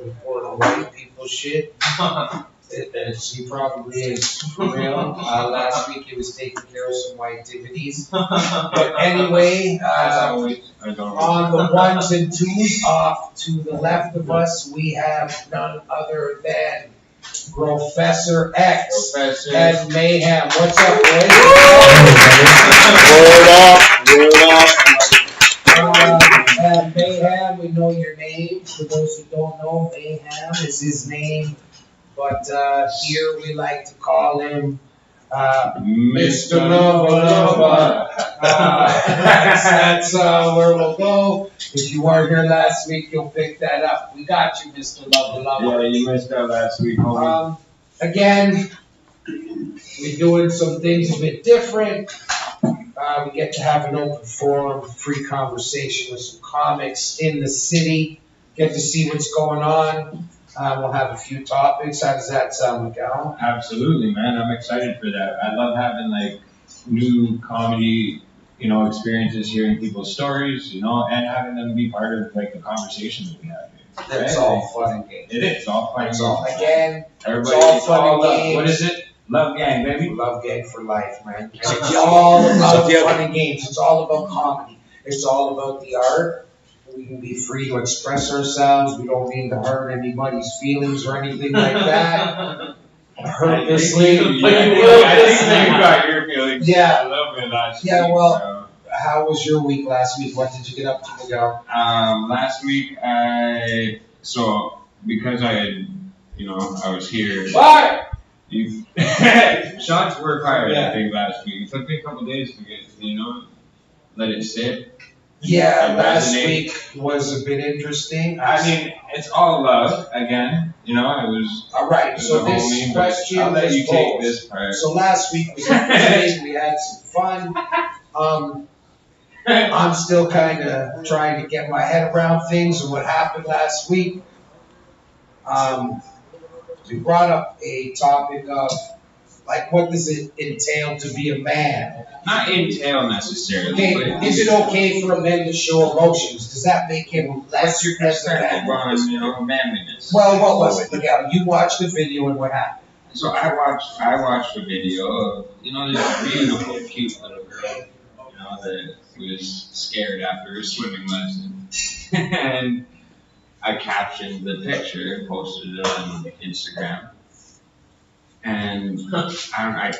important white people shit. He probably is real. Last week he was taking care of some white activities. But anyway, on the ones and twos, off to the left of us, we have none other than Professor X and Mayhem. What's up, boys? Mayhem, we know your name. For those who don't know, Mayhem is his name. But here we like to call him Mr. Lova. That's where we'll go. If you weren't here last week, you'll pick that up. We got you, Mr. Lova. Yeah, you missed out last week, homie. Again, we're doing some things a bit different. We get to have an open forum, free conversation with some comics in the city. Get to see what's going on. We'll have a few topics. How does that sound, Miguel? Absolutely, man. I'm excited for that. I love having like new comedy, experiences, hearing people's stories, and having them be part of like the conversation that we have here. It's all fun and games. It is all fun and games. Again, everybody, it's all fun and games. What is it? Love gang, baby. Love gang for life, man. It's all about fun and games. It's all about comedy. It's all about the art. We can be free to express ourselves. We don't mean to hurt anybody's feelings or anything like that. Purposely. I think you got your feelings. Yeah. A little bit last week. Yeah, well, how was your week last week? What did you get up to, Miguel? Last week, because I had, I was here. What? Shots were fired, I think, last week. It took me a couple days to get, let it sit. Yeah, last week was a bit interesting. I mean, it's all love, again. It was. All right, so this question I'll let you take this part. So last week was interesting. We had some fun. I'm still kind of trying to get my head around things and what happened last week. We brought up a topic of, like, what does it entail to be a man? Not entail necessarily. Okay, is it okay for a man to show emotions? Does that make him less your perspective on manliness? Well, what was it, Miguel? You watched the video and what happened? So I watched a video of, this beautiful, cute little girl, that was scared after her swimming lesson. And I captioned the picture and posted it on Instagram. And I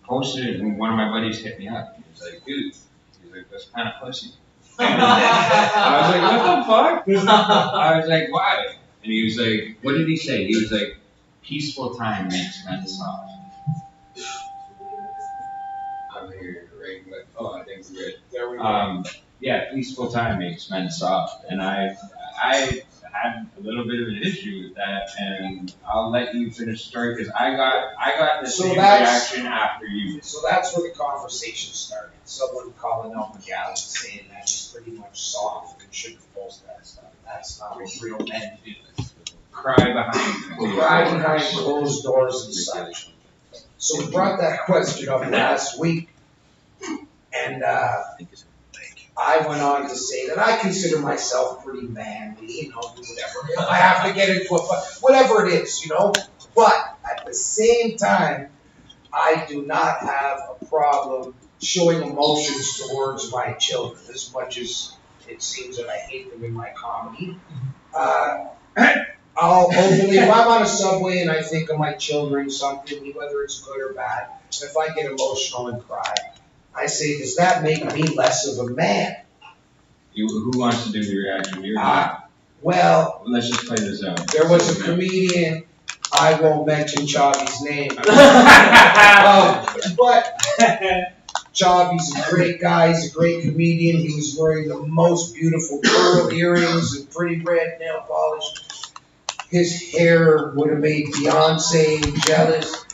posted it, and one of my buddies hit me up. He was like, dude, that's kind of pussy. And I was like, what the fuck? I was like, why? And he was like, what did he say? He was like, peaceful time makes men soft. I'm here, right? But, I think we're good. There we go. Yeah, peaceful time makes men soft. And I had a little bit of an issue with that, and I'll let you finish the story because I got the same reaction after you. So that's where the conversation started. Someone calling out Miguel and saying that he's pretty much soft and shouldn't post that stuff. That's not what real men do. Cry behind closed doors and such. So we brought that question up last week, and I went on to say that I consider myself pretty manly, do whatever. I have to get into it, but whatever it is, But at the same time, I do not have a problem showing emotions towards my children, as much as it seems that I hate them in my comedy. I'll openly, if I'm on a subway and I think of my children, something, whether it's good or bad, if I get emotional and cry, I say, does that make me less of a man? Who wants to do the reaction? Well, let's just play this out. There was a comedian, I won't mention Chavi's name, but Chavi's a great guy, he's a great comedian. He was wearing the most beautiful pearl earrings and pretty red nail polish. His hair would have made Beyonce jealous.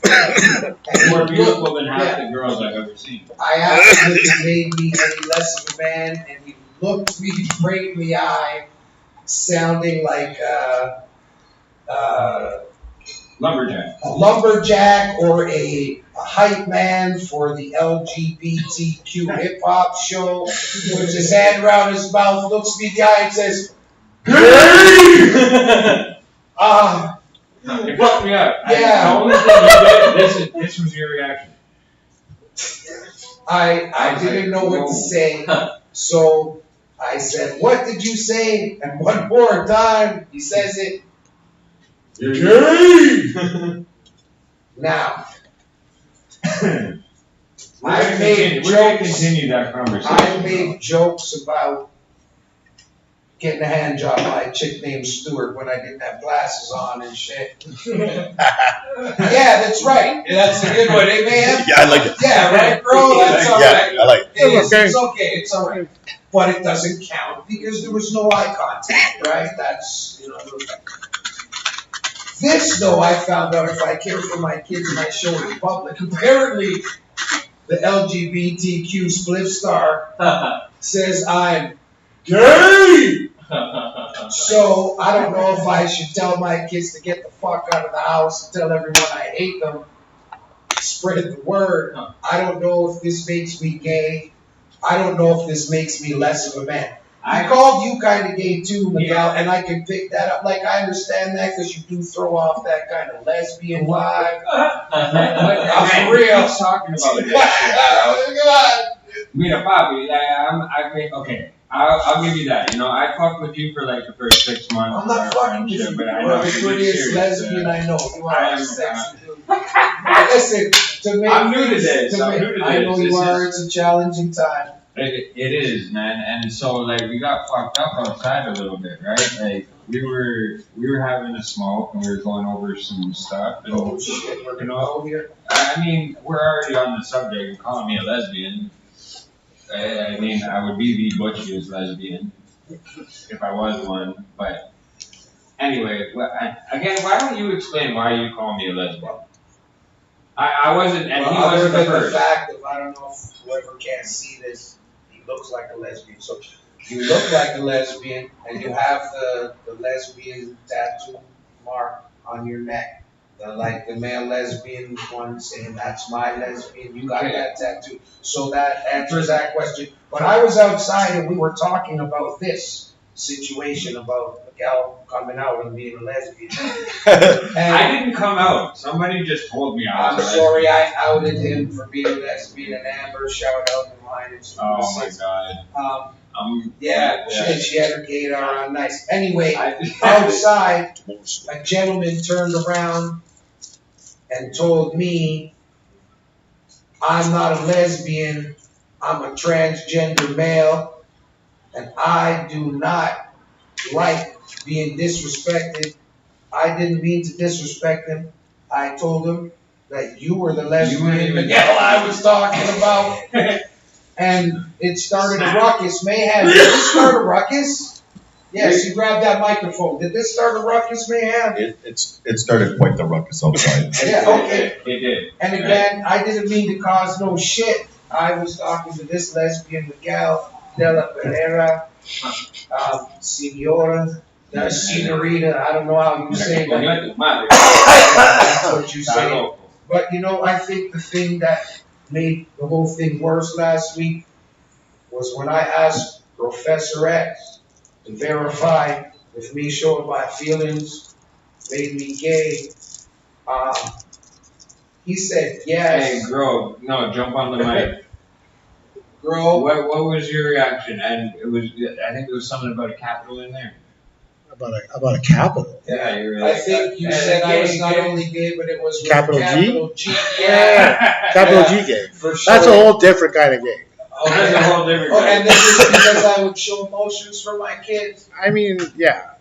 More beautiful than half the girls I've ever seen. I asked him if it made me any less of a man, and he looked me straight in the eye, sounding like a lumberjack or a hype man for the LGBTQ hip hop show, puts his hand around his mouth, looks me in the eye and says, It fucked me up. Yeah. The only thing you did, this was your reaction. I didn't know what to say, so I said, "What did you say?" And one more time, he says it. You're gay. Now, We're gonna continue that conversation. I made jokes about getting a hand job by a chick named Stewart when I didn't have glasses on and shit. Yeah, that's right. That's a good one, eh, man? Yeah, I like it. Yeah, right, bro? That's all right. I like it. It's okay. It's all right. But it doesn't count because there was no eye contact, right? That's, This, though, I found out if I care for my kids and I show it in public. Apparently, the LGBTQ spliff star says I'm gay. So I don't know if I should tell my kids to get the fuck out of the house and tell everyone I hate them. Spread the word. I don't know if this makes me gay. I don't know if this makes me less of a man. I called you kind of gay too, Miguel, and I can pick that up. Like, I understand that because you do throw off that kind of lesbian vibe. I'm for real. Talking about this. Mira, papi, okay. I'll give you that. I fucked with you for like the first 6 months. I'm not fucking with you. But I You're know the prettiest lesbian I know. You are sexy dude. Listen, to make I'm new to this. I know you are. It's a challenging time. It is, man, and so like we got fucked up outside a little bit, right? Like we were having a smoke and we were going over some stuff. And, oh shit, we're gonna go here. I mean, we're already on the subject of calling me a lesbian. I mean, I would be the butchiest lesbian if I was one. But anyway, again, why don't you explain why you call me a lesbian? I wasn't, and he wasn't the first. The fact of, I don't know if whoever can't see this. Looks like a lesbian. So you look like a lesbian and you have the lesbian tattoo mark on your neck. Like the male lesbian one saying that's my lesbian. You got that tattoo. So that answers that question. But I was outside and we were talking about this situation about Miguel coming out and being a lesbian. I didn't come out. Somebody just told me I was a lesbian. Sorry, I outed him for being a lesbian, and Amber shout out in line. Oh my god. She had her gaydar on nice. Anyway, outside, a gentleman turned around and told me, I'm not a lesbian, I'm a transgender male, and I do not like being disrespected. I didn't mean to disrespect him. I told him that you were the lesbian Miguel I was talking about. And it started a ruckus. Mayhem. Did this start a ruckus? Yes, you grabbed that microphone. Did this start a ruckus, Mayhem? It started quite the ruckus outside. Yeah, okay. It did. And again, I didn't mean to cause no shit. I was talking to this lesbian, Miguel de la Pereira, Senora, Senorita, I don't know how you say that. That's what you say. But I think the thing that made the whole thing worse last week was when I asked Professor X to verify if me showing my feelings made me gay. He said yes. Hey, girl, no, jump on the mic. Girl, what was your reaction? And I think it was something about a capital in there. About a capital. Yeah, you're I think you said I was not only gay, but it was with capital G. Yeah, capital G gay. For sure. That's a whole different kind of gay. That's a whole different. And this is because I would show emotions for my kids. I mean, yeah.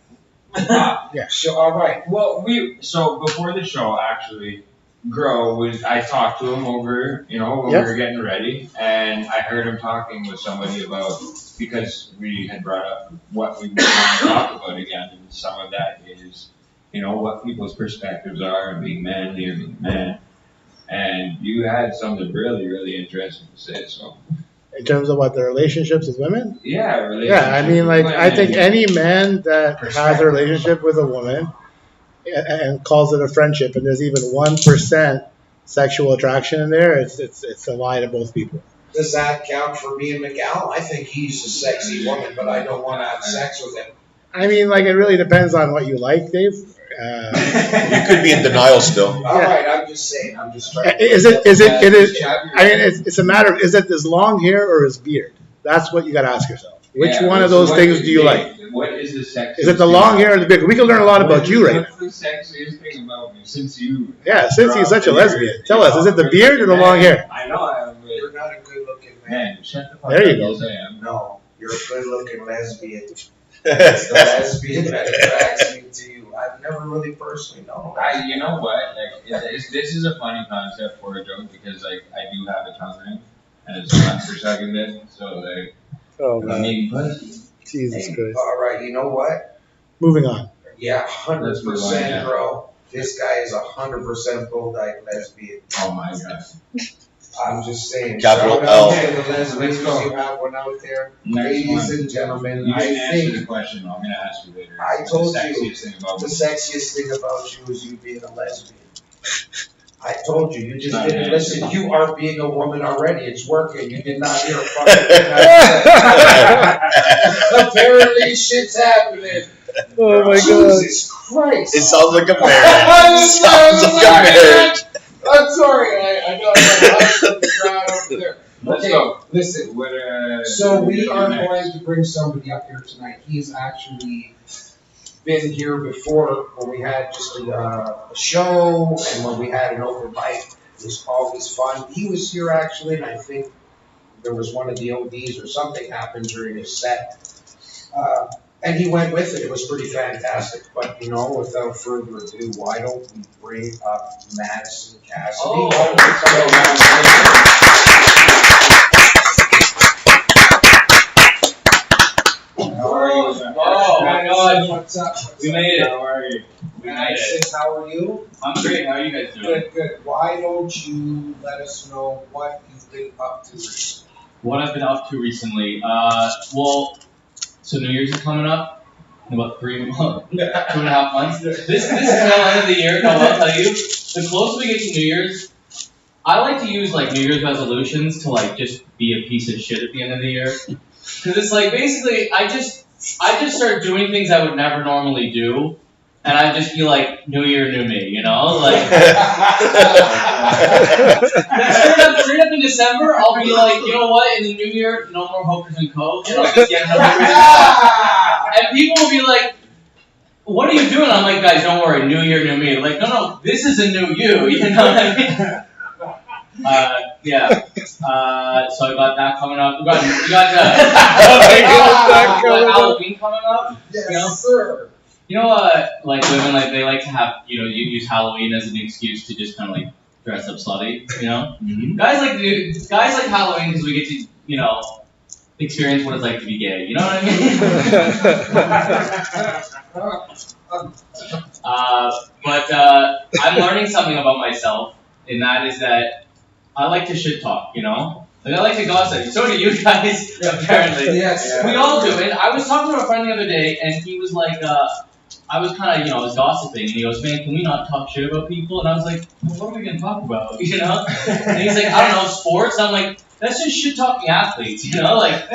Yeah. So all right. Well, so before the show, actually, I talked to him over, when we were getting ready, and I heard him talking with somebody about, because we had brought up what we want to talk about again, and some of that is, what people's perspectives are of being manly or being man. And you had something really, really interesting to say, so. In terms of what, the relationships with women? Yeah, relationships. Yeah, I mean, I think any man that has a relationship with a woman and calls it a friendship, and there's even 1% sexual attraction in there, it's a lie to both people. Does that count for me and Miguel? I think he's a sexy woman, but I don't want to have sex with him. I mean, like, it really depends on what you like, Dave. You could be in denial still. All right, I'm just saying. I'm just trying. Is it? I mean, it's a matter of, is it his long hair or his beard? That's what you got to ask yourself. Which one of those things do you like? What is the sexiest? Is it the long hair or the beard? We can learn a lot about you right now. What's the sexiest thing about me since you? Yeah, since he's such a lesbian. Tell us, is it the beard or the long hair? I know I am. You're not a good-looking man. Man, shut the fuck There up. you go. Yes, I am. No, you're a good-looking lesbian. It's the lesbian that attracts me to you. I've never really personally known. You know what? Like, this is a funny concept for a joke because like I do have a tongue ring and it's not for sucking it, so like Oh, I man. mean, pussy. Jesus Christ. All right, you know what? Moving on. Yeah, Let's move on, 100%, yeah. bro. This guy is 100% bull-dyke lesbian. Oh my god. I'm just saying. Capital shout L. out to the lesbians. Let's go. You have one out there. Next Ladies one. and gentlemen, You I didn't answer the think question. I'm gonna ask you later. I What's told the you. sexiest thing about the me? sexiest thing about you is you being a lesbian. I told you. You just Not didn't an listen. answer. You are being a woman already. It's working. You did not hear a fucking thing I said. Apparently, shit's happening. Oh, my God. Jesus Christ. It sounds like a marriage. Sounds like a marriage. I'm sorry. I know I'm the crowd over there. Let's Okay, go. listen. What, So we what are do next? going to bring somebody up here tonight. He's actually been here before when we had just a show and when we had an open mic. It was always fun. He was here actually, and I think there was one of the ODs or something happened during his set. And he went with it. It was pretty fantastic. But, you know, without further ado, why don't we bring up Madison Cassidy? Oh my God. What's up? We made it. How are you? We made it. Madison, how are you? I'm great. How are you guys doing? Good, good. Why don't you let us know what you've been up to recently? What I've been up to recently, so New Year's is coming up in about 3 months, 2.5 months. This is the end of the year. No, I'll tell you, the closer we get to New Year's, I like to use like New Year's resolutions to like just be a piece of shit at the end of the year, because it's like basically I just start doing things I would never normally do. And I just feel like New Year, new me, you know? Like, straight up in December, I'll be like, you know what? In the new year, no more Hokers and Coke. And I'll just get another And people will be like, what are you doing? I'm like, guys, don't worry, New Year, new me. They're like, no, this is a new you, you know what I mean? So I got that coming up. We got Halloween coming up. Yes, You know? sir. You know, like women, like they like to have, you use Halloween as an excuse to just kind of like dress up slutty, you know. Mm-hmm. Guys like Halloween because we get to, experience what it's like to be gay. You know what I mean? But I'm learning something about myself, and that is that I like to shit talk. You know, like I like to gossip. So do you guys, apparently. Yes. We all do it. I was talking to a friend the other day, and he was like, I was kind of, I was gossiping, and he goes, man, can we not talk shit about people? And I was like, well, what are we going to talk about, you know? And he's like, I don't know, sports? I'm like, that's just shit-talking athletes, you know? Like,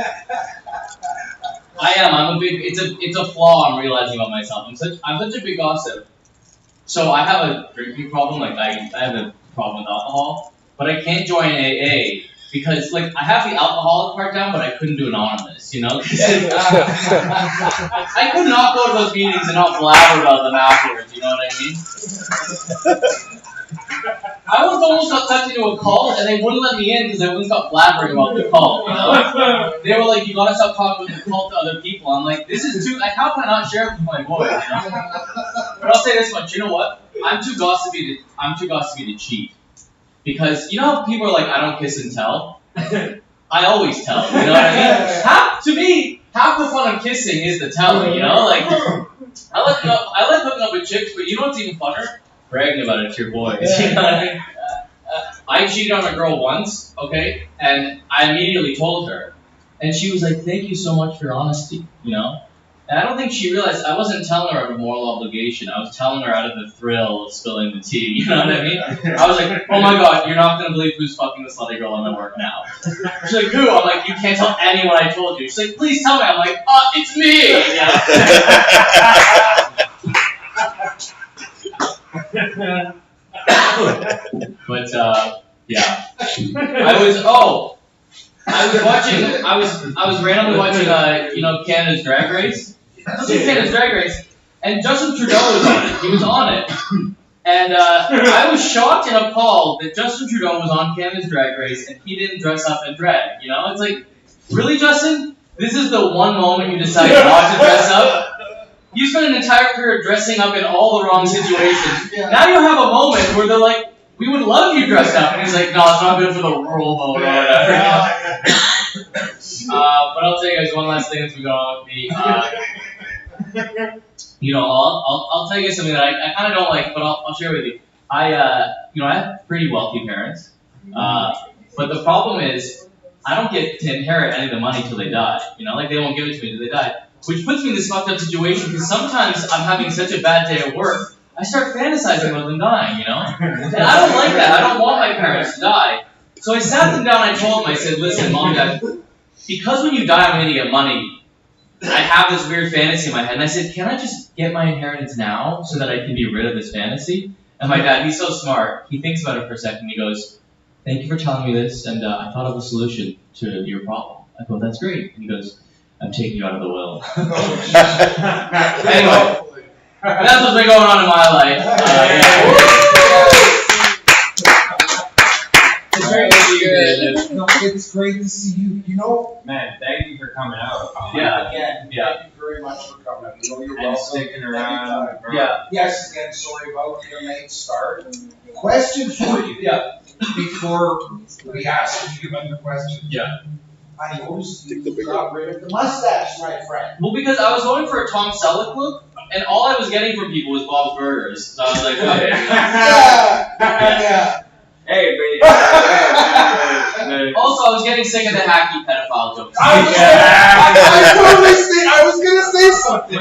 I'm a big, it's a flaw I'm realizing about myself. I'm such a big gossip. So I have a drinking problem, like, I have a problem with alcohol, but I can't join AA. Because, like, I have the alcoholic part down, but I couldn't do anonymous, you know? I could not go to those meetings and not blabber about them afterwards, you know what I mean? I was almost got sucked into a cult, and they wouldn't let me in because I wouldn't stop blabbering about the cult, you know? They were like, you gotta stop talking about the cult to other people. I'm like, this is too, like, how can I not share it with my boys, you know? But I'll say this much, you know what? I'm too gossipy to cheat. Because, you know how people are like, I don't kiss and tell? I always tell, you know what I mean? Half the fun of kissing is the telling, you know? Like, I like hooking up with chicks, but you know what's even funner? Bragging about it to your boys, you know what I mean? I cheated on a girl once, okay? And I immediately told her. And she was like, thank you so much for your honesty, you know? And I don't think she realized I wasn't telling her out of moral obligation. I was telling her out of the thrill of spilling the tea. You know what I mean? I was like, oh my god, you're not going to believe who's fucking this slutty girl in my work now. She's like, who? I'm like, you can't tell anyone I told you. She's like, please tell me. I'm like, it's me. But, yeah. I was randomly watching, Canada's Drag Race. Canada's Drag Race, and Justin Trudeau was on it. He was on it. And I was shocked and appalled that Justin Trudeau was on Canada's Drag Race and he didn't dress up in drag. You know, it's like, really, Justin? This is the one moment you decide not to dress up? You spent an entire career dressing up in all the wrong situations. Now you have a moment where they're like, we would love you dressed up. And he's like, no, it's not good for the rural vote or whatever. But I'll tell you guys one last thing as we go on with I'll tell you guys something that I kind of don't like, but I'll share with you. I have pretty wealthy parents. But the problem is, I don't get to inherit any of the money till they die. They won't give it to me till they die. Which puts me in this fucked up situation, because sometimes I'm having such a bad day at work, I start fantasizing about them dying, And I don't like that. I don't want my parents to die. So I sat them down and I told them, I said, listen, Mom and Dad, because when you die I'm going to get money, I have this weird fantasy in my head. And I said, can I just get my inheritance now so that I can be rid of this fantasy? And my dad, he's so smart. He thinks about it for a second. He goes, thank you for telling me this, and I thought of a solution to your problem. I go, that's great. And he goes, I'm taking you out of the will. Anyway. That's what's been going on in my life. It's great to see you. It's great to see you. Man, thank you for coming out. Again, thank you very much for coming out. You're And welcome. sticking around. Bro. Yeah. Yes, again, sorry about your late start. Question for you. Yeah. Before we ask you another question. Yeah. I noticed you got rid of the mustache, my friend. Well, because I was going for a Tom Selleck look, and all I was getting from people was Bob's Burgers. So I was like, okay. Yeah. Hey, but Also, I was getting sick of the hacky pedophile jokes. I was gonna say something.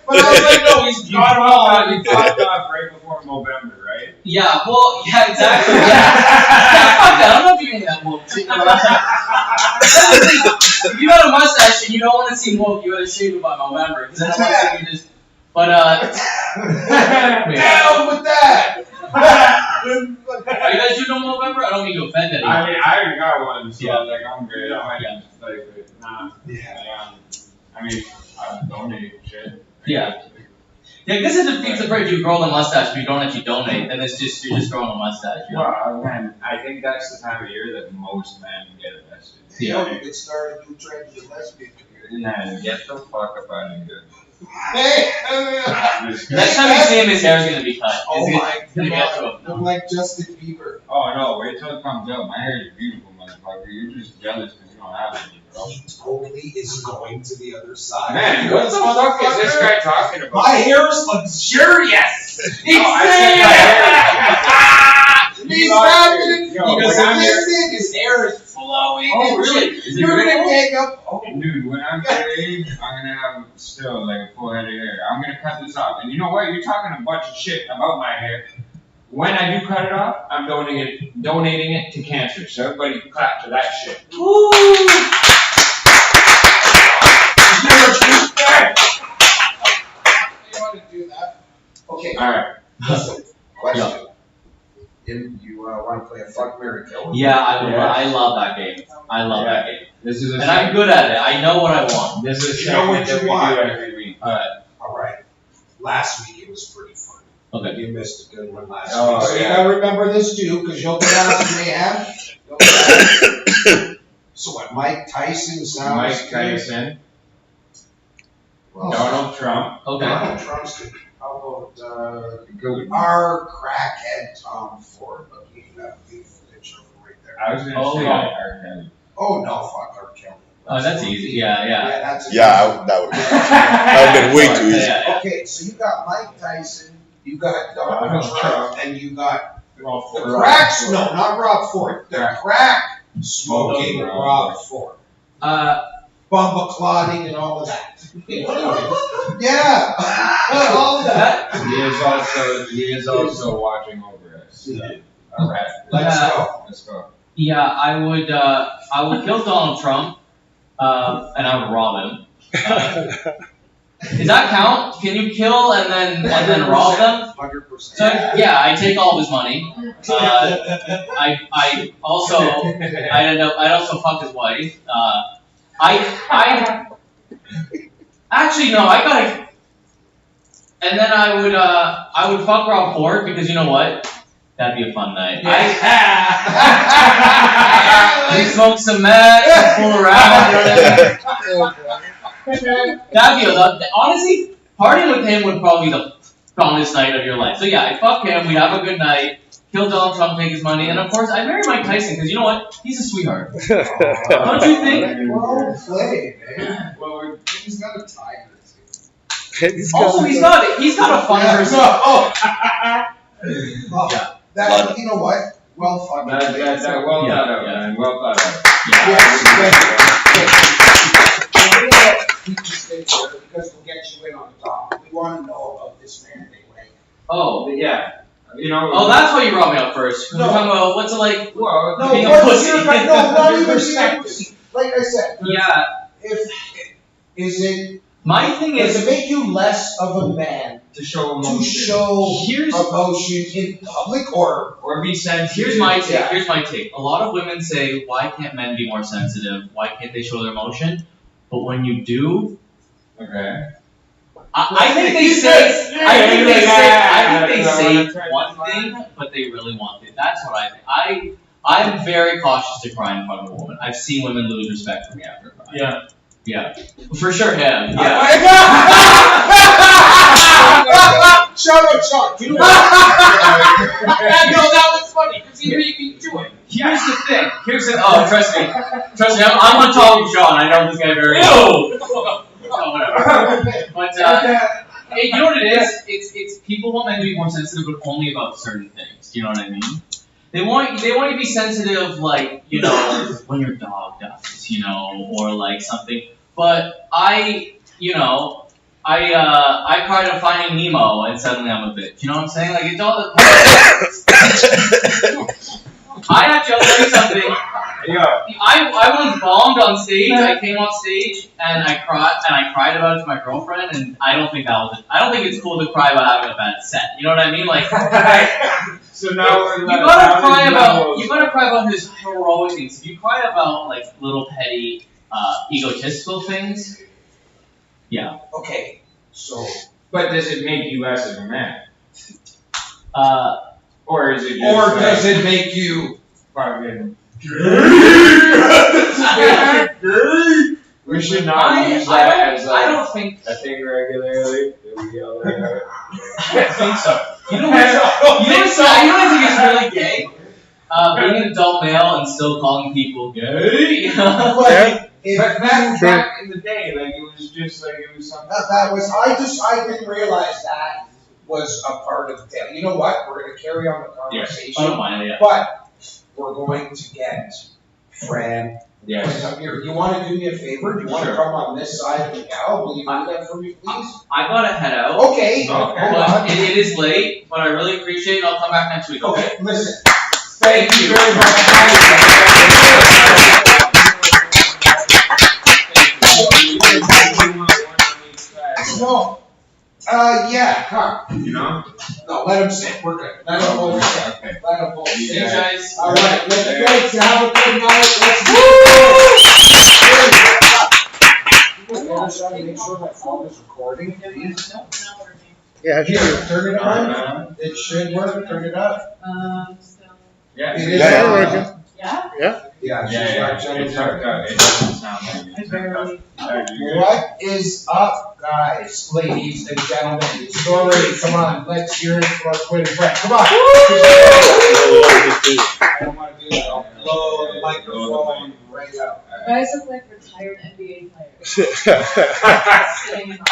but I was like, no, he's got off. He talked off right before November, right? Yeah, well, yeah, exactly. Yeah, fuck that. I'm not doing that woke. If you got a mustache and you don't want to seem woke, you gotta shave it by November. Because then I want to see you just. But, down with that! Are you guys doing no November? I don't mean to offend anyone. I mean, I already got one, so Yeah. I'm good. I might just nah. Yeah. I mean, I donate shit. Yeah. Yeah, I guess it defeats the purpose. You grow the mustache, but you don't actually donate, then you're just growing a mustache. Well, man, I think that's the time of year that most men get arrested. You could start a new trend with lesbian community. Nah, get the fuck up out of here. Hey! Next time you see him, his hair's gonna be cut. Oh It's my gonna get to god. him. I'm like Justin Bieber. Oh no, wait till it comes out. My hair is beautiful, motherfucker. You're just jealous because you don't have any, bro. He totally is going to the other side. Man, what the fuck is this guy talking about? My hair is luxurious! He's I said He's my hair is- happening! Yo, Because when I'm listen, his hair is flowing. Oh, and really? shit. Is it You're gonna beautiful? hang up. Oh, Dude, when I'm your age, I'm gonna have still like a full head of hair. I'm gonna cut this off. And you know what? You're talking a bunch of shit about my hair. When I do cut it off, I'm donating it to cancer. So everybody clap to that shit. Woo! You want to do that? Okay. Alright. Listen, question. You want to play a fuck, marry, kill? Yeah, I love that game. I love that game. This is a And I'm good at it. I know what I want. This is a You know what segment that you we want. do every week. Alright. Last week it was pretty fun. Okay. You missed a good one last Oh, week. So you yeah. gotta remember this too, because you'll be asking me, So what, Mike Tyson sounds Mike good? Tyson, Well, Donald Trump, Okay. Donald Trump's good. How about, good. our crackhead Tom Ford? Look, you can have a beautiful picture of him right there. I was gonna Oh, say yeah. R. Kelly. Oh, no, fuck R. Kelly. Oh, that's easy. Yeah. That's a Yeah, that would have been way too easy. Yeah. Okay, so you got Mike Tyson, you got Donald Donald Trump, Trump. and you got Well, the for cracks. Rob No, Ford. not Rob Ford. The Crack. crack smoking Rob Rob Ford. bumper clotting and all of that. Yeah, all of that. He is also watching over us. All right, Let's go. Let's go. Yeah, I would kill Donald Trump, and I would rob him. Does that count? Can you kill and then rob them? 100%. So, yeah, I take all of his money. I'd also fuck his wife. Actually no, I gotta. And then I would fuck Rob Ford because you know what? That'd be a fun night. We smoke some meth, fool around. That'd be honestly, partying with him would probably be the funnest night of your life. So yeah, I'd fuck him. We'd have a good night. Kill Donald Trump, take his money, and of course, I'd marry Mike Tyson because you know what? He's a sweetheart. Don't you think? Well played, man. Well, He's got a tiger. He's Also, he's got a fun person. Yeah. That, you know what? Well fucking. well thought out, man. Well thought out. Because we'll get you in on the top. We want to know about this man anyway. Oh, Yeah. You know. oh, that's why you brought me up first. No. We're talking about what's it like. Well, No, being a what's pussy. your, no, not even being a pussy. Like I said, Yeah, is it, my thing does is it make you less of a man to show to emotion. show Here's- emotion in public or? Or be sensitive. Here's my take. Yeah. Here's my take. A lot of women say, "Why can't men be more sensitive? Why can't they show their emotion?" But when you do, Okay. I think they say. I think they say one thing, but they really want it. That's what I think. I'm very cautious to cry in front of a woman. I've seen women lose respect for me after crying. Yeah. Yeah. For sure, him. Yeah. Shut up, Sean. You know what? No, that was funny. Because you can do it. Here's the thing. Oh, trust me. I'm on top of Sean. I know this guy very well. Oh, whatever. But hey, you know what it is? It's people want men to be more sensitive, but only about certain things. Do you know what I mean? They want you to be sensitive, like when your dog dies, or like something. But I cried at Finding Nemo, and suddenly I'm a bitch. You know what I'm saying? Like it's all. I'll tell you something. I once bombed on stage. I came on stage and I cried about it to my girlfriend, and I don't think it's cool to cry about having a bad set. You know what I mean? Like, So now you gotta cry about his heroic things. If you cry about like little petty, egotistical things, yeah. Okay, so. But does it make you less of a man? Or is it just Or does it make you fucking We should not use that as I don't think. a thing regularly. I don't think so. You know what I think is really gay? Being an adult male and still calling people gay. Like, But back in the day, like it was just like it was something. that was, I didn't realize that was a part of the, you know what, we're gonna carry on the conversation. I don't mind it. But we're going to get Fran. Yes. Up here. You want to do me a favor? Do you want to come on this side of the cow? Will you do that for me, please? I gotta head out. Okay. Hold on. But it is late, but I really appreciate it. I'll come back next week. Okay, listen. Thank you very much. No. Yeah, huh. You know? No, let him sit. We're good. Let him hold sit. Okay. Let him hold See sit. you guys. All right, let's go. Have a good night. Let's make sure my phone is recording, please. Yeah, Here, sure. turn it on. It should work. Turn it up. Yeah. It is Yeah, you're on. working. Yeah, she's It's hooked up. It doesn't sound like it's hooked up. What is up, guys, ladies and gentlemen? Sorry, come on, let's hear it for our Twitter friend. Come on. I don't want to do that. I'll blow the microphone right out. You guys look like retired NBA players. Sitting in the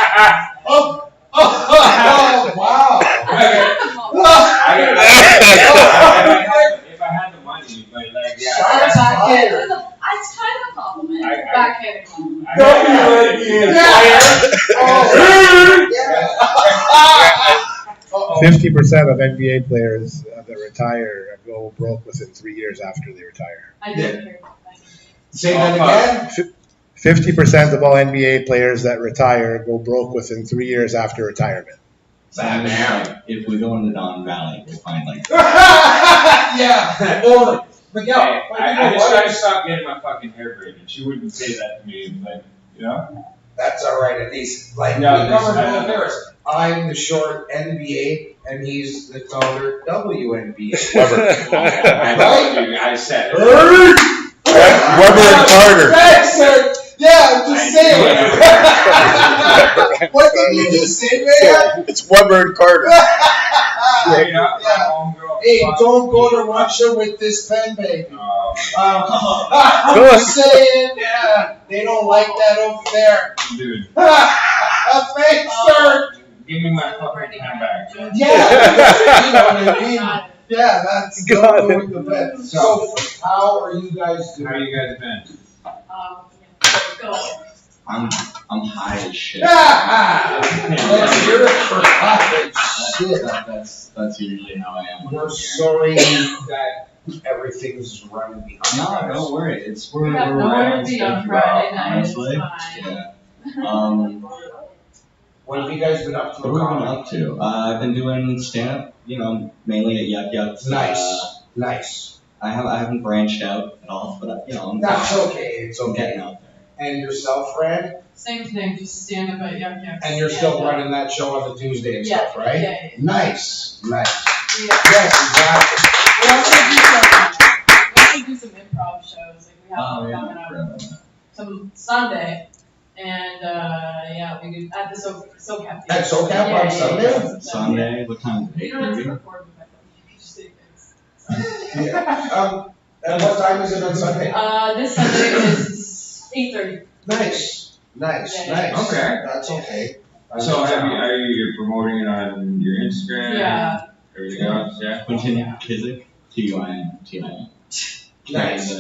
Oh, wow. That's kind of a compliment. If I had the money, but like, Shots fired. It's kind of a compliment. I- Backhanded compliment. No, 50% of NBA players that retire go broke within 3 years after they retire. I didn't hear that. Say that again? 50% of all NBA players that retire go broke within 3 years after retirement. If we go into Don Valley, we'll find like. Yeah. Or Miguel. Hey, I just gotta stop getting my fucking hair braided. She wouldn't say that to me, but you know. That's all right. At least, like, No, we covered this- Will Ferris. I'm the short NBA, and he's the taller WNBA. I said it. Weber and Carter. Yeah, I'm just saying. What did you just say, man? It's Weber and Carter. Straight up, my homegirl. Hey, don't go to Russia with this pen, baby. I'm Go just saying, they don't like that over there. Dude, Thanks, sir. give me my fucking pen back. Yeah, you know what I mean. Yeah, that's Got go with the pen. So, how are you guys How doing? you guys been? Go. I'm high as shit. Let's hear it for hot shit. That's usually how I am. when We're I'm here. sorry that everything's running behind No, us. don't worry. We're We have nowhere around to be stuff on Friday night. It's honestly. fine. Yeah. What have you guys been up to? What have we been up to? I've been doing stand-up, mainly at Yuck Yucks. Nice. I haven't branched out at all, but That's okay. It's I'm okay. getting out there. And yourself, Fran? Same thing, just stand up at Yuck Yucks. And you're still running that show on the Tuesday and stuff, right? Yeah. Nice. Yeah. Yes, exactly. We also do some improv shows. Like we have one coming up some Sunday, and we do at the SoCap. At SoCap on Sunday? Sunday, what time is You it? don't have to record with my phone. You can just say things. Yeah. And what time is it on Sunday? This Sunday is 8:30. Nice. Yeah. Okay. That's okay. So you're promoting it on your Instagram? Yeah. Everything else, yeah? Quentin Kizik, T-U-I-N-T-I-N. Nice.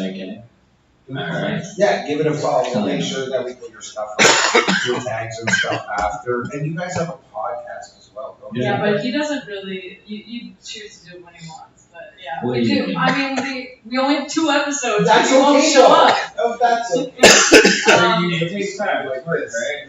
Alright. Yeah, give it a follow. We'll make sure that we put your stuff up, your tags and stuff after. And you guys have a podcast as well, don't you? Yeah, but he doesn't really. You choose to do it when he wants, but yeah, What we do you do. mean? I mean, we only have 2 episodes. That's he won't okay, show though. up. Oh, that's okay. It takes time, like this, right?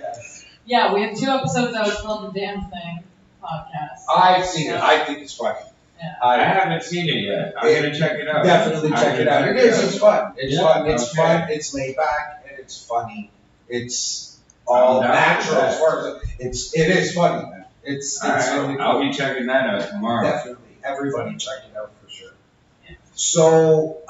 Yeah, we have 2 episodes that was called the Damn Thing podcast. I've seen it. I think it's funny. Yeah. I haven't seen it yet. I'm gonna check it out. Definitely check it out. It is. It's fun. It's Yeah, fun. It's okay. fun. It's laid back and it's funny. It's all I'm down natural with as that. far as it is funny. It's really Alright, cool. I'll be checking that out tomorrow. Definitely. Everybody check it out for sure. So,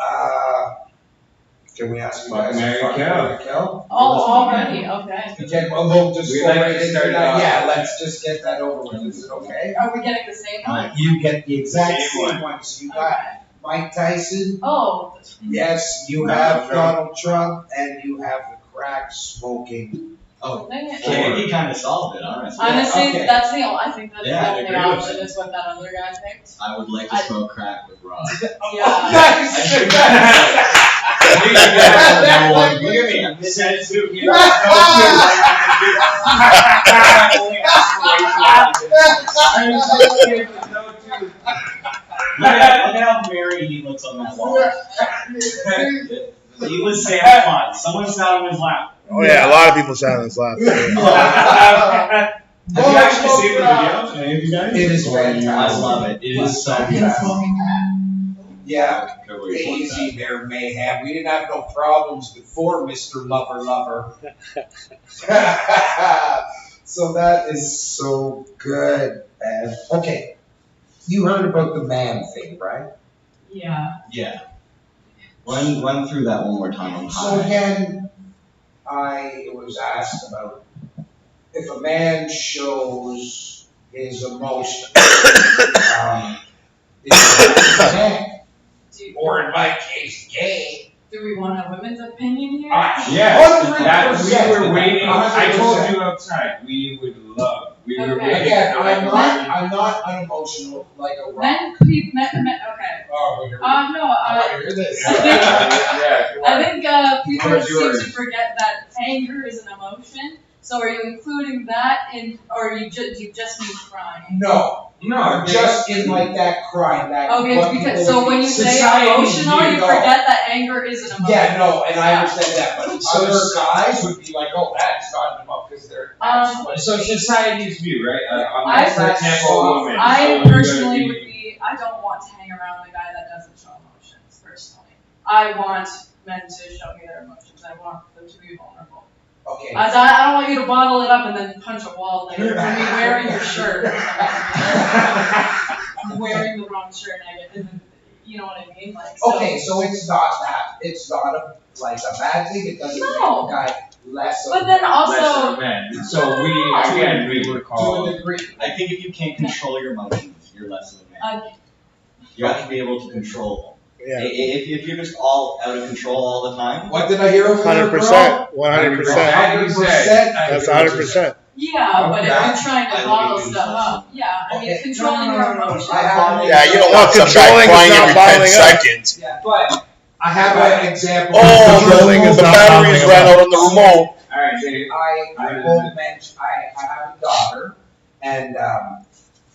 can we ask you Fuck, guys marry, fuck, kill. marry, kill? Oh, already? Okay. Okay, well, we'll just We'd go like right to into start it that. off. Yeah, let's just get that over with. Is it okay? Are we getting the same one? You get the exact Same same one. one. So you got Okay. Mike Tyson. Oh, Yes, you have Donald Trump, and you have the crack smoking. Oh, dang it. yeah, he kind of solved it, honestly. Honestly, okay. that's I think that's Yeah, I the only agree with option you. is what that other guy picked. I would like to smoke crack with Rob. Yeah. Look at me. Said it too. You Look at how merry he looks on that wall. He was saying fun. Someone sat on his lap. Oh yeah, a lot of people sat on his lap. Have you actually seen the video? Any of you guys? It is fantastic. I love it. It is so good. Yeah, easy there, mayhem. We didn't have no problems before Mr. Lover. So that is so good, man. Okay, you heard about the man thing, right? Yeah. Yeah. Run through that one more time. I'm So high. again, I was asked about if a man shows his emotion, is he a man? Or in my case, gay. Do we want a women's opinion here? Yes, that 100%. we were waiting. I 100%. told you outside. We would love. We were Okay. waiting. Again, I'm not unemotional like a rock. Men could be okay. Oh, here we go. No, I want to hear this. I think Yeah. people Where's seem yours? to forget that anger is an emotion, So are you including that in, or you just mean crying? No, No, just in like that crying, that. Okay, what because, people so would- when you say society emotional, you view, no. forget that anger is an emotion. Yeah, no, and I understand that, but So- other guys would be like, oh, that's not an emotion, because they're. that's what it So is. society's view, right? On I- like, for example, a woman. I so you personally gotta would be, I don't want to hang around a guy that doesn't show emotions, personally. I want men to show me their emotions, I want them to be vulnerable. Okay. I don't want you to bottle it up and then punch a wall later, for me wearing your shirt. I'm wearing the wrong shirt and I get, you know what I mean, like, so. Okay, so it's not that, it's not a, like a bad thing, it doesn't make No. a guy less of. But then Less also, than men. So we were To called. a degree. I think if you can't control your emotions, you're less of a man. You have to be able to control them. Yeah. If you're just all out of control all the time, What did I hear over there, girl? 100%. 100%. 100%. That's 100%. yeah, but if Okay. you're trying I to would bottle be stuff up, yeah, I mean, Okay. controlling your emotions. I have- Yeah, you don't Well, want some guy controlling is crying not every 10 bottling up. seconds. But I have an example. Oh, Controlling is the not batteries bottling ran up. out on the remote. alright, Dave. I won't mention, I have a daughter, and,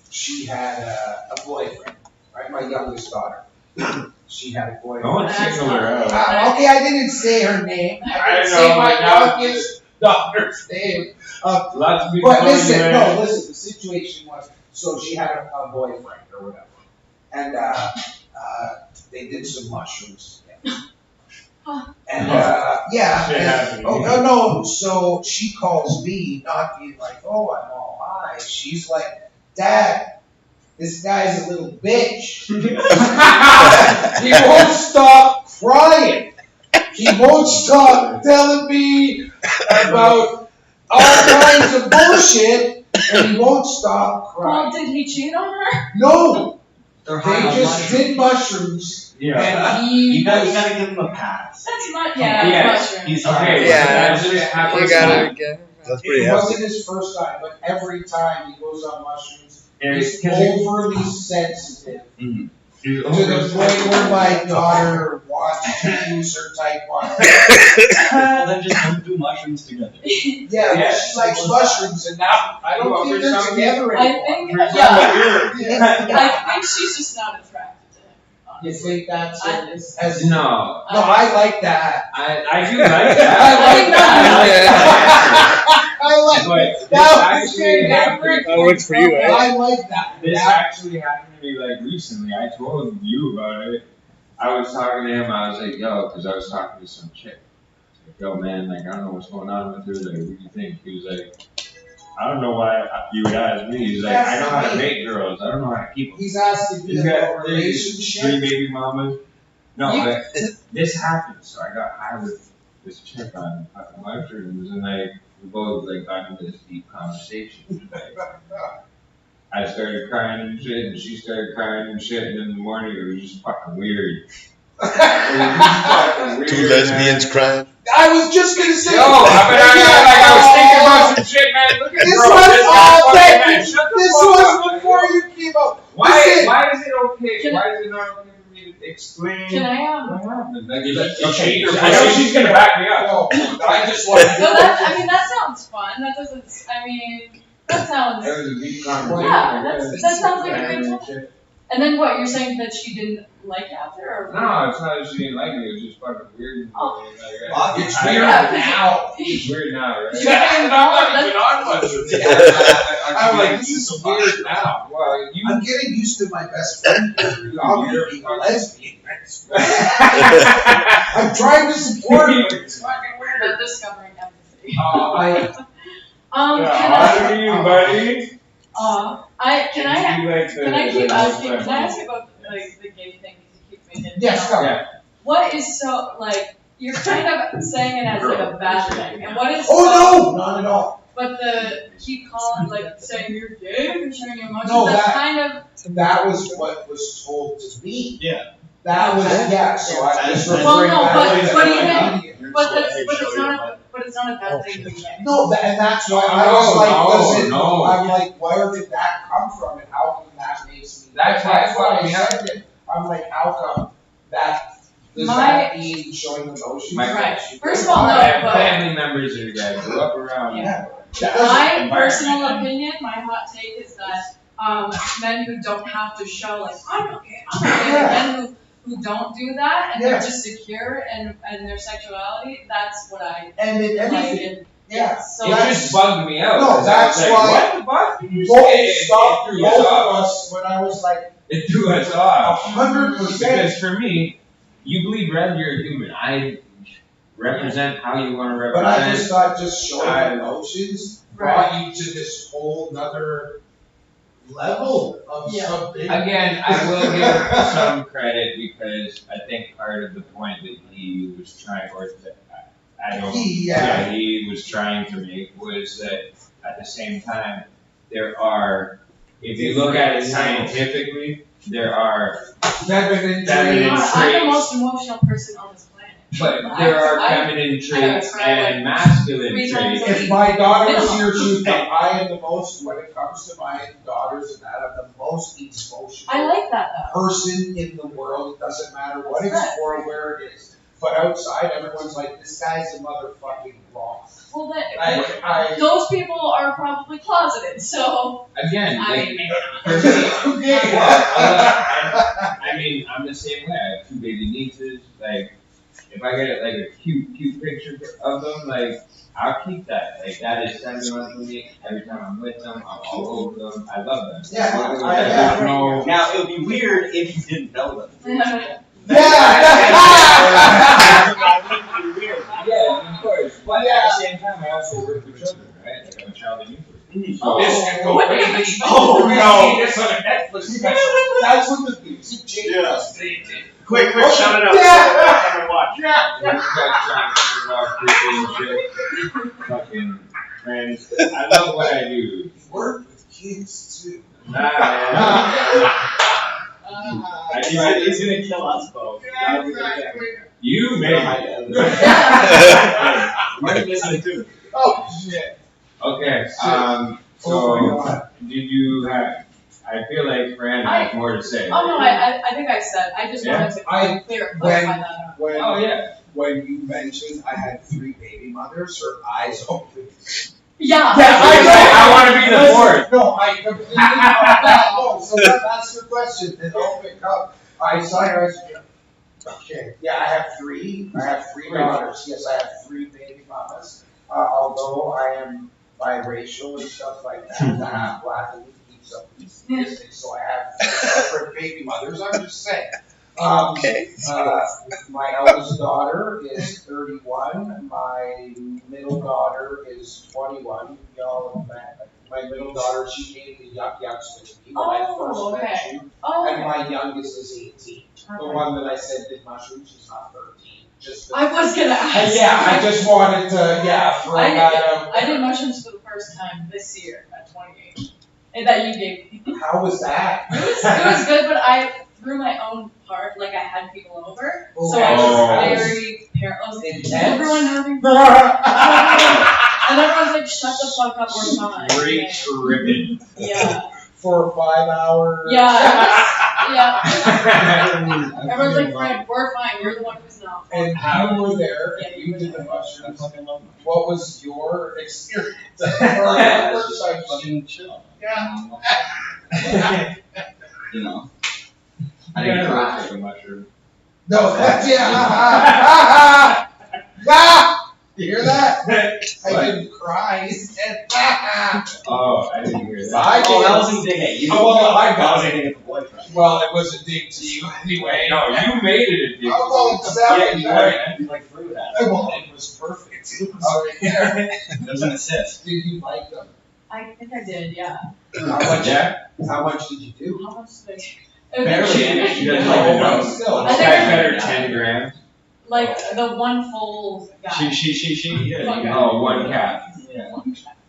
she had a boyfriend, right, my youngest daughter. She had a boyfriend. Don't single her out. Okay, I didn't say her name, I I didn't say know, my but now- youngest daughter's name. Lots of people But calling listen, you no, out. listen, the situation was, so she had a boyfriend or whatever, and, they did some mushrooms together. And, yeah, Shit and- happened. oh, no, so she calls me, not being like, oh, I'm all high, she's like, Dad, this guy's a little bitch. He won't stop crying. He won't stop telling me about all kinds of bullshit, and he won't stop Well, crying. did he cheat on her? No, they're they high on just mushrooms. did mushrooms, Yeah. and You he gotta was, give him a pass. That's not, Yeah. yeah, mushroom. He's Okay, high. Yeah. so it happens You gotta. That's pretty it hefty. wasn't his first time, but every time he goes on mushrooms, It's he's overly sensitive. Mhm. he's To the over- point where my daughter wants to use her type 1. Well, then just don't do mushrooms together. Yeah, Yeah. she likes mushrooms, and now I You don't offer think they're something? together I anymore. think, There's yeah, something weird. I think she's just not attracted to him, You honestly. think that's I it? just- As No, I like that. I do like that. I like that. I like But this that. actually happened. That works for you, eh? I like that. This That- actually happened to me like recently. I told you about it. I was talking to him. I was like, "Yo," because I was talking to some chick. Like, "Yo, man, like I don't know what's going on with her. Like, what do you think?" He was like, "I don't know why you would ask me." He's like, "I know how to make girls. I don't know how to keep them." He's asking me He's about got a three relationship. baby mamas. No, You- but this happened. So I got high with this chick on fucking mushrooms, and like we both like got into this deep conversation. Like, I started crying and shit, and she started crying and shit, and in the morning it was just fucking weird. It was just fucking weird. Two lesbians crying. I was just gonna say. Yo, I was thinking about some shit, man. Look at This bro, was this all fucking back. man. This Shut the was fuck up. before you came out. Why is it okay? Can- Why is it not okay for me to explain? Can I, What happened? Like, Okay, I know she's gonna back me up. Oh, I just wanted to. no, that, I mean, that sounds fun, that doesn't, I mean, that sounds, That was a deep conversation. Yeah, that sounds like a good time. And then what, you're saying that she didn't like you after, or? No, it's not that she didn't like me. It was just fucking weird. Oh. Like, It's I- weird Yeah, now. It's weird now, right? Yeah, I'm not that's- even on mushrooms. I'm like, this is weird now. Well, you. I'm getting used to my best friend being a lesbian. I'm I'm trying to support her. It's fucking weird. Not discovering empathy. I, How are you, buddy? Can I keep asking, like can I ask you about, like, the gay thing you keep making? yes, go. Yeah. What is so, like, you're kind of saying it as like a bad thing, and what is Oh, no, not at all. But the keep calling, like, saying you're gay, you're showing your emotions, No, that's that- kind of, That was what was told to me. Yeah. That was, yeah, so I just referring Well, no, back to but that. even- but it's not a bad thing to be gay. No, and that's why I was like, does it, No. I'm like, where did that come from and how come that makes me? That's why I I said it. I'm like, how come that Does that mean showing emotion? Right. First of all, no, but family members that grew up around. Yeah. That my environment. personal opinion, my hot take is that men who don't have to show like I'm okay, men who don't do that and they're just secure and their sexuality, that's what I And in like. everything. And, Yeah. So It just bugged me out. No, 'cause I that's was like, why- what the fuck? Did you say? Both It threw us of off. us, when I was like It threw us off. 100%. Because for me, you bleed red, you're a human. I represent how you want to But I represent. just thought just showing I- emotions brought you to this whole nother level of Yeah. something. Again, I will give some credit because I think part of the point that he was trying, or that he was trying to make was that at the same time, there are, if you look at it scientifically, there are feminine I'm the most traits, emotional person on this planet. but there are feminine traits cry, like, and masculine 3 times traits. If my daughter was Minimum. here, she would think I am the most, when it comes to my daughters and that, I'm the most emotional I like that though. person in the world. It doesn't matter what it's Right. for or where it is. But outside, everyone's like, this guy's a motherfucking rock. Well, then, I those people are probably closeted, so Again, I like, mean, for me, yeah. I mean, I'm the same way. I have 2 baby nieces. Like, if I get like a cute picture of them, like, I'll keep that. Like, that is sentimental to me. Every time I'm with them, I'm all over them. I love them. Yeah, There's no. Now, it would be weird if you didn't know them. Yeah. Yeah, of course. But at the same time, I also work with children, right? Like, I'm a child and youth. Oh. This can go What? crazy. Oh, no. This on a Netflix special. That's what the music changes. Quick, shout it out. Yeah. Everyone watch. Yeah. You guys trying to figure out creepy and shit. Fucking friends. I love what I do. Work with kids too. Nah, man. I try He's gonna kill us both. You made it. Marty listening too. Oh shit. Okay, Oh so my God. did you have, I feel like Fran has more to say. Oh no, I think I said. I just wanted to clarify that up. When Oh, yeah. when you mentioned I had 3 baby mothers, her eyes opened. Yeah. I want to be the fourth. No, I completely that. No, so that's the question. Then open up. I saw your eyes. Okay. Yeah, I have 3. I have 3 daughters. Yes, I have 3 baby mamas. Although I am biracial and stuff like that, I have black and keeps up these statistics, so I have different baby mothers. I'm just saying. My eldest daughter is 31. My middle daughter is 21. Y'all have met. My middle daughter, she came to Yuck Yucks with me when I first met you. Oh, And my youngest is 18. The one that I said did mushrooms, she's not 13. Just I was gonna ask. yeah, I just wanted to, throw that out. I did mushrooms for the first time this year at 28. And that you gave me. How was that? It was good, but I threw my own part, like I had people over. So I Oh. was very I was like, Intense? everyone having fun. And everyone's like, shut the fuck up, we're fine. Great ribbon. Yeah. For 5 hours? Yeah. Everyone's like, Fred, we're fine, you're the one who's not. And you were there, Yeah, and you you were did the there. mushrooms. I fucking love them. What was your experience? First time fucking chill. Yeah. You know. I didn't cry. A mushroom. No, that's You hear that? I didn't cry. He said, Oh, I didn't hear that. I Oh, that did. wasn't dig at you. Oh, well, I got That was it. a dig at the boyfriend. Well, it was a dig to you anyway. No, you made it a dick. Oh, well, exactly. You like threw that. Well, it was perfect. It was right there. It was an assist. Did you like them? I think I did, yeah. How much? Yeah? How much did you do? How much did Barely. She doesn't Oh, even know. but still. I This think guy I- fed her 10 grams. Like the one full guy. She. Yeah. Oh, 1 cap. Yeah.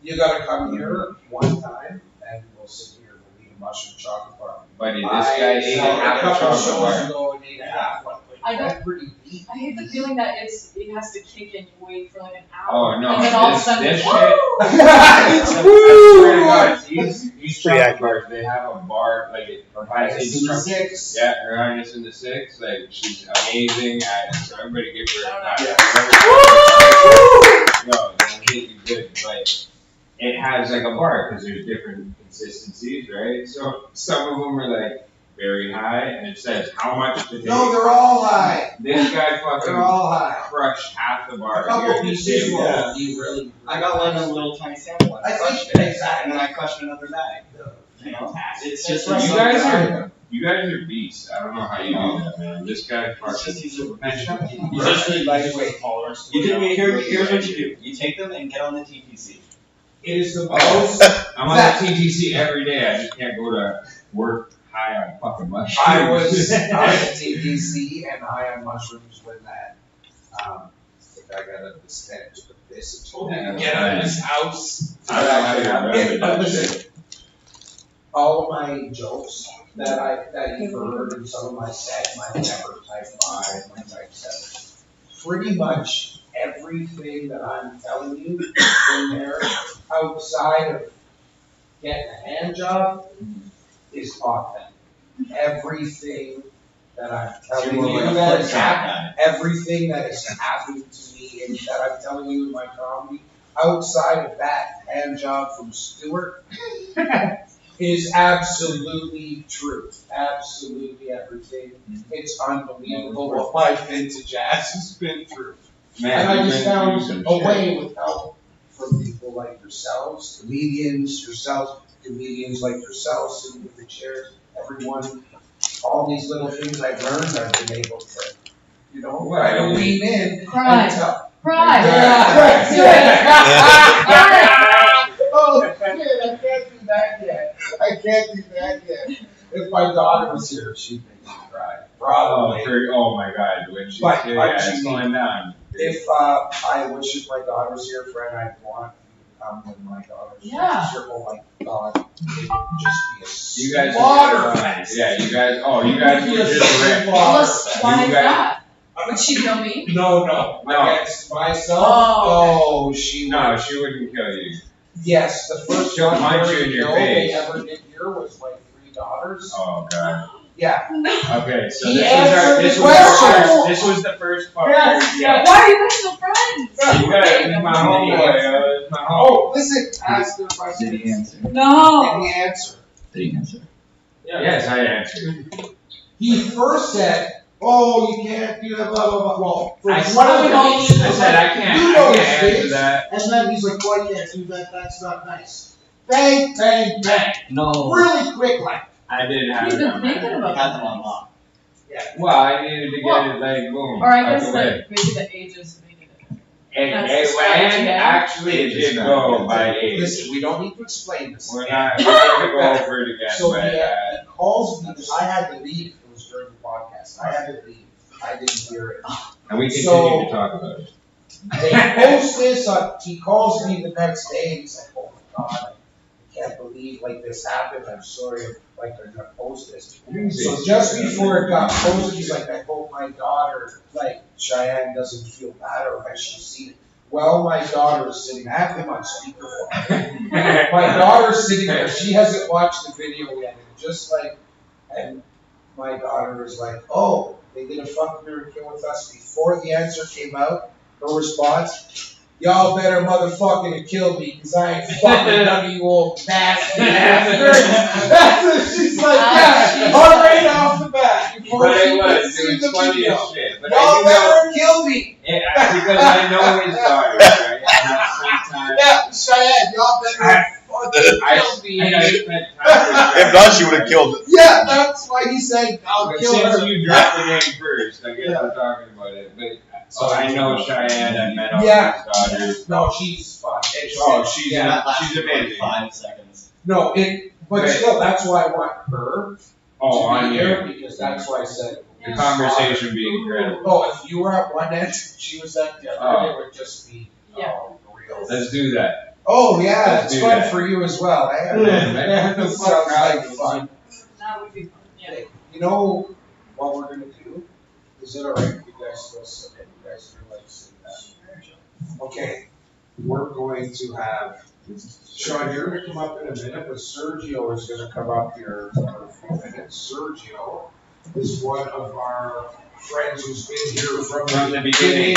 You gotta come here one time, and we'll sit here and we'll eat a mushroom chocolate bar. Buddy, this guy ate half a a couple chocolate shows bar. ago and ate half one. I don't- That's pretty deep. I hate the feeling that it has to kick in, you wait for like an hour. Oh, no. And then all of a This sudden, shit. woo! It's Swear to woo! God, he's East Pretty chocolate accurate. bars, they have a bar, like, her Highness in the 6. Yeah, Her Highness in the 6, like, she's amazing at it, so everybody give her a clap. Yeah. No, don't hit you good, but it has like a bar, because there's different consistencies, right? So some of them are like very high, and it says how much to take. No, they're all high. This guy They're fucking all high. crushed half the bar. A couple Here, pieces this will table. be really. I got one in a little tiny sample one. I crushed think it, exactly. and then I crushed another bag. You know, it's just That's You right. guys are beasts. I don't know how you do that, man. This guy It's just fucking. easier. You just need lightweight tolerance. You do, here's what you do. You take them and get on the TPC. It is the Oh. most. I'm on the TTC every day. I just can't go to work high on fucking mushrooms. I was at TDC and high on mushrooms when that, the guy got out of his tent, took a piss and told me to get out of his house. I don't know how you remember But that listen, shit. all of my jokes that you've heard in some of my set, my never type 5, my type 7, pretty much everything that I'm telling you in there outside of getting a hand job is authentic. Everything that I'm telling you that has happened, everything that has happened to me and that I'm telling you in my comedy, outside of that hand job from Stewart, is absolutely true. Absolutely everything. It's unbelievable what my vintage ass has been through. Man, And I you've just been found through some a shit. way with help from people like yourselves, comedians like yourselves, sitting with the chairs, everyone, all these little things I've learned, I've been able to, kind of lean in Cry. and tell. Cry. Yeah. Do it. Oh, shit, I can't do that yet. If my daughter was here, she'd make me cry. Probably. Oh my god, when she's But- here, but yeah, she- slowing down. If I wish if my daughter was here, friend, I'd want you to come when my daughter's Yeah. here. Oh my god, it would just be a You guys slaughter fest. Yeah, you guys were just ripped. Tell us why You is guys- that? Would she kill me? No, No. against myself. Oh, She No, would. she wouldn't kill you. Yes, the first She'll one punch you in your they face. ever did here was like 3 daughters. Oh god. Yeah. Okay, so He this answered was the our, question. this was the first part. Yes, Yeah. Why are you guys so friends? You guys, my homeboy, my homeboy. Oh, listen, ask the question. Did he answer? No. Did he answer? Did he answer? Yes, I answered. He first said, "Oh, you can't do that." Blah blah blah. Well, I what do we know? I said I can't answer that. And then he's like, "Well, I can't do that. That's not nice." Bang, bang, bang. No. Really quick, like. I did have You've it been on thinking my- about Had that. them on lock. Well, I needed to get it like boom. Or I out guess the way. like maybe the ages made it. And, That's the strategy, and yeah. actually it did go by age. Listen, we don't need to explain this. We're not going to go over it again, So but he calls me because I had to leave. It was during the podcast. I had to leave. I didn't hear it. and we continue So- to talk about it. They post this on. He calls me the next day and he's like, "Oh my god, I can't believe like this happened. I'm sorry. Like they're gonna post this." So just before it got posted, he's like, "I hope my daughter, like Cheyenne, doesn't feel bad or has she seen it?" Well, my daughter is sitting. I have him on speakerphone. My daughter's sitting there. She hasn't watched the video yet. And my daughter is like, "Oh, they did a fuck Mary Kill with us." Before the answer came out, her response, "Y'all better motherfucking have killed me because I ain't fucking none of you old nasty bastards." That's what she's like, yeah, right off the bat. Before But she it even was seen the funny video. as shit. But Y'all I do know, better have killed me. because I know his daughter, right? And at the same time, Yeah, Cheyenne, y'all better have fucking killed me. I spent time with If not, she would have killed it. Yeah, that's why he said, "I'll But kill since her." you dropped the name first, I guess Yeah. we're talking about it. But so I know Cheyenne. I met all Yeah. his daughters. No, she's fun. Oh, she's yeah. That lasted she's like amazing. 5 seconds. No, but Right. still, that's why I want her Oh, to on be here. here because that's why I said The conversation would be incredible. Oh, if you were at one end, she was at the other, it would just be Yeah. real. Let's do that. Oh yeah, Let's it's do fun that. for you as well. Eh? Yeah. That sounds like fun. That would be fun. Yeah. You know what we're gonna do? Is it alright if you guys still submit? You guys feel like sitting down? Okay, we're going to have Sean, you're gonna come up in a minute, but Sergio is gonna come up here for a few minutes. Sergio is one of our friends who's been here from the beginning.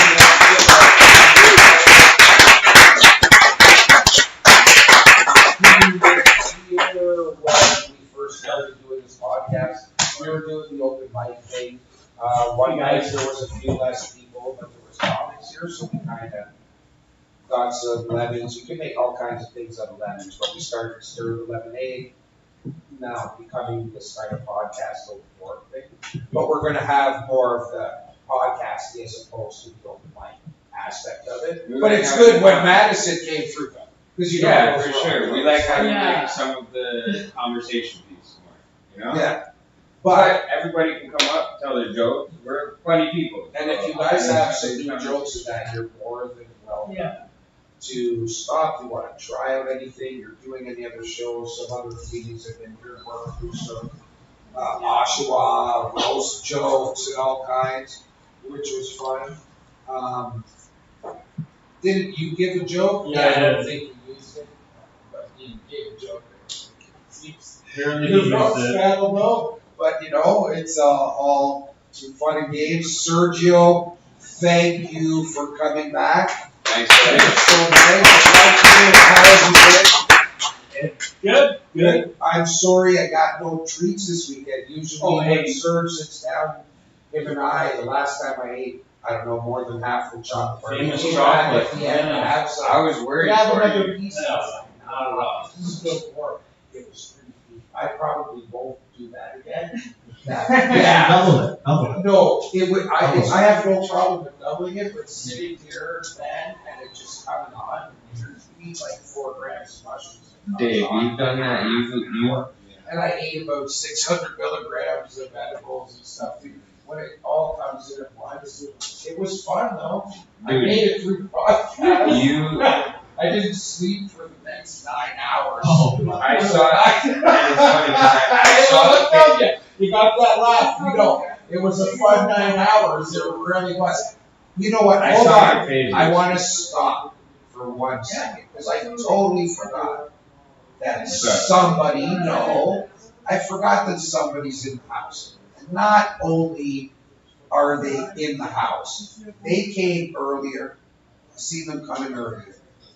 He was here when we first started doing this podcast. We were doing the open mic thing. One night there was a few less people, but there was comics here, so we kind of got some lemons. You can make all kinds of things out of lemons, but we started stirring the lemonade. Now becoming this kind of podcast open board thing. But we're gonna have more of the podcasting as opposed to the open mic aspect of it. But it's good when Madison came through though. Because you know for sure. We like having like some of the conversation piece more, you know? Yeah. But everybody can come up, tell their jokes. We're funny people. And if you guys have some new jokes of that, you're more than welcome to stop. You want to try out anything, you're doing any other shows, some other comedians have been here working through some Oshawa, roast jokes and all kinds, which was fun. Didn't you give a joke? Yeah, I don't think you used it, but you gave a joke. Barely You used it. know, but you know, it's all fun and games. Sergio, thank you for coming back. Thanks, It's so nice. How have you been? Good. I'm sorry I got no treats this weekend. Usually when Serge sits down, him and I, the last time I ate, I don't know, more than half the chocolate. Famous He came chocolate. back at the end and have some. I was worried Have for another you. piece. Not at all. This is good work. It was 3 feet. I probably won't do that again. Yeah. Double it. No, it would, I have no problem with doubling it, but sitting here then and it just coming on, you eat like 4 grams of mushrooms. Dave, you've done that. You And I ate about 600 milligrams of edibles and stuff. Dude, when it all comes in at once, it was fun though. I Dude. made it through the podcast. You. I didn't sleep for the next 9 hours. I saw it. And it's funny 'cause I saw the picture. You got that laugh, you know. It was a fun 9 hours. It really was. You know what? I Hold saw on. your pages. I want to stop for 1 second because I totally forgot that somebody, I forgot that somebody's in the house. Not only are they in the house, they came earlier. I seen them coming earlier.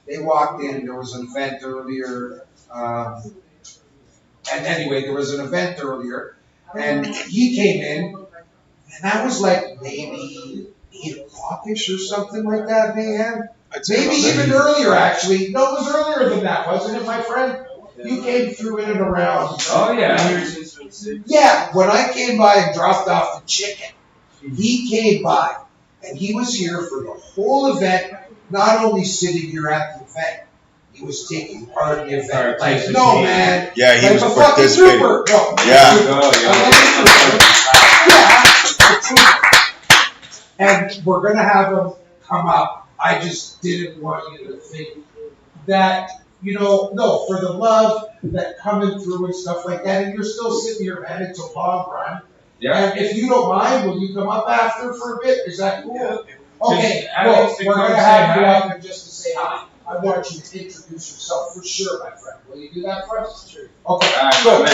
They walked in, there was an event earlier. And anyway, there was an event earlier. And he came in, and that was like maybe 8 o'clock-ish or something like that, man. Maybe even earlier, actually. No, it was earlier than that, wasn't it, my friend? You came through in and around. Oh yeah. Yeah, when I came by and dropped off the chicken, he came by, and he was here for the whole event, not only sitting here at the event, he was taking part in the event. Like, no, man. Yeah, he Like was a fucking participating. trooper. No. Yeah. And we're gonna have him come up. I just didn't want you to think that, no, for the love that coming through and stuff like that, and you're still sitting here, man, it's a long run. Yeah. And if you don't mind, will you come up after for a bit? Is that cool? Yeah. Okay, Just at well, least to we're come gonna say have you hi. up and just to say hi. I want you to introduce yourself for sure, my friend. Will you do that for us? Sure. Okay, good.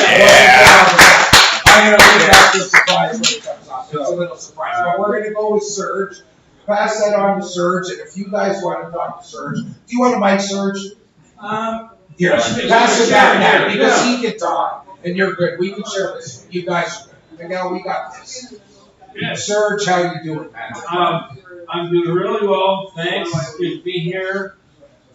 I'm gonna leave that to a surprise when it comes up. It's a little surprise, but we're gonna go with Serge. Pass that on to Serge, and if you guys wanna talk to Serge, do you want a mic, Serge? Here, pass it down now, because he can talk, and you're good. We can share this. You guys are good. Miguel, we got this. Serge, how you doing, man? I'm doing really well, thanks. Good to be here.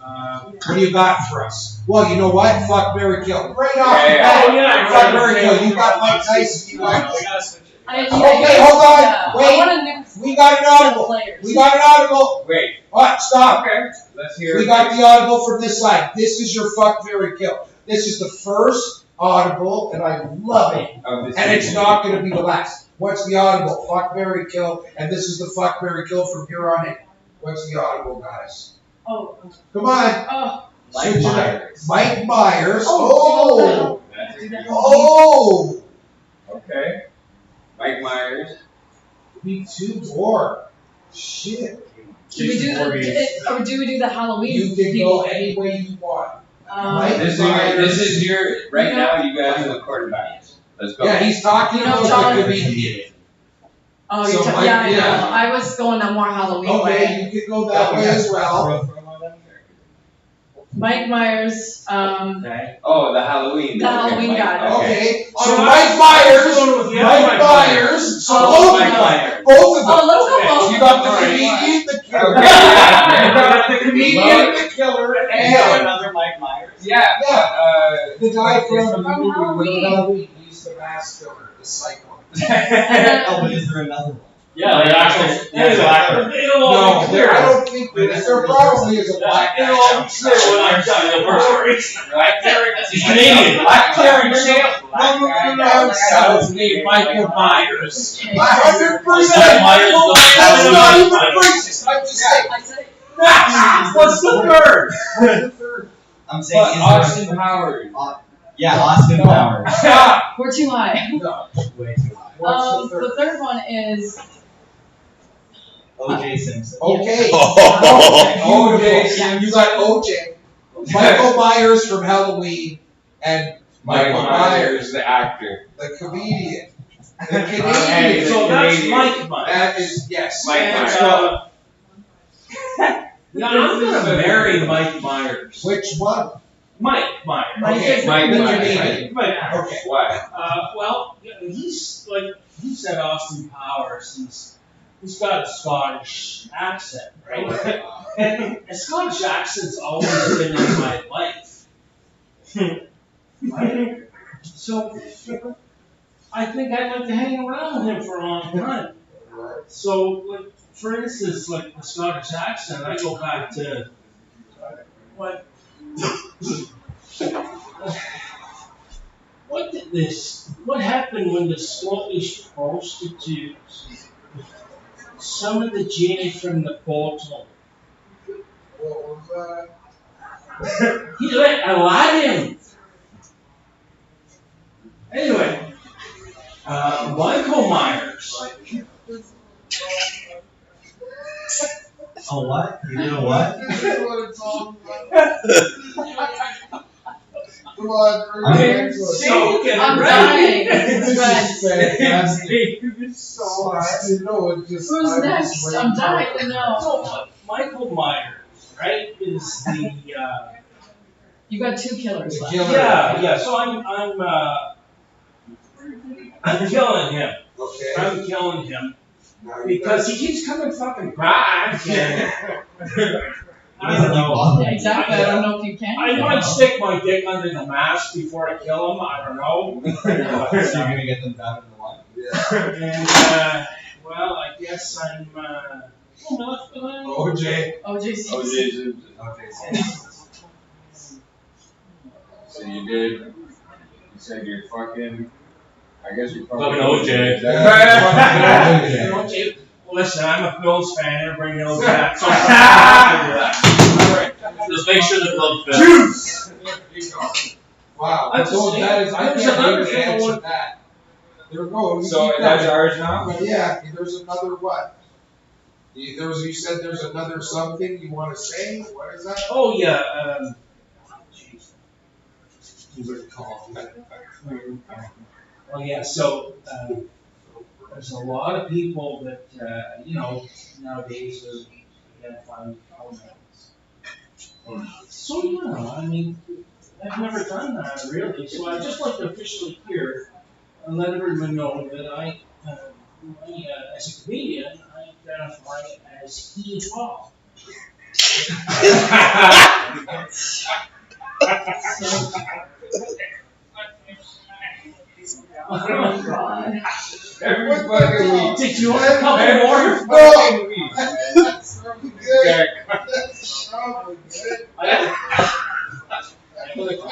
What do you got for us? Well, you know what? Fuck, Mary Kill. Right off the Yeah, bat. Oh, yeah. Fuck, Mary Kill. You got Mike Tyson. You got Okay, Okay, hold on. Wait. I want to new We got an audible. players. We got an audible. Wait. What? Stop. Okay. Let's hear. We got the audible from this side. This is your fuck, Mary Kill. This is the first audible, and I love it. Of this And it's evening. not going to be the last. What's the audible? Fuck, Mary Kill. And this is the fuck, Mary Kill from here on in. What's the audible, guys? Oh, Come on. oh. Mike Switch it up. Myers. Mike Myers. Oh. That's Do that. Oh. okay. Mike Myers. Me too, or shit. Do we do the Halloween? You can people? go any way you want. This is your, right now, you guys are the quarterbacks. Let's go. Yeah, he's talking about John- the comedian. Oh, So Mike- yeah, I know. yeah. I was going on more Halloween way. Okay, you can go that way as well. Mike Myers, Okay. Oh, the Halloween. The Halloween guy. Okay, Oh, so no, Mike Myers, Mike Myers, so both of them, both of them. oh, let's go both. You got the comedian, the killer. Okay, yeah. You got the comedian, the killer, and Another Mike Myers. Yeah. the guy from Halloween. Halloween. He's the mask killer, the psycho. Oh, but is there another one? Yeah, the actual. Yeah, black. It'll all be clear. I don't think there probably is a black guy. It'll all be clear when I tell you the first. Black Derek. He's Canadian. Black Derek Champ. No. That's me, Michael Myers. 100%. Myers, That's not even racist. I'm just saying. I said, What's the third? I'm saying is there Austin Powers. yeah, Austin Powers. we're too high. No. Way too high. What's the The third? third one is, O.J. Simpson. Okay. Oh. OJ. You got OJ. Michael Myers from Halloween and Michael Myers, the actor. the comedian. The Hey, Canadian. So that's Canadian. Mike Myers. That is, yes. Mike And, Myers. yeah, I'm gonna marry Mike Myers. Which one? Mike Myers. Okay, Mike the Myers. comedian. Mike. Okay. Why? Well, yeah, he's like he said, Austin Powers. He's got a Scottish accent, right? And a Scottish accent's always been in my life. Right? So I think I'd like to hang around with him for a long time. So, like, for instance, like the Scottish accent, I go back to what what happened when the Scottish prostitutes, some of the genie from the bottle, What was that? he let Aladdin. Anyway, Michael Myers. Oh, what? You know what? This is what it's all about. Come on, Okay. Smokin, I'm right? dying. This It's red. is fantastic. It's so You know, it just. Who's I was next? waiting I'm for dying it. to know. So, Michael Myers, right, is the, You got two killers The left. killer. yeah, so I'm killing him. Okay. I'm killing him Now you because he keeps coming fucking back. And I don't know. Yeah, exactly. I don't know if you can. I might stick my dick under the mask before I kill him. I don't know. So you're gonna get them down in the line? Yeah. And well, I guess I'm. OJ. OJ Simpson. OJ Simpson. Okay, So you did. You said you're fucking. I guess you're Fucking fucking OJ. Yeah. Listen, I'm a Bills fan. Everybody knows that. So just make sure the club fits. Juice. Wow. I just think- that is. I there's can't another wait to thing I answer want- that. There goes. So that's ours now? But yeah, there's another what? You said there's another something you want to say? What is that? Oh yeah. Oh yeah. So there's a lot of people that nowadays are identifying pronouns. So yeah, I mean, I've never done that really. So I just like to officially here and let everyone know that I, as a comedian, I identify as he/her. Oh God. Every fucking week. Did you want a couple Every more? fucking week. That's really good. Yeah. That's really good.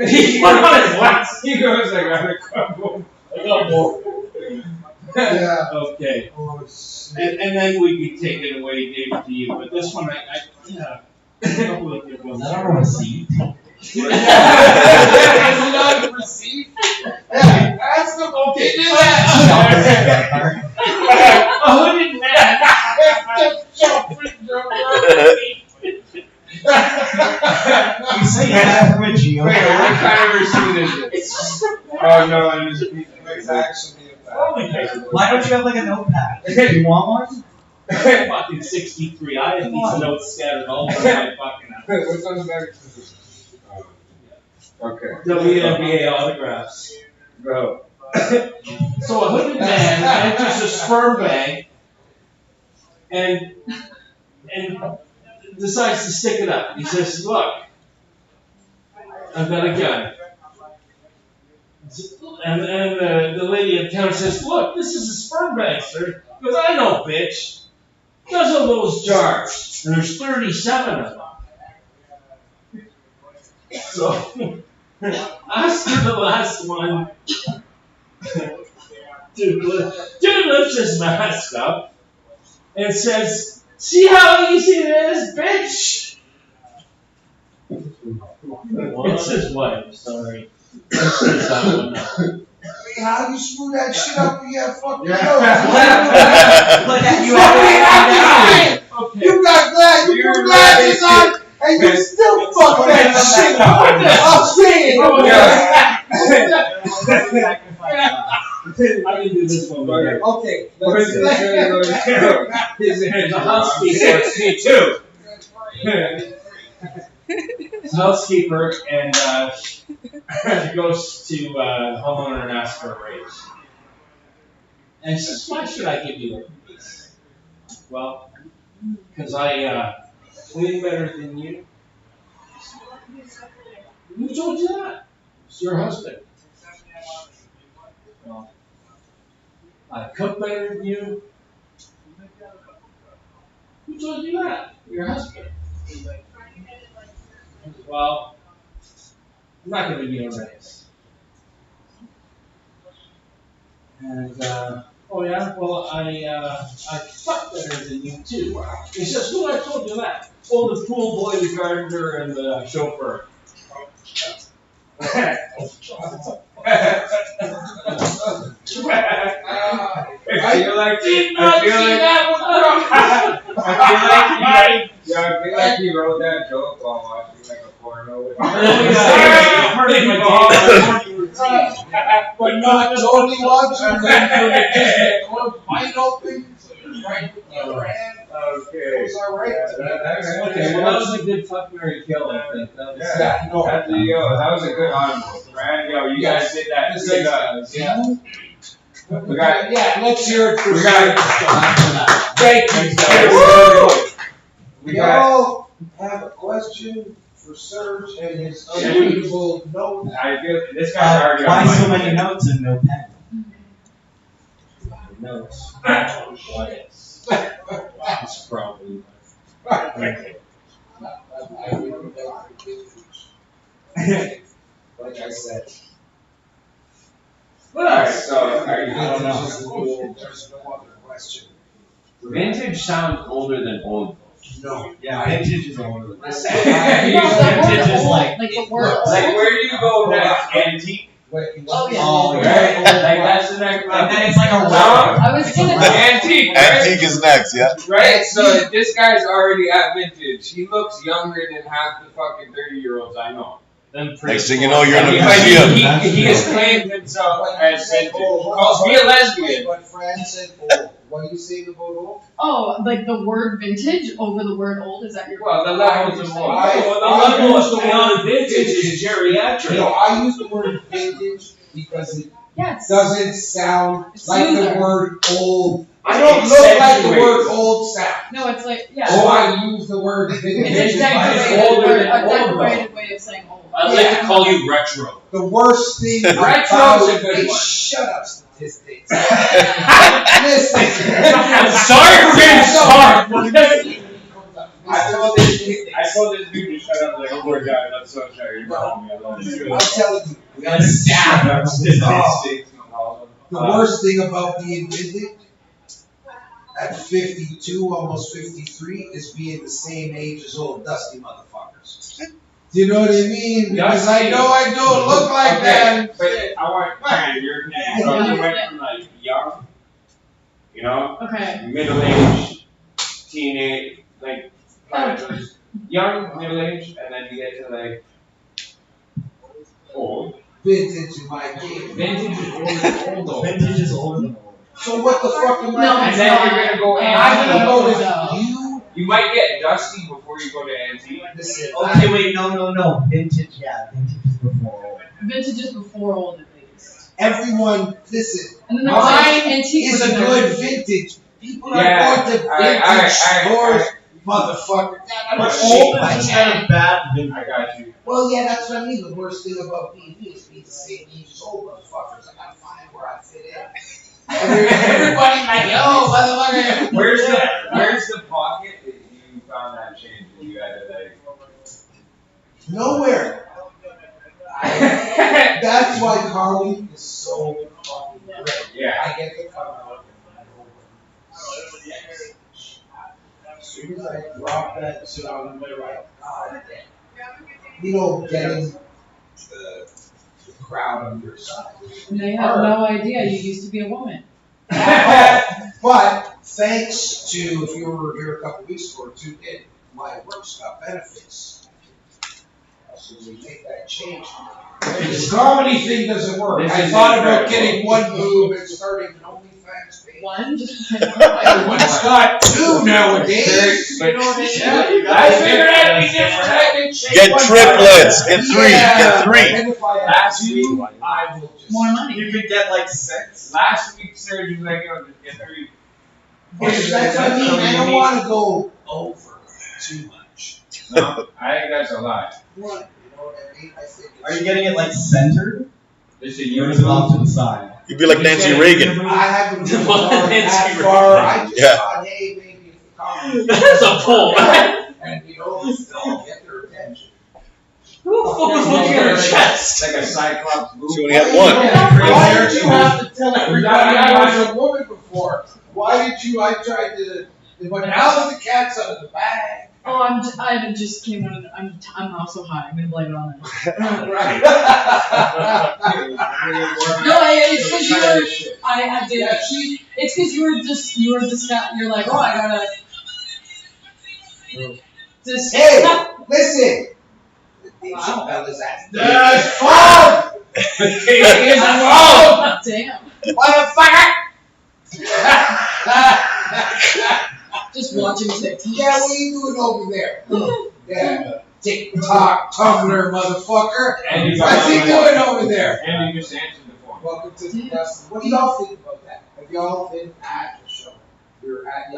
He put on his wax. He goes, I got a couple. I got more. Yeah. Okay. Oh, shit. And then we can take it away, David, to you. But this one, yeah. A couple of good ones. Is that on a receipt? Is it not received? Yeah, ask them. Okay, do that. Oh, who did that? It's actually a fact. Rolling paper. Why don't you have like a notepad? You want one? Fucking 63. I have these notes scattered all over my fucking house. What's on the back? Okay. WNBA autographs. Go. So a hooded man enters a sperm bank and decides to stick it up. He says, "Look, I've got a gun." And the lady at the counter says, "Look, this is a sperm bank, sir." He goes, "I know, bitch. Guzzle those jars." And there's 37 of them. So after the last one, dude lifts his mask up and says, "See how easy it is, bitch?" It's his wife, sorry. How you screw that shit up? You got fucking Yeah. nose. Look at you. Okay. You got glass. You put glasses on, and you still fuck that shit up. I'm saying. I can do this one better. Okay. There's a housekeeper. Me too. It's a housekeeper and goes to the homeowner and asks for a raise. And she says, "Why should I give you a raise?" "Well, because I clean better than you." "Who told you that?" "It's your husband." "Well, I cook better than you." "Who told you that?" "Your husband." "Well, I'm not going to give you a raise." And, "Oh yeah, well, I fuck better than you too." He says, "Who I told you that?" "Oh, the pool boy, the gardener, and the chauffeur." I feel like he wrote that joke while watching like a porno. But not totally watching. Wide open. Right with the other hand. Okay. Those are right. Okay, well, that was a good fuck, marry, kill, I think. That was, Yeah, no, that was a good honorable, right? Yo, you guys did that. Yeah. We got, Let's hear it for we got, Thank you, guys. We We got, all have a question for Serge and his unreadable note. I feel, this guy's already on Why my so many head. notes and no pen? notes. It's probably. Like I said. Alright, so, I don't know. There's no other question. Vintage sounds older than old. No. Yeah, vintage is older than Listen, Vintage is like the word. Like, where do you go next? Antique? Oh, yeah. Oh, Right? yeah. Like, that's the next And then it's like a round. I was gonna. Antique, right? Antique is next, yeah. Right? So this guy's already at vintage. He looks younger than half the fucking 30-year-olds I know. Next thing you know, you're in a But museum. he has claimed himself as vintage. Calls me a lesbian. But Fran said old. What are you saying about old? Oh, like the word vintage over the word old, is that your? Well, the levels of old. The level is the one vintage is geriatric. No, I use the word vintage because it Yeah, it's. doesn't sound It's like the smoother. word old. I don't look like the word old sound. No, it's like, yeah. So I use the word vintage. It's a Vintage is older than old, decorated way of saying old. I'd like to call you retro. The worst thing Retro's about a good it, one. shut up, statistics. Listen. I'm sorry for being smart. I told this dude to shut up, like, oh my god, I'm so sorry. You're calling me. I love you. I'm telling you, We got staff. the worst thing about being vintage at 52, almost 53, is being the same age as old dusty motherfuckers. Do you know what I mean? Because I know I don't look like that. But I want, man, you're, so you went from like young, you know, Okay. middle age, teenage, like, kind of just young, middle age, and then you get to like old. vintage in my game. Vintage is older than old though. Vintage is older than old. So what the fuck am I? No, And then you're gonna go I'm gonna go with antique. you. You might get dusty before you go to antique. Listen, Okay, wait, no. Vintage, yeah, vintage is before old. Vintage is before old at least. everyone, listen. And then there's Mine like antique is with a a good vintage. People are Yeah, going to alright, vintage stores, motherfucker. I'm But shit old my is hand. kind of bad vintage. I got you. Well, yeah, that's what I mean. The worst thing about being me is being the same age as old motherfuckers. I gotta find where I fit in. Everybody's like, yo, motherfucker. Where's the pocket that you found that change that you had to like? Nowhere. That's why Carly is so fucking great. Yeah. I get the cover. As soon as I drop that shit on the right, God damn. You know, getting the crowd on your side. And they have no idea you used to be a woman. But thanks to, if you were here a couple weeks ago or two, my work's got benefits. So we make that change. This comedy thing doesn't work. I thought about getting one move and starting an OnlyFans page. One, just pretend. Everyone's got two nowadays. But You know what I mean? I figured out we different. Get triplets. Get three. Get three. And if I have Last two, week, I will just. More money. You could get like 6. Last week, Sarah, you like, oh, just get 3. That's what I mean. I don't want to go over too much. No, I think that's a lot. What? You know what I mean? I think Are you getting it like centered? This is Or is it off to the side? You'd be like Nancy Reagan. I haven't been Well, that Nancy far. I just Yeah. thought, hey, maybe if the comedy. That's a pull. And you know, they'll get their attention. Who the fuck was looking at her chest? It's like a Cyclops move. She only had one. Why did you have to tell everybody I was a woman before? Why did you? I tried to. But now that the cat's out of the bag. Oh, I just came out of. I'm also high. I'm gonna blame it on that. Right. No, it's because you were. I did. It's because you were just you're like, oh, I gotta. Just. Hey, listen. Chappelle ass. That's fun. Damn. Motherfucker. Just watching TikTok. Yeah, what are you doing over there? Yeah, TikTok, Tumblr, motherfucker. And you What's he doing over there? And you just answered the phone. Welcome to the Dustin. What do y'all think about that? Have y'all been at the show? You're at,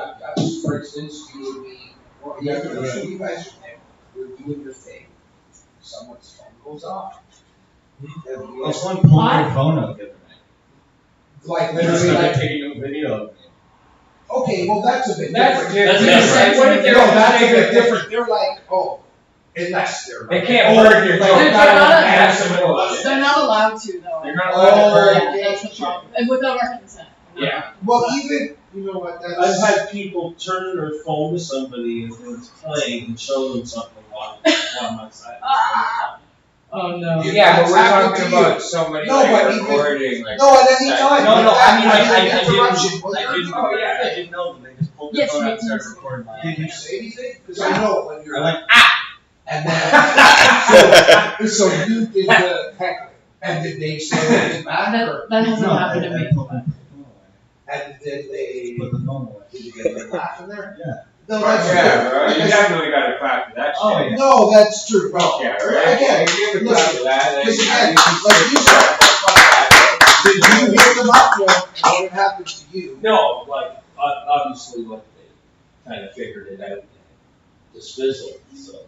for instance, you would be, or you guys are there. You're doing your thing. Someone's phone goes off. Oh, someone pulled my phone out the other night. Like literally, like, taking a video of me. okay, well that's a bit That's different. different. What if they're that's a bit different? They're like, oh, unless they're. They can't work your like, job. They're not allowed to though. They're not allowed to work. Yeah, that's the problem. And without our consent. Yeah. Well, even you know what? I've That's had people turn their phone to somebody and it's playing and show them something while my side. Oh no. Yeah, but we're Happened talking to you. about somebody No, like but even- recording, like. no, at any time. No, I mean, I interruption. didn't. Well, I you're didn't. doing your I thing. didn't know that they just pulled their Yes, phone out and makes started sense. recording my. Did you say anything? Because I know when you're I'm like, and then so you did the heckling, and did they say anything back, or That hasn't no, happened to I me. pulled my phone away. and did they? Put the phone away. Did you get a laugh in there? Yeah. No, that's Yeah, bro. good. You definitely got to clap for that shit. Oh, yeah. No, that's true, bro. Yeah, right? Again, If you have a clap for that, because then- again, like you said, did you hit them up for what would happen to you? No, like, obviously, like, they kind of figured it out and dismissed it, so.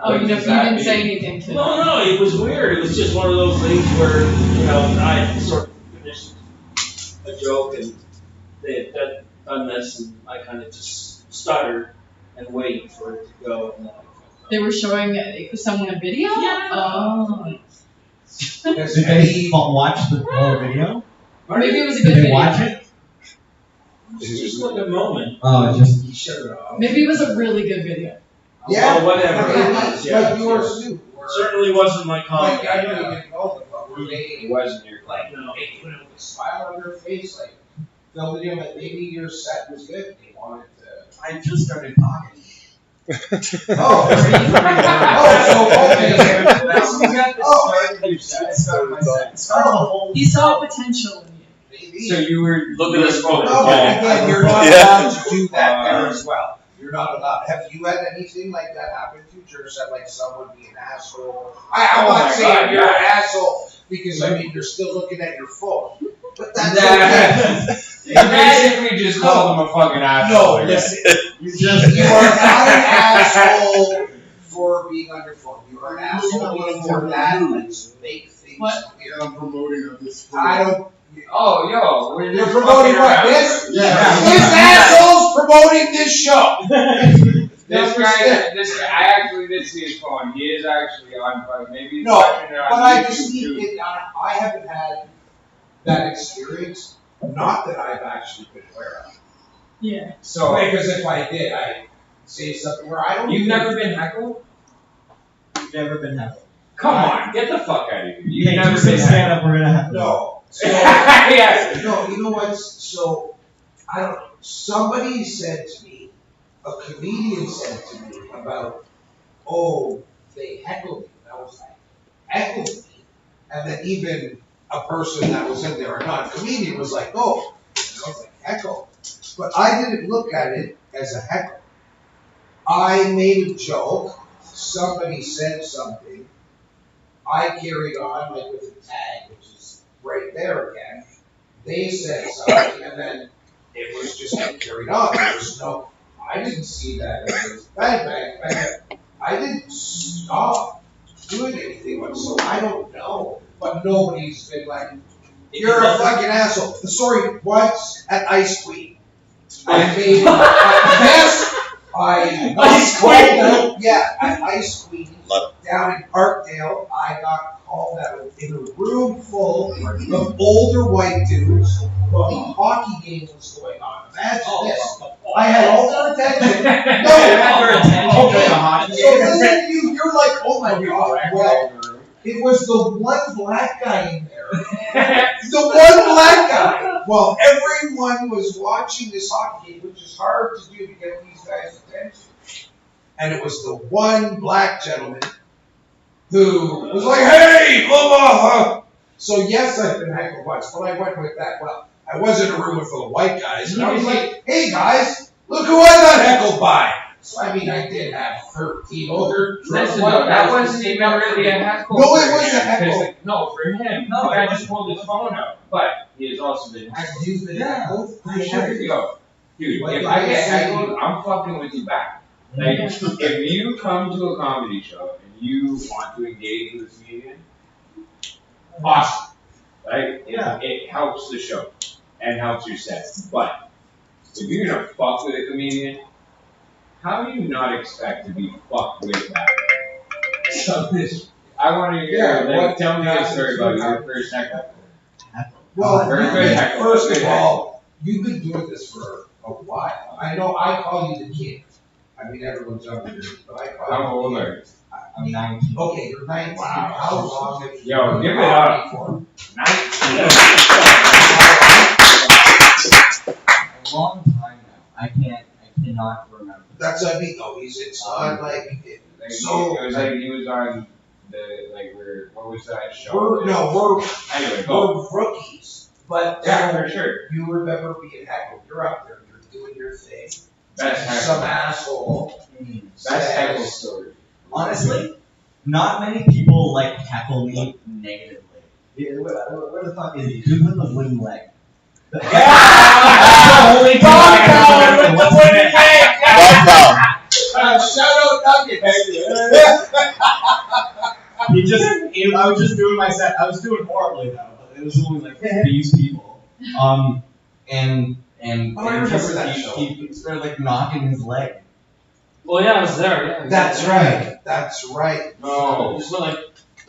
Oh, you didn't say anything to them. No, it was weird. It was just one of those things where, I sort of finished a joke and they had done this and I kind of just stuttered and waited for it to go. And then They were showing someone a video? Yeah. Oh. Because Did they watch the whole video? Maybe it was a Did good they video. watch it? it's just like a moment. Oh, just. you shut it off. Maybe it was a really good video. Yeah, Well, whatever. Maybe, Yeah. like yours too. Or- Certainly wasn't my Like, comment. I know you didn't know them, but were they It wasn't your like, No. they put a smile on their face, like, filming you that maybe your set was good, they wanted to. I just started talking. He saw potential in you. So you were Look at this photo. No, but again, you're not allowed to do that there as well. You're not allowed. Have you had anything like that happen to you? Or said like someone be an asshole? I'm not saying you're an asshole because I mean you're still looking at your phone. But that's okay. You basically just called him a fucking asshole. No, listen. You are not an asshole for being on your phone. You are an asshole for that. Let's make things clear. I'm promoting on this. I don't. Oh, yo, You're promoting what? This? Yeah. This asshole's promoting this show. This guy, I actually did see his phone. He is actually on fire. Maybe he's No, watching it on but I YouTube just too. need it. I haven't had that experience. Not that I've actually been aware of. Yeah. So, Because if I did, I'd say something where I don't. you've never been heckled? You've never been heckled. Come on, get the fuck out of here. You've Yeah, never just been stand heckled. up, we're gonna have No. So, Yeah. no, you know what? So, I don't. Somebody said to me, a comedian said to me about, oh, they heckled me. And I was like, heckled me? And then even a person that was in there, a non-comedian, was like, oh. And I was like, heckle. But I didn't look at it as a heckle. I made a joke. Somebody said something. I carried on like with a tag, which is right there again. They said something, and then it was just carried on. There was no, I didn't see that. It was bang, bang, bang. I didn't stop doing anything, so I don't know. But nobody's been like, you're a fucking asshole. The story once at Ice Queen. I made a mess. Ice Queen? Yeah, at Ice Queen down in Parkdale, I got called out in a room full of older white dudes while the hockey game was going on. Imagine this. I had all their attention. No, okay. So listen to you, you're like, oh my god. Well, it was the one black guy in there. The one black guy. Well, everyone was watching this hockey game, which is hard to do to get these guys' attention. And it was the one black gentleman who was like, hey, blah, blah, blah. So yes, I've been heckled once, but I went with that. Well, I was in a room full of white guys, and I was like, hey guys, look who I got heckled by. So I mean, I did have 13 older. Listen, no, that wasn't even really a heckle. No, it was a heckle. No, for him. No, I just pulled his phone out. But he has also been heckled. You've been heckled? Yo, dude, if I get heckled, I'm fucking with you back. Like, if you come to a comedy show and you want to engage with a comedian, awesome. Right? It helps the show and helps your set. But if you're gonna fuck with a comedian, how do you not expect to be fucked with that? So this, I want to hear, tell me a story about your first heckle. Well, first of all, you've been doing this for a while. I know I call you the king. I mean, everyone's younger than me, but I call you. How old are you? I'm 19. Okay, you're 19. Wow. How long have you Yo, been give it comedy up. for? 19. A long time now. I cannot remember. That's what I mean, though. It's not like. So it was like he was on what was that show? Anyway, we're rookies. But yeah, for sure. You remember being heckled. You're up there. You're doing your thing. Best heckle. Some asshole. Best heckle story. Honestly, not many people like heckle me negatively. Yeah, where the fuck is he? Dude with the wooden leg. Holy Dog with the wooden leg. Shout out Nugget. I was just doing my set. I was doing horribly though. But it was only like these people. And he started like knocking his leg. Well, yeah, I was there. Yeah. That's right. No. Just went like.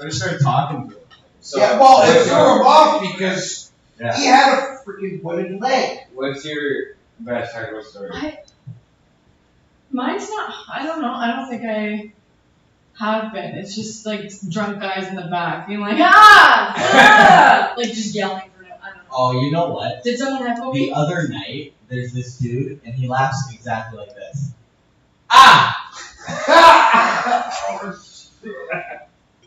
I just started talking to him. So, yeah, well, it threw him off because he had a freaking wooden leg. What's your best heckle story? Mine's not. I don't know. I don't think I have been. It's just like drunk guys in the back being like, like just yelling for no. I don't know. Oh, you know what? Did someone heckle me? The other night, there's this dude, and he laughs exactly like this. Ah!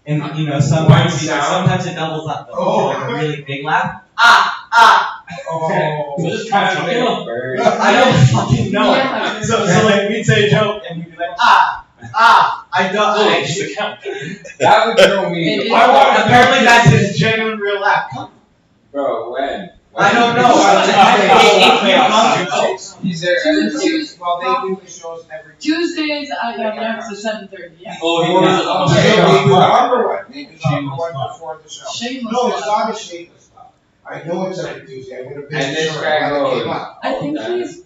And sometimes it doubles up. Though. Like a really big laugh. Oh. Just kind of like a bird. I don't fucking know. Yeah. So like we'd say a joke and he'd be like, I don't. Oh, just the count. That would throw me. It is. Apparently that's his genuine real laugh. Bro, when? I don't know. He's there every day. Well, they do the shows every Tuesdays, next at 7:30, yeah. Oh, Or, he was. they do the number one. They do the number one before the show. Shameless. No, it's not a shameless stuff. I know it's every Tuesday. I would have been And this sure guy when it goes. came up. I think he's,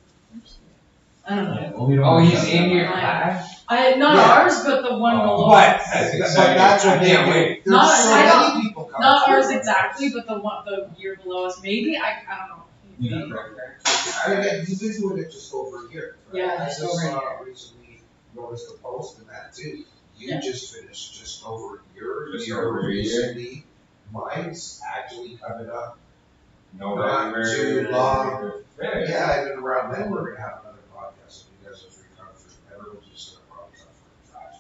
I don't know. Oh, he's in your class? Not Yeah. ours, but the one below. But That's but exciting. that's what I they can't do. wait. There's Not- so I don't- many people come. Not through. ours exactly, but the year below us, maybe, I don't know. I mean, you've been doing it just over a year. Right? Yeah, I just just over a recently noticed a post in that too. You Yeah. just finished just over a year. Just Year over a year. recently. Mine's actually coming up. November. Not too long. Really? Yeah, and then around then we're gonna have another podcast. If you guys have free conference, everyone's just gonna probably talk for trash.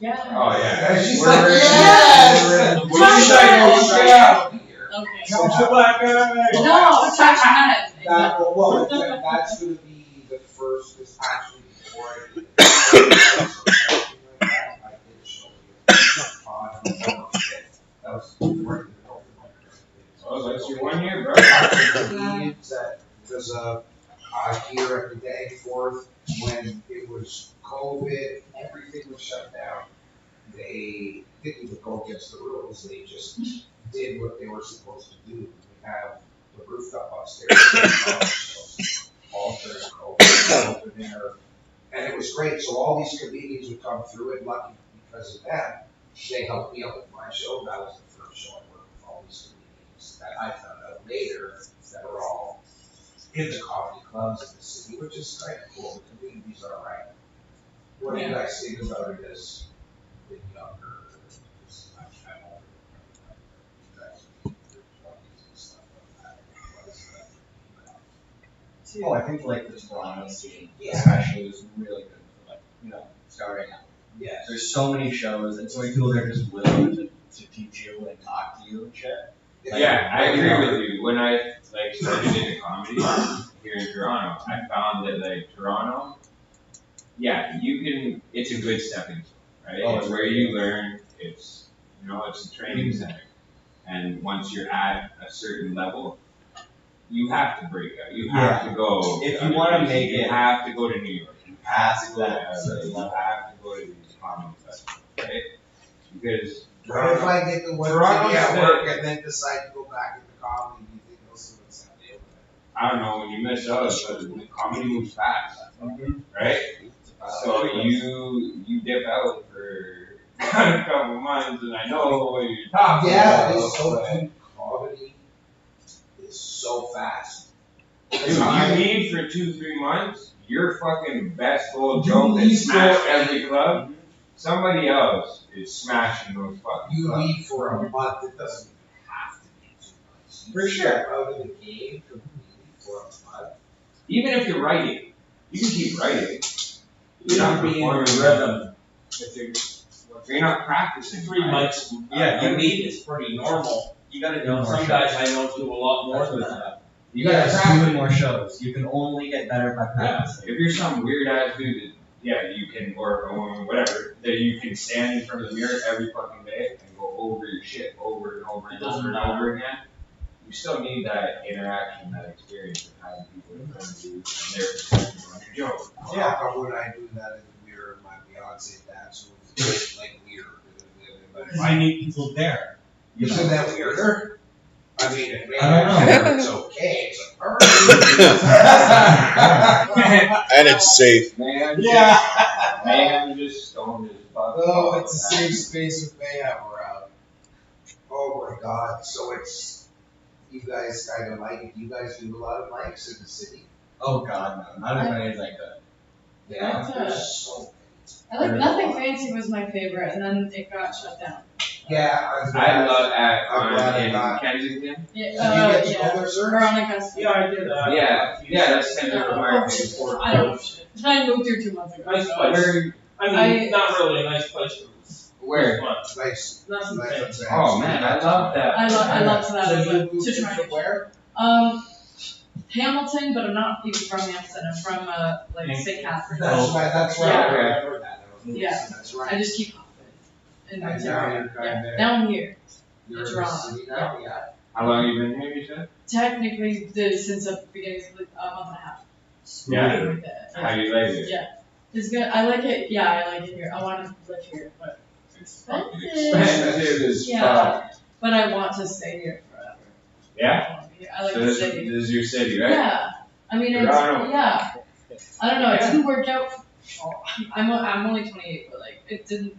Yeah. Oh, yeah. And she's We're like, ready. yes! We're She's like, oh, yeah. Okay. So No, trash can. well, that's gonna be the first, this actually before I did it. I did a show on November 5th. That was before I did it. Oh, that's your 1 year, bro. Because here at the Dankforth, when it was COVID, everything was shut down. They didn't even go against the rules. They just did what they were supposed to do. They have the rooftop upstairs, all during COVID, open air, and it was great. So all these comedians would come through, and lucky because of that, they helped me out with my show. That was the first show I worked with all these comedians that I found out later that were all in the comedy clubs in the city, which is kind of cool. The communities are all right. What do you guys think about it as the younger? I'm older. You guys are in your 20s and stuff like that. What is that? Oh, I think like the Toronto scene, Yeah. especially, is really good for starting out. Yes. There's so many shows, and so many people that are just willing to teach you and talk to you and shit. Yeah, I agree with you. When I started into comedy here in Toronto, I found that Toronto, yeah, it's a good stepping stone, right? Oh, it's where you learn. It's it's a training center, and once you're at a certain level, you have to break out. You have to go. If you want to make you it, have to go to New York. You have to go to that LA. You have to go to these comedy festivals, right? Because What if I get the one Toronto's thing at the- work and then decide to go back into comedy? Do you think they'll see what's happening? I don't know, when you miss out, but the comedy moves fast, right? So you dip out for a couple months, and I know what you're talking Yeah, about. it's so but- good. Comedy is so fast. Dude, you leave for 2-3 months, your fucking best old joke that smashed every club, somebody else is smashing those fucking You clubs. leave for a month, it doesn't even have to be 2 months. For You sure. step out of the game completely for a month. Even if you're writing, you can keep writing. You're not be in performing rhythm. You're not practicing. 3 months, you need is pretty normal. You gotta do more Some shows. guys I know do a lot more than that. You gotta do more shows. You can only get better by practicing. If you're some weird ass dude that, you can, or a woman, whatever, that you can stand in front of the mirror every fucking day and go over your shit over and over and over and over again, you still need that interaction, that experience of having people in front of you and their perspective on your joke. Yeah, but when I do that in the mirror, my Beyonce dance was like weird. But I need people there. Isn't that weirder? I mean, it may I don't know. it's okay. It's a party. And it's safe. Man, Yeah. man, just stoned as fuck. Oh, it's a safe space with mayhem around. Oh my god. So it's, you guys kind of like it. You guys do a lot of mics in the city. Oh god, no. Not as many as I could. Yeah. That's There's so I like Nothing Fancy was my favorite, and then it got shut down. Yeah. I love I'm glad I in got- Kensington. Yeah, Did you get to go yeah. there, sir? Veronica. Yeah, I did. Yeah, that's Kendrick Lamar. I don't know shit. I moved here 2 months ago. Nice so- place. I mean, not really a nice place to Where? Nice. Nothing fancy. Oh man, I love that. I love that. So I you went moved to try to where? Hamilton, but I'm not even from Hamilton. I'm from like St. Catharines. That's right. That's right. Yeah. I remember that. Yeah. That's I right. just keep hopping. And And now you're kind of. now I'm here. You're in the Toronto. city now. Yeah. How long you been here, you said? Technically, since the beginning of a month and a half. Yeah. Like that. How do you like it? Yeah. It's good. I like it. Yeah, I like it here. I want to live here, but It's fucking expensive. expensive as fuck. Yeah. But I want to stay here forever. Yeah? I want to be here. I like So the this city. is your city, right? Yeah. I mean, it's, Toronto. yeah. I don't know. It Yeah. didn't work out. I'm only 28, but like it didn't.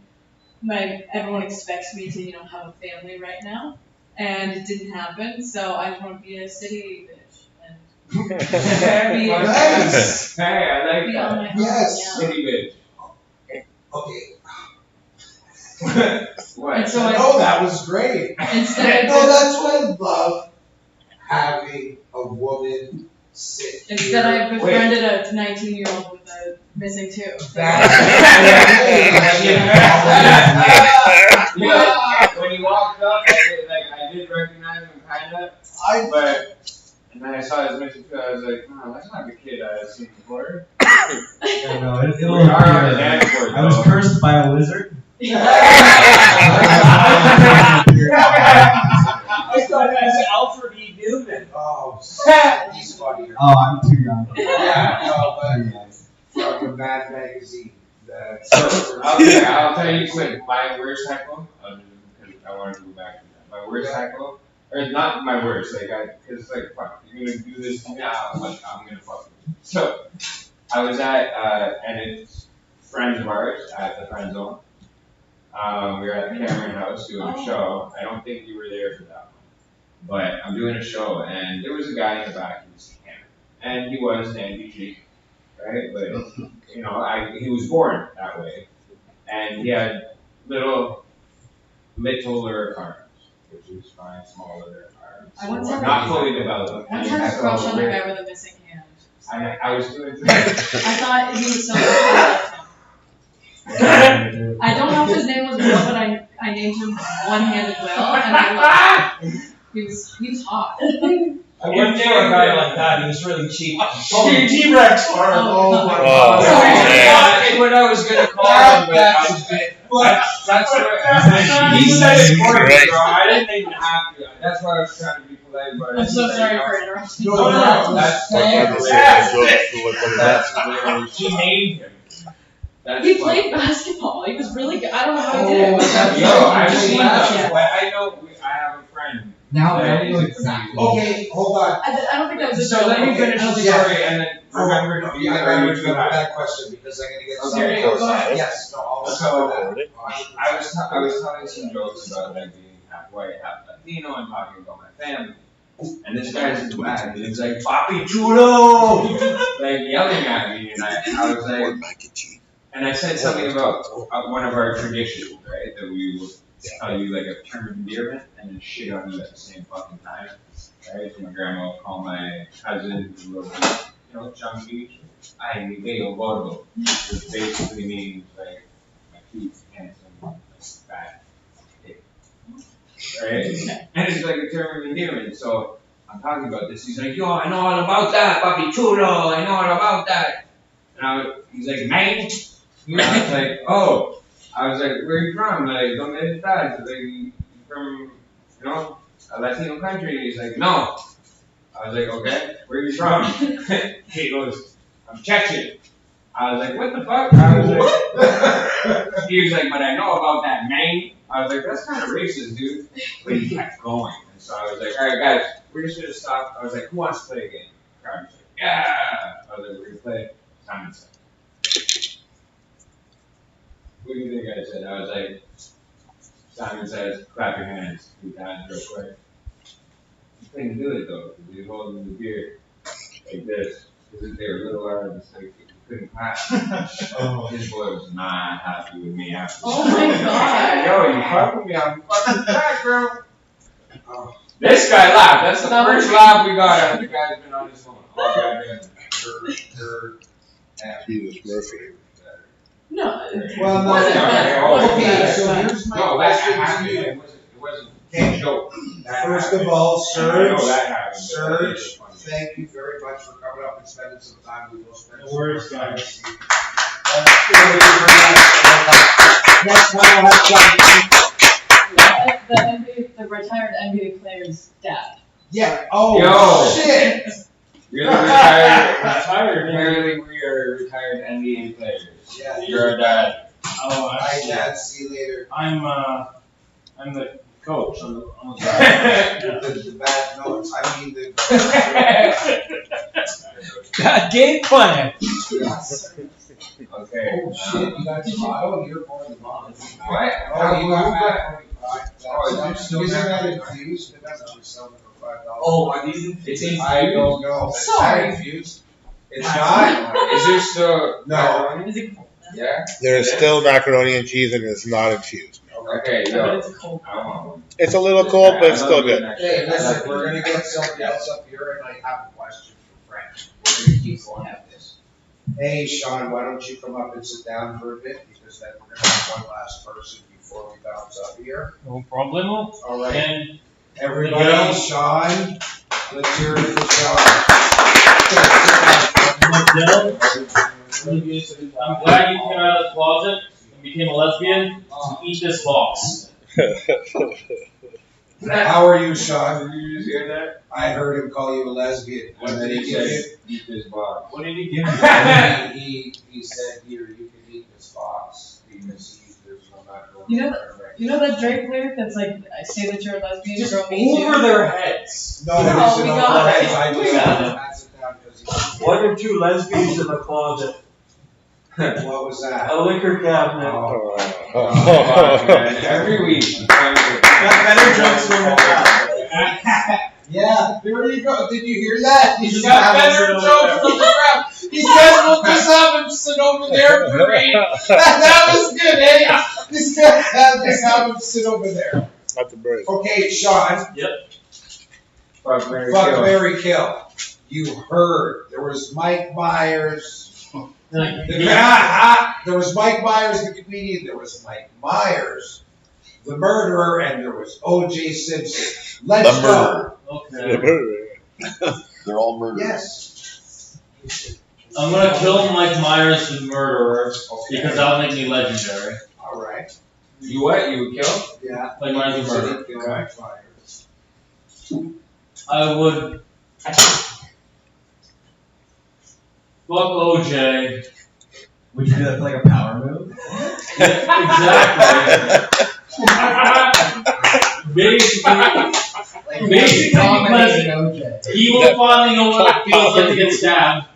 Everyone expects me to have a family right now, and it didn't happen. So I just want to be a city bitch and be, Nice. Hey, I like be on my that. own. Yes. Yeah. City Okay. bitch. What? And so I- No, that was great. Instead No, of that's why I love having a woman sit instead I here. befriended a 19-year-old with a missing tooth. Yeah, when he walked up, I did recognize him kinda, and then I saw his missing tooth, I was like, no, that's not the kid I had seen before. I know, We are on the Dankforth, I was though. cursed by a lizard. I thought it was Alfred E. Newman. Oh, he's funnier. Oh, I'm too young. Yeah, no, Too but young. from the Mad Magazine. I'll tell you quick, my worst heckle, because I wanted to go back to that. My worst heckle, or not my worst, because fuck, you're gonna do this to me, I'm gonna fuck with you. So, I was at, and it's friends of ours at the Friend Zone. We were at the Cameron House doing a show. I don't think you were there for that one. But I'm doing a show, and there was a guy in the back who was Cameron. And he was Dandy G, right? But, he was born that way. And he had littler arms, which is fine, smaller arms. I once had Not fully developed. One time a crush on the guy with a missing hand. I was doing I thought he was so cool. I liked him. I don't know if his name was Will, but I named him One-Handed Will, and I loved him. He was hot. I worked for a guy like that. He was really cheap. T-Rex farm. Oh, my Oh, God. That's what I was gonna call him, but That's a bit. that's what he said it for me, bro. I didn't even have to. That's why I was trying to be polite about it. I'm so sorry for interrupting. No, That's She named him. That's He funny. played basketball. He was really good. I don't know how he did it. Yo, I Just believe one that. chance. But I know I have a friend. Now that I know is exactly. Okay, hold on. I don't think that was a So joke. let me finish I the don't think- story and then remember to You gotta remember that question because I'm gonna get Okay. something. Yes, no, I'll So, cover that. I was telling some jokes about being half white, half Latino, and talking about my family. And this guy's in the back, and he's like, "Papi chulo!" like yelling at me, and I was like, and I said something about one of our traditions, right? That we will tell you like a term of endearment and then shit on you at the same fucking time, right? So my grandma would call my cousin, who lived in, chunky, "Ay, Miguel gordo," which basically means like my cute, handsome, fat kid. Right? And it's like a term of endearment. So I'm talking about this. He's like, "Yo, I know all about that, papi chulo. I know all about that." And he's like, "Man." And I was like, "Oh." I was like, "Where are you from?" Like, "Donde estás?" Like, "You from, a Latino country?" He's like, "No." I was like, "Okay, where are you from?" He goes, "I'm Chechen." I was like, "What the fuck?" I was like, he was like, "But I know about that, man." I was like, "That's kind of racist, dude." But he kept going. And so I was like, "All right, guys, we're just going to stop." I was like, "Who wants to play a game?" The crowd was like, "Yeah." I was like, "We're going to play Simon Says." What do you think I said? I was like, Simon Says, "Clap your hands 3 times real quick." You couldn't do it though, because he was holding the beer like this. Because they were little arms, so he couldn't clap. His boy was not happy with me after. Oh my God. Yo, you fuck with me, I'm fucking back, bro. This guy laughed. That's the first laugh we got after the guy's been on his phone. Oh, goddamn. Jesus Murphy. No. Well, no, Wasn't bad. okay, so here's my No, that question to happened. you. It wasn't Okay. a joke. That First happened. of all, I Serge, know that happened. but that is Serge, funny. thank you very much for coming up and spending some time. We will spend No some worries, more time guys. with you. Next time we'll have some. The retired NBA player's dad. Yeah, oh, Yo. shit. You're the retired. Apparently, we are retired NBA players. Yeah. You're a dad. Oh, Hi, Dad, see you later. I'm the coach. I'm the The bad notes, I mean the. Game plan. Okay. Oh, shit, you got Toronto, you're more than mine. What? Oh, you got How that. Oh, is it still Isn't there? that infused? That's what you're selling for $5. Oh, are these? It's I don't know. Sorry. Infused? It's not. Is there still? No. Is it? Yeah. There's still macaroni and cheese, and it's not infused. Okay. But Yo. it's cold. I want one. It's a little cold, but it's still good. Hey, listen, we're gonna get somebody else up here, and I have a question for Frank. We're gonna keep going at this. Hey, Sean, why don't you come up and sit down for a bit, because then we're gonna have one last person before we bounce up here. No problem. All right, And everybody, Miguel. Sean, let's hear it for Sean. Miguel, I'm glad you came out of the closet and became a lesbian to eat this box. How are you, Sean? Did you just hear that? I heard him call you a lesbian. What did he say? Eat this box. What did he give He said, here, you can eat this box, because there's no macaroni. You know that Drake lyric that's like, I say that you're a lesbian, girl, me too? over their heads? No, No, it's we in got our it. heads. I We just got had to pass it down because he. One or two lesbians in the closet, What was that? a liquor cabinet. Oh. Come on, man. Every week. Better jokes when we're out. Yeah, there you go. Did you hear that? He's got better jokes on the crowd. He says we'll just have him sit over there for me. That was good, eh? Just have him sit over there. Not the break. Okay, Sean. Fuck, Mary, Fuck, kill. Mary, kill. You heard. There was Mike Myers. There was Mike Myers, the comedian. There was Mike Myers, the murderer, and there was O.J. Simpson. Let's go. Okay. They're all murderers. Yes. I'm gonna kill Mike Myers, the murderer, because that'll make me legendary. All right. You what? You would kill? Yeah. Mike Myers, the So murderer. they kill Mike Myers. I would fuck OJ. Would you do that for like a power move? Exactly. Basically, because he will finally know what it feels like to get stabbed.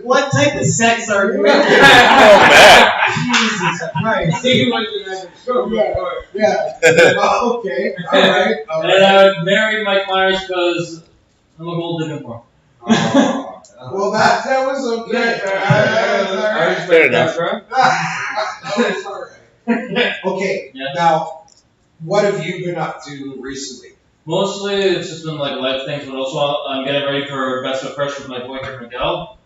What type of sex are you in? Oh, man. Jesus Christ. Yeah. Okay. All right. All And right. I would marry Mike Myers because I'm a gold digger for him. Well, that was okay. Fair enough. That was all right. Okay. Yeah. Now, what have you been up to recently? Mostly it's just been like life things, but also I'm getting ready for Best of Fresh with my boyfriend Miguel.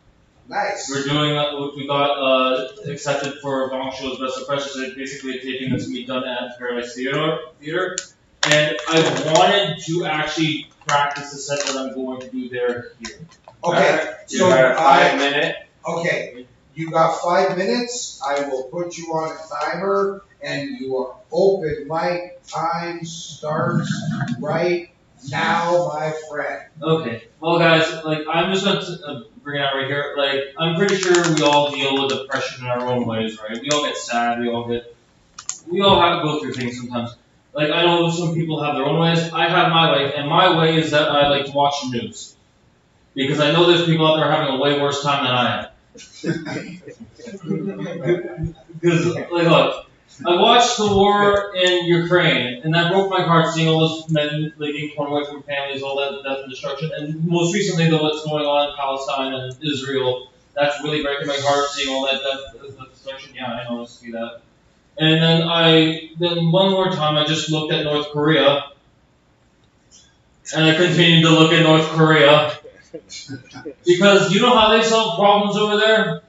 Nice. We're doing, we got accepted for Gong Show's Best of Fresh, so it's basically a taping that's going to be done at Paradise Theater. And I wanted to actually practice the set that I'm going to do there here. Okay. You So got a 5 minute? okay. You got 5 minutes. I will put you on a timer, and your open mic time starts right now, my friend. Okay. Well, guys, like, I'm just going to bring it out right here. Like, I'm pretty sure we all deal with depression in our own ways, right? We all get sad. We all have to go through things sometimes. Like, I know some people have their own ways. I have my way, and my way is that I like to watch the news. Because I know there's people out there having a way worse time than I am. Because, like, look, I watched the war in Ukraine, and that broke my heart seeing all those men like, being torn away from families, all that death and destruction. And most recently, though, what's going on in Palestine and Israel, that's really breaking my heart seeing all that death and destruction. Yeah, I know, I see that. And then one more time, I just looked at North Korea, and I continued to look at North Korea. Because you know how they solve problems over there?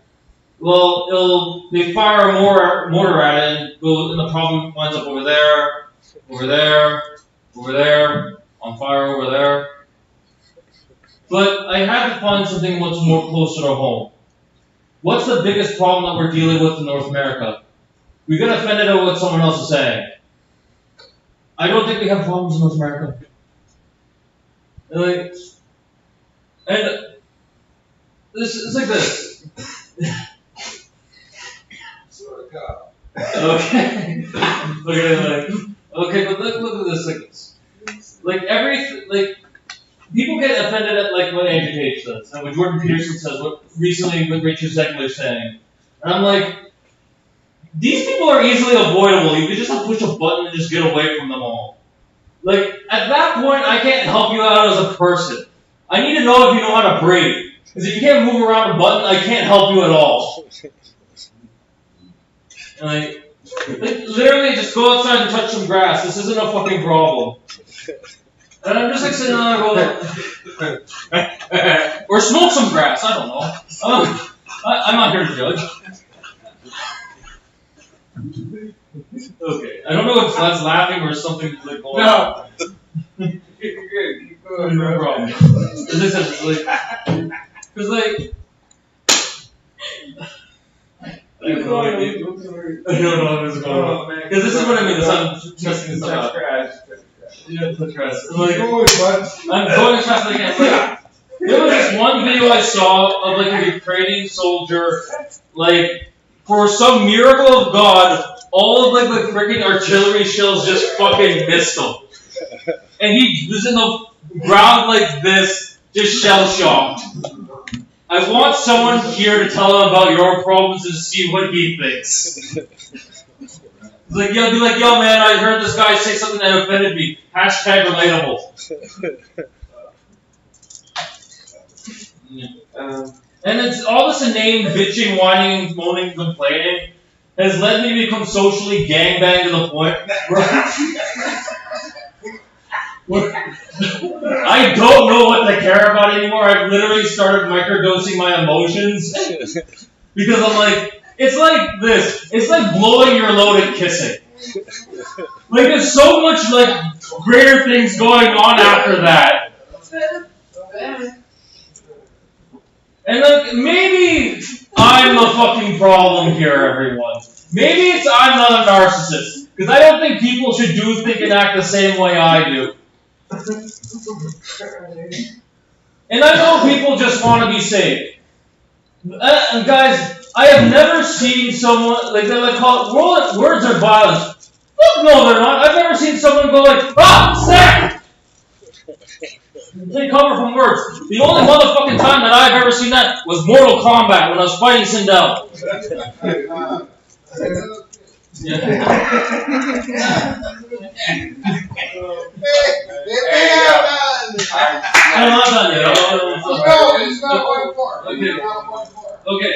well, they fire a mortar at it, and the problem winds up over there, on fire over there. But I had to find something much more closer to home. What's the biggest problem that we're dealing with in North America? We get offended at what someone else is saying. I don't think we have problems in North America. And it's like this. Okay. Okay, but look at this like this. People get offended at what Andrew Tate says, and what Jordan Peterson says, what Rachel Zegler's saying. And I'm like, these people are easily avoidable. You could just push a button and just get away from them all. At that point, I can't help you out as a person. I need to know if you know how to breathe. Because if you can't move around a button, I can't help you at all. Literally, just go outside and touch some grass. This isn't a fucking problem. And I'm just sitting there going, or smoke some grass. I don't know. I'm not here to judge. Okay, I don't know if that's laughing or something going on. No. You're good. Keep going, bro. No problem. Because I don't know what is going on. Because this is what I mean. I'm testing this out. Yeah, touch grass. I'm going as fast as I can. There was this one video I saw of a Ukrainian soldier, for some miracle of God, all of the freaking artillery shells just fucking missed him. And he was in the ground like this, just shell shocked. I want someone here to tell him about your problems and see what he thinks. Be like, yo man, I heard this guy say something that offended me. # relatable. And it's all this inane bitching, whining, moaning, complaining has led me to become socially gangbanged to the point where I don't know what to care about anymore. I've literally started microdosing my emotions because I'm like, it's like this. It's like blowing your load and kissing. There's so much greater things going on after that. And maybe I'm the fucking problem here, everyone. Maybe I'm not a narcissist. Because I don't think people should think and act the same way I do. And I know people just want to be safe. And guys, I have never seen someone, they call it, words are violence. Fuck no, they're not. I've never seen someone go sick! Take cover from words. The only motherfucking time that I've ever seen that was Mortal Kombat when I was fighting Sindel. I'm not done yet. He's not going for it. Okay.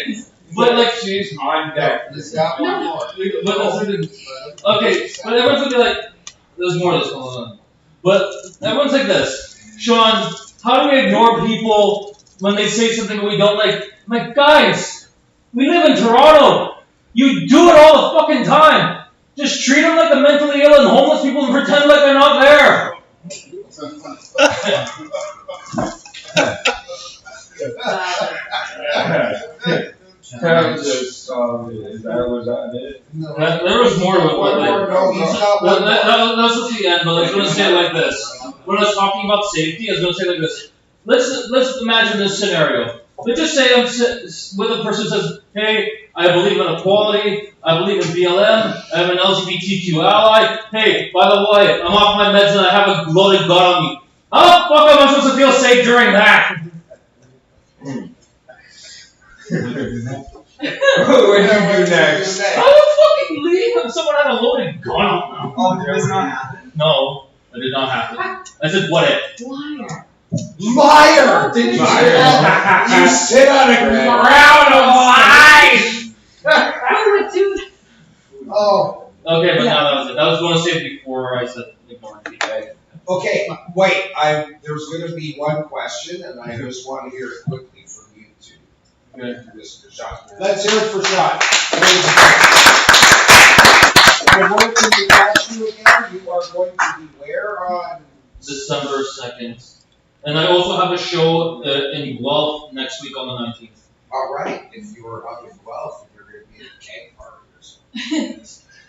But she's on deck. He's got one more. Okay, but everyone's gonna be like, there's more of this going on. But everyone's like this. Sean, how do we ignore people when they say something we don't like? I'm like, guys, we live in Toronto. You do it all the fucking time. Just treat them like the mentally ill and homeless people and pretend like they're not there. Kevin just saw me. Was that it? There was more to it. That's at the end, but I was going to say it like this. When I was talking about safety, I was going to say it like this. Let's imagine this scenario. Let's just say I'm with a person who says, hey, I believe in equality, I believe in BLM, I'm an LGBTQ ally, hey, by the way, I'm off my meds and I have a loaded gun on me. How the fuck am I supposed to feel safe during that? What do you do next? How the fucking leave if someone had a loaded gun on them? Oh, did this not happen? No, it did not happen. I said, what if? Liar! Did you say that? You sit on a ground of lies! I would do that. Oh. Okay, but now that was it. That was going to say it before I said ignore it. Okay, wait. There's going to be one question, and I just want to hear it quickly from you two. Let's hear it for Sean. And where can we catch you again? You are going to be where on? December 2nd. And I also have a show in Guelph next week on the 19th. All right, if you were up in Guelph, you're going to be at a keg party or something.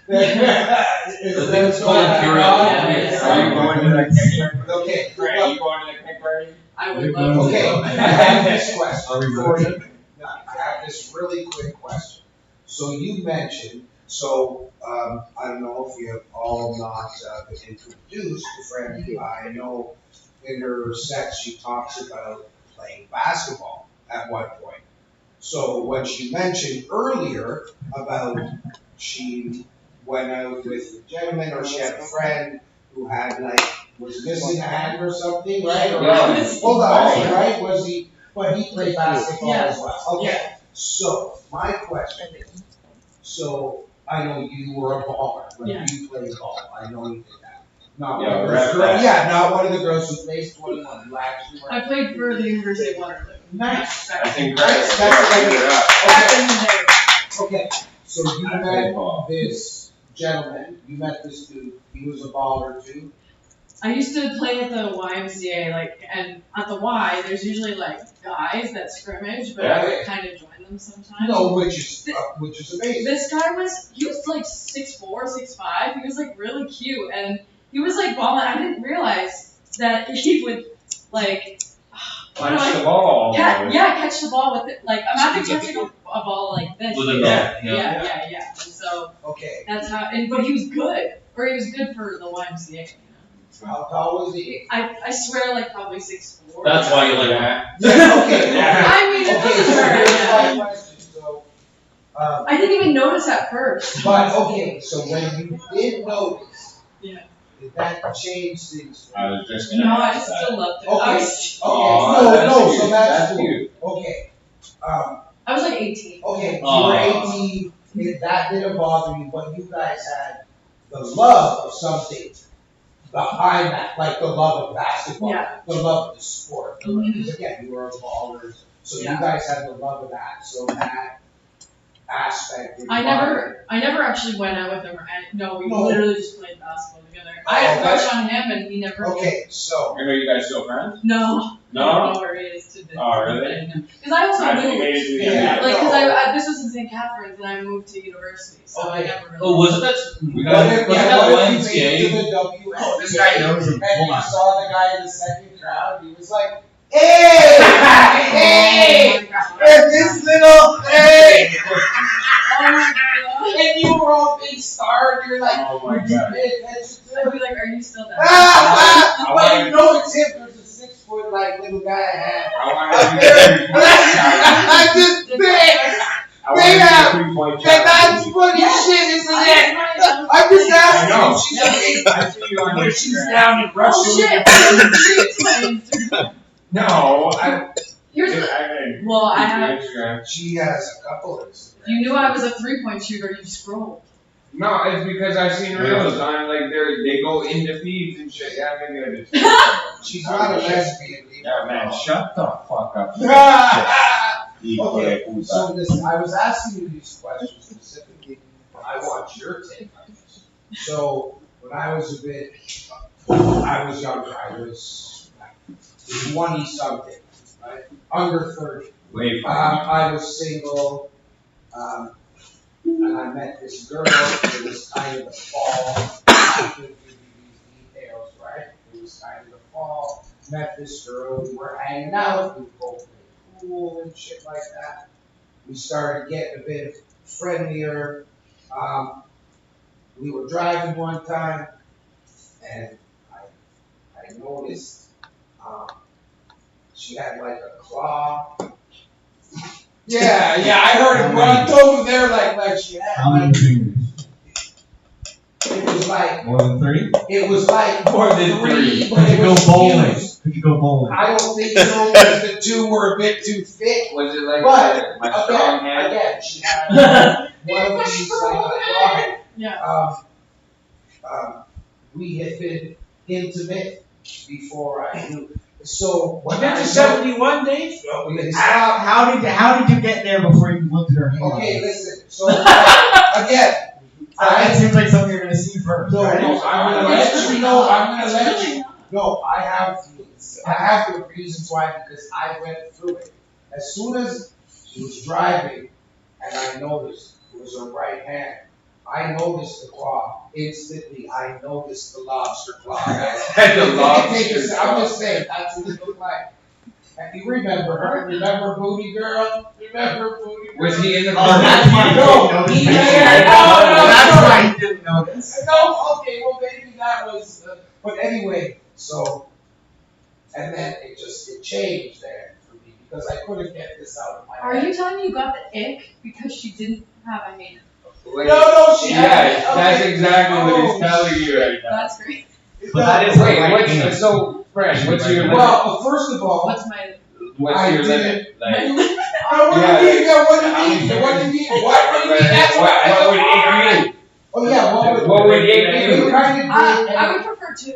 It's called Imperial. Are you going to that keg party? Okay. Are you going to the keg party? I would love to. Okay, I have this question for you. I have this really quick question. So you mentioned, I don't know if you have all not been introduced to Franny. I know in her sex she talks about playing basketball at one point. So when she mentioned earlier about she went out with a gentleman or she had a friend who had was missing a hand or something, right? Hold on, right? But he played basketball as well. Okay. Yeah. So my question is, so I know you were a baller when you played ball. I know you did that. Not one of the girls who plays 21 blacks. I played for the University of Waterloo. Nice. I think That's okay. So you met this gentleman. You met this dude. He was a baller too. I used to play at the YMCA, and at the Y, there's usually guys that scrimmage, but I would kind of join them sometimes. No, which is amazing. This guy he was 6'4", 6'5". He was really cute, and he was balling. I didn't realize that he would punch the ball. Catch the ball with it. Imagine catching a ball like this. With a Yeah. And so that's how. But he was good, or he was good for the YMCA. How tall was he? I swear, probably 6'4". That's why you like that. Yeah, okay. I mean, Here's my question. So, I didn't even notice at first. But so when you did notice, did that change things? I was just No, I just still loved it. Okay. So that's cool. Okay. I was 18. Okay, you were 18. That didn't bother you, but you guys had the love of something behind that, the love of basketball, the love of the sport. Because again, you were ballers, so you guys had the love of that. So that aspect. I never actually went out with him. We literally just played basketball together. I had a crush on him, and he never. Okay, so. Are you guys still friends? No. No? I don't know where he is today. Oh, really? Because I also moved. Yeah. This was in St. Catharines, and I moved to university, so I never really. Oh, was it that? Was it YMCA? Oh, this guy knows him. And you saw the guy in the second crowd, he was like, hey! Hey! And this little, hey! Oh my god. And you were all big star, and you're like, oh my god. I'd be like, are you still there? But you know it's him, there's a 6 foot little guy I had. I just big! And that's funny shit, isn't it? I'm just asking if I see you on She's down in Russia. Oh shit! No, I have. She has a couple of Instagrams. You knew I was a 3-point shooter. You scrolled. No, it's because I've seen reels on they go into feeds and shit. Yeah, maybe I just. She's not a lesbian. Yeah, man, shut the fuck up. Okay, so listen, I was asking you these questions specifically. I want your take on this. So when I was younger. I was 20 something, right? Under 30. I was single. And I met this girl. It was kind of the fall. I couldn't give you these details, right? It was kind of the fall. Met this girl. We were hanging out. We both played pool and shit like that. We started getting a bit friendlier. We were driving one time, and I noticed she had a claw. Yeah, I heard it. When I told you there, she had. How many fingers? It was more than 3? It was more than 3. But it was bowling? huge. Could you go bowling? I don't think so, because the 2 were a bit too thick. Was it But strong hand? again, she had one of these Yeah. We had been intimate before I knew. So when Get I to 71 days? How did you get there before you looked at her hair? Okay, listen. So again, That seems like something you're gonna see first. no, right? no, I'm gonna let you know. I'm gonna let you. No, I have the reasons why because I went through it. As soon as she was driving, and I noticed it was her right hand. I noticed the claw instantly. I noticed the lobster claw. The lobster I'm just saying that's what it looked like. And you remember her? Remember Booty Girl? Remember Booty Girl? Was he in the Oh, car? that's why No, you he- didn't notice. no, That's no. why you didn't notice. No, okay, well maybe that was. But anyway, so, and then it changed there for me because I couldn't get this out of my Are head. you telling me you got the ick because she didn't have a hand? No, she had it. That's Okay. exactly what he's Oh, telling you right now. That's great. But that is Wait, right what's hand. so, Brad, what's your limit? Well, first of all, What's my? What's your limit? Like, what do you mean? Yeah, What do you mean? What do you mean? What do you mean? That's what would ick you? Oh yeah, What would ick you? Kind of I would prefer two.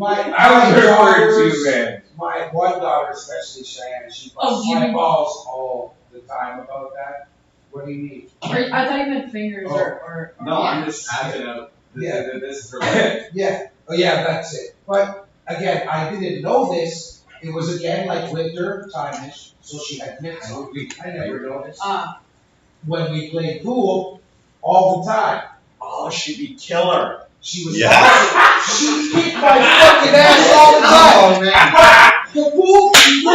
I would prefer two, man. My one daughter, especially Cheyenne, she busts Oh, you my mean- balls all the time about that. What do you mean? I thought you meant fingers or. No, I'm just asking out. This is her. Yeah. Oh yeah, that's it. But again, I didn't know this. It was again like winter time-ish, so she had mitts on. I never noticed. When we played pool, all the time. Oh, she'd be killer. She was Yeah. awesome. She kicked my fucking ass all the time. Oh man. The pool cue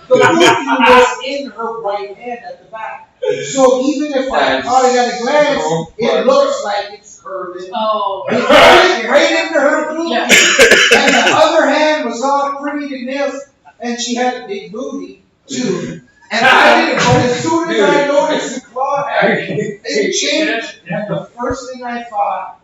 was in her right hand at the back. So even if I caught it at a glance, it looks like it's curving. Oh. Right into her booty. Yeah. And the other hand was all pretty and nails, and she had a big booty too. And I didn't, but as soon as I noticed the claw it changed. And the first thing I thought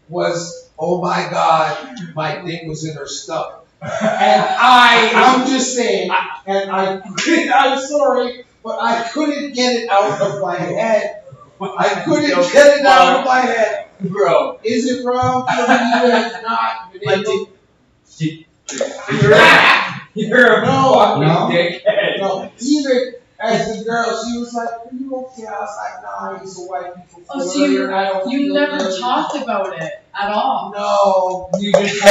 was, oh my God, my dick was in her stomach. And I'm just saying, and I'm sorry, but I couldn't get it out of my head. I couldn't get it out of my head. Bro. Is it wrong for me to not be able? You're a No, fucking no. dickhead. No, even as the girl, she was like, "Are you okay?" I was like, "Nah, I used to white people." Oh, so you feel never good." talked about it at all. No, you just.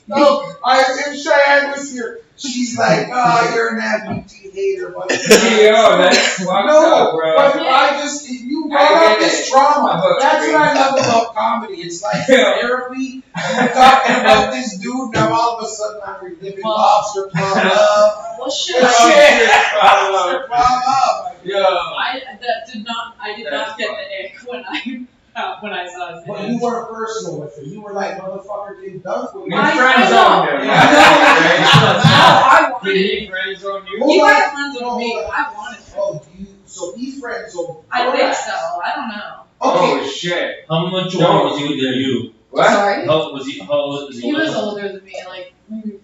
No, if Cheyenne was here, she's like, "Oh, you're an amputee hater," but Yo, that's fucked up, bro. but I just you brought up this trauma. That's what I love about comedy. It's like therapy. We're talking about this dude. Now all of a sudden I'm reliving lobster trauma. Well, shit. Lobster trauma. Yo. I did not get the ick when I saw his But name. you weren't personal with it. You were like, "Motherfucker, did Dankforth." You I friend know. zoned him. No, right? I wanted Did it. he friend zone you? You were friends with me. I wanted it. Oh, so he friends over. I think so. I don't know. Okay. Oh shit. How much older was he than you? What? Sorry? How old was he? He was older than me, like maybe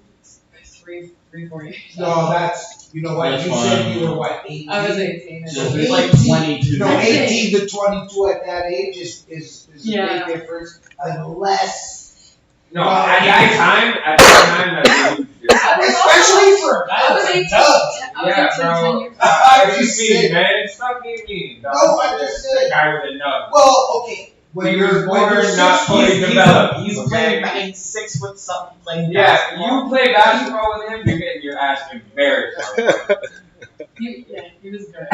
3-4 years. No, that's, you know what, That's you fine. said you were what, 18? I was 18. So he's like 22. No, That's it. 18 to 22 at that age is a Yeah. big difference, unless, No, at that time, that's a huge difference. I was especially for I was 18. I was Yeah, 18 bro. 10 years. I'm What just you mean, saying. man? Stop being mean. dog. No, I'm just saying. The guy with a nub. Well, okay, when He you're was born when you're not 16, fully developed. He's okay? playing back in 6 foot something playing Yeah, basketball. you play basketball with him, you're getting your ass embarrassed. He was good.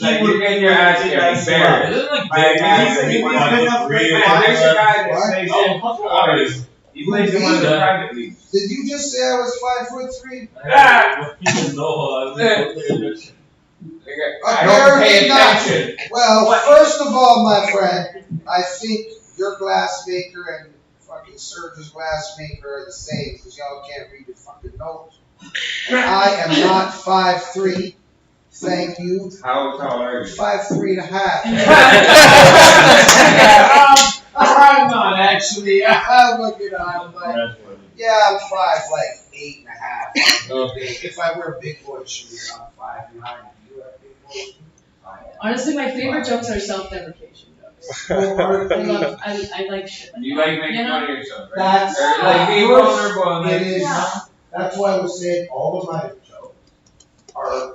Like, you're getting your ass embarrassed. Isn't like Like, big he's guys? big enough to play basketball. There's a guy that What? plays Oh, in couple Toronros. He plays in one of the private leagues. Did you just say I was 5'3"? Ah! He didn't know. I don't pay Apparently not. attention. Well, first of all, my friend, I think your glassmaker and fucking Serge's glassmaker are the same, because y'all can't read your fucking notes. And I am not 5'3". Thank you. How tall are you? 5'3" and a half. I'm not actually. I'm looking on like, yeah, I'm 8 and a half. If I wear big boy shoes, I'm 5'9". You have big boy shoes? Honestly, my favorite jokes are self-deprecation jokes. I like shit. You like making You know? fun of yourself, right? That's Or like being vulnerable and like, it is. Yeah. That's why I was saying all of my jokes are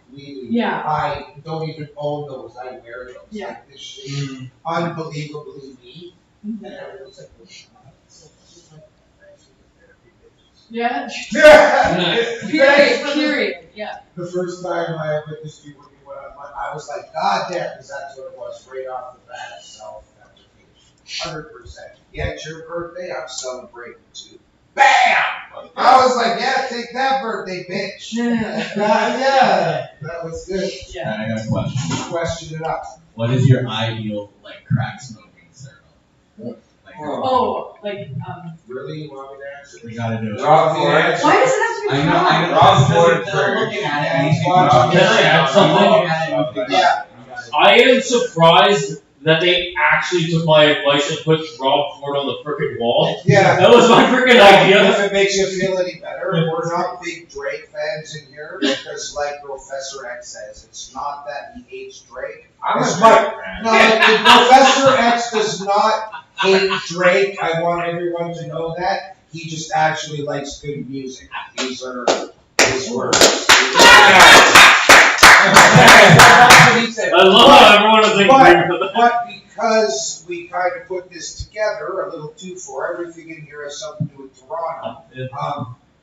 completely. Yeah. I don't even own those. I wear those. Yeah. Like this shit, unbelievably me. And everyone's like, Yeah. yeah. Period. Yeah. The first time I witnessed you when you went on, I was like, God damn, because that's what it was right off the bat. Self-deprecation, 100%. Yeah, it's your birthday. I'm celebrating too. Bam! I was like, yeah, take that birthday, bitch. Yeah, that was good. Yeah. I got a question. Question it up. What is your ideal like crack smoking circle? Like, Really, you want me to answer? we gotta do it. Dankforth. Why does it have to be I know. crack? Dankforth. Looking at it. Yeah, and he's he's watching watching it. Yeah, something. Yeah. I am surprised that they actually took my advice and put Rob Ford on the frickin' wall. Yeah. That was my frickin' idea. If it makes you feel any better, we're not big Drake fans in here because, like Professor X says, it's not that he hates Drake. I'm a It's Drake not- fan. No, Professor X does not hate Drake. I want everyone to know that. He just actually likes good music. These are his words. That's what he said. I love how everyone is agreeing with that. But because we kind of put this together, a little too for everything in here has something to do with Toronto.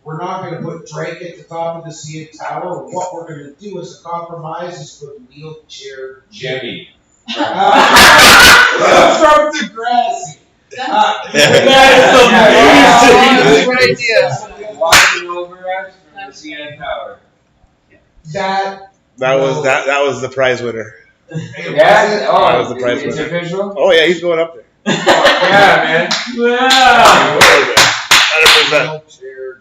We're not going to put Drake at the top of the CN Tower. What we're going to do as a compromise is put Wheelchair Jimmy. from Degrassi. That is Great idea. Walking over us from the CN Tower. That was the prize winner. Yeah? Oh, That was the prize it's winner. official? Oh yeah, he's going up there. Yeah, man. Wow. 100%. Wheelchair.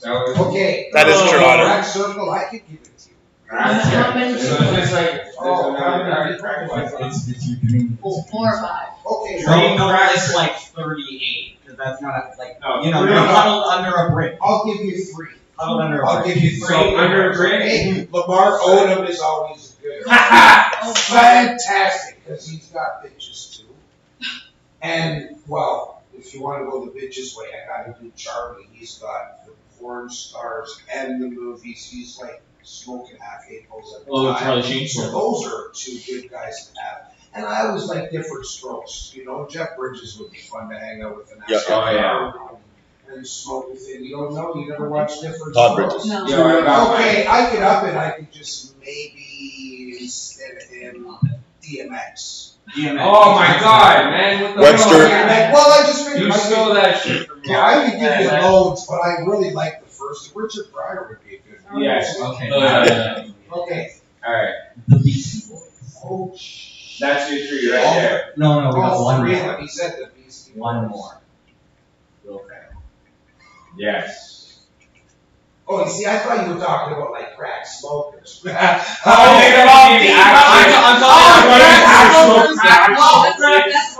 Okay. That is Toronto. Crack circle, I could give it to you. How many So it's just like, Oh, It's your dream. 4 or 5. Okay. Dream number is like 38, because that's not like No, you know, three. you're huddled under a brick. I'll give you 3. Huddled under a I'll brick. give you 3. So under a brick? Hey, Lamar Odom is always good. Oh, Fantastic, because he's got bitches too. And, well, if you want to go the bitches way, I gotta do Charlie. He's got the porn stars and the movies. He's like smoking half apples at the time. Charlie Sheen. So those are 2 good guys to have. And I always like different strokes. You know, Jeff Bridges would be fun to hang out with an Yep. Oh, yeah. and smoke with him. You don't know, you never watch different Todd strokes. Bridges. No. Yo, I got Okay, I could up it. I could just maybe instead of him, DMX. Oh my god, man. What the Webster. hell? Well, I just figured You stole that shit from me. Yeah, I could give you loads, but I really like the first. Richard Pryor would be a good one. Yes. Okay. Oh, yeah. Okay. Alright. The Beastie Boys. Oh, shit. That's your 3 right there. No, we got All one 3 of more. them. He said the Beastie Boys. One more. Okay. Yes. Oh, you see, I thought you were talking about like crack smokers. I'm talking about the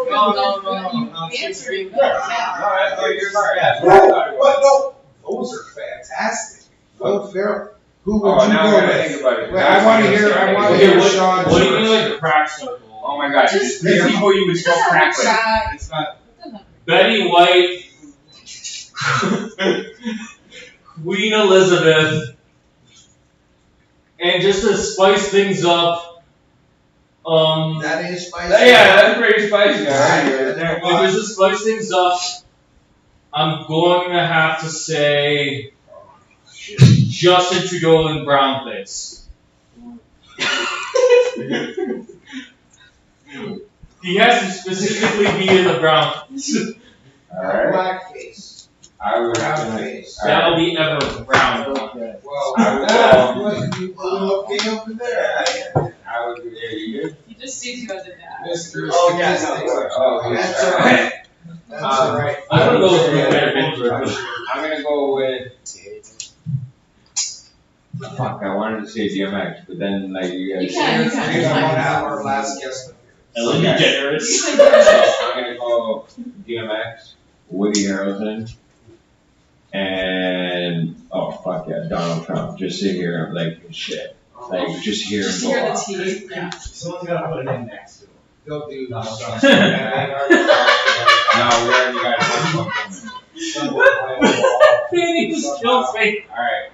Well, that's what No, you answering. you're right. What? No, those are fantastic. Will Ferrell. Who would Oh, you now go I gotta with? think about it. Wait, I want to hear. I want to Okay, hear what, Sean. what do you mean first. like a crack circle? Oh my god, Just- these people you would smoke crack with. Crack. It's not. Betty White, Queen Elizabeth, and just to spice things up, That is spicy. Yeah, that's pretty spicy. well, just to spice things up, I'm going to have to say Justin Trudeau in brown face. He has to specifically be in the brown face. Alright. Blackface. I would. Brown face. That'll be ever brown. Well, I what, you okay over there? I would. Yeah, you good? He just sees you as a dad. Mr. Oh, yeah, Statistics. Oh, That's all right. That's all right. I don't know if we're better than I'm gonna go with. Fuck, I wanted to say DMX, but then like you guys. You can. We got 1 hour last guest. Ellen DeGeneres. So I'm gonna go DMX, Woody Harrelson, and oh fuck yeah, Donald Trump. Just sit here and like shit. Like just hear him Just go hear the off. teeth. Yeah. Someone's gotta put it in next to him. They'll do that. No, we already got Alright.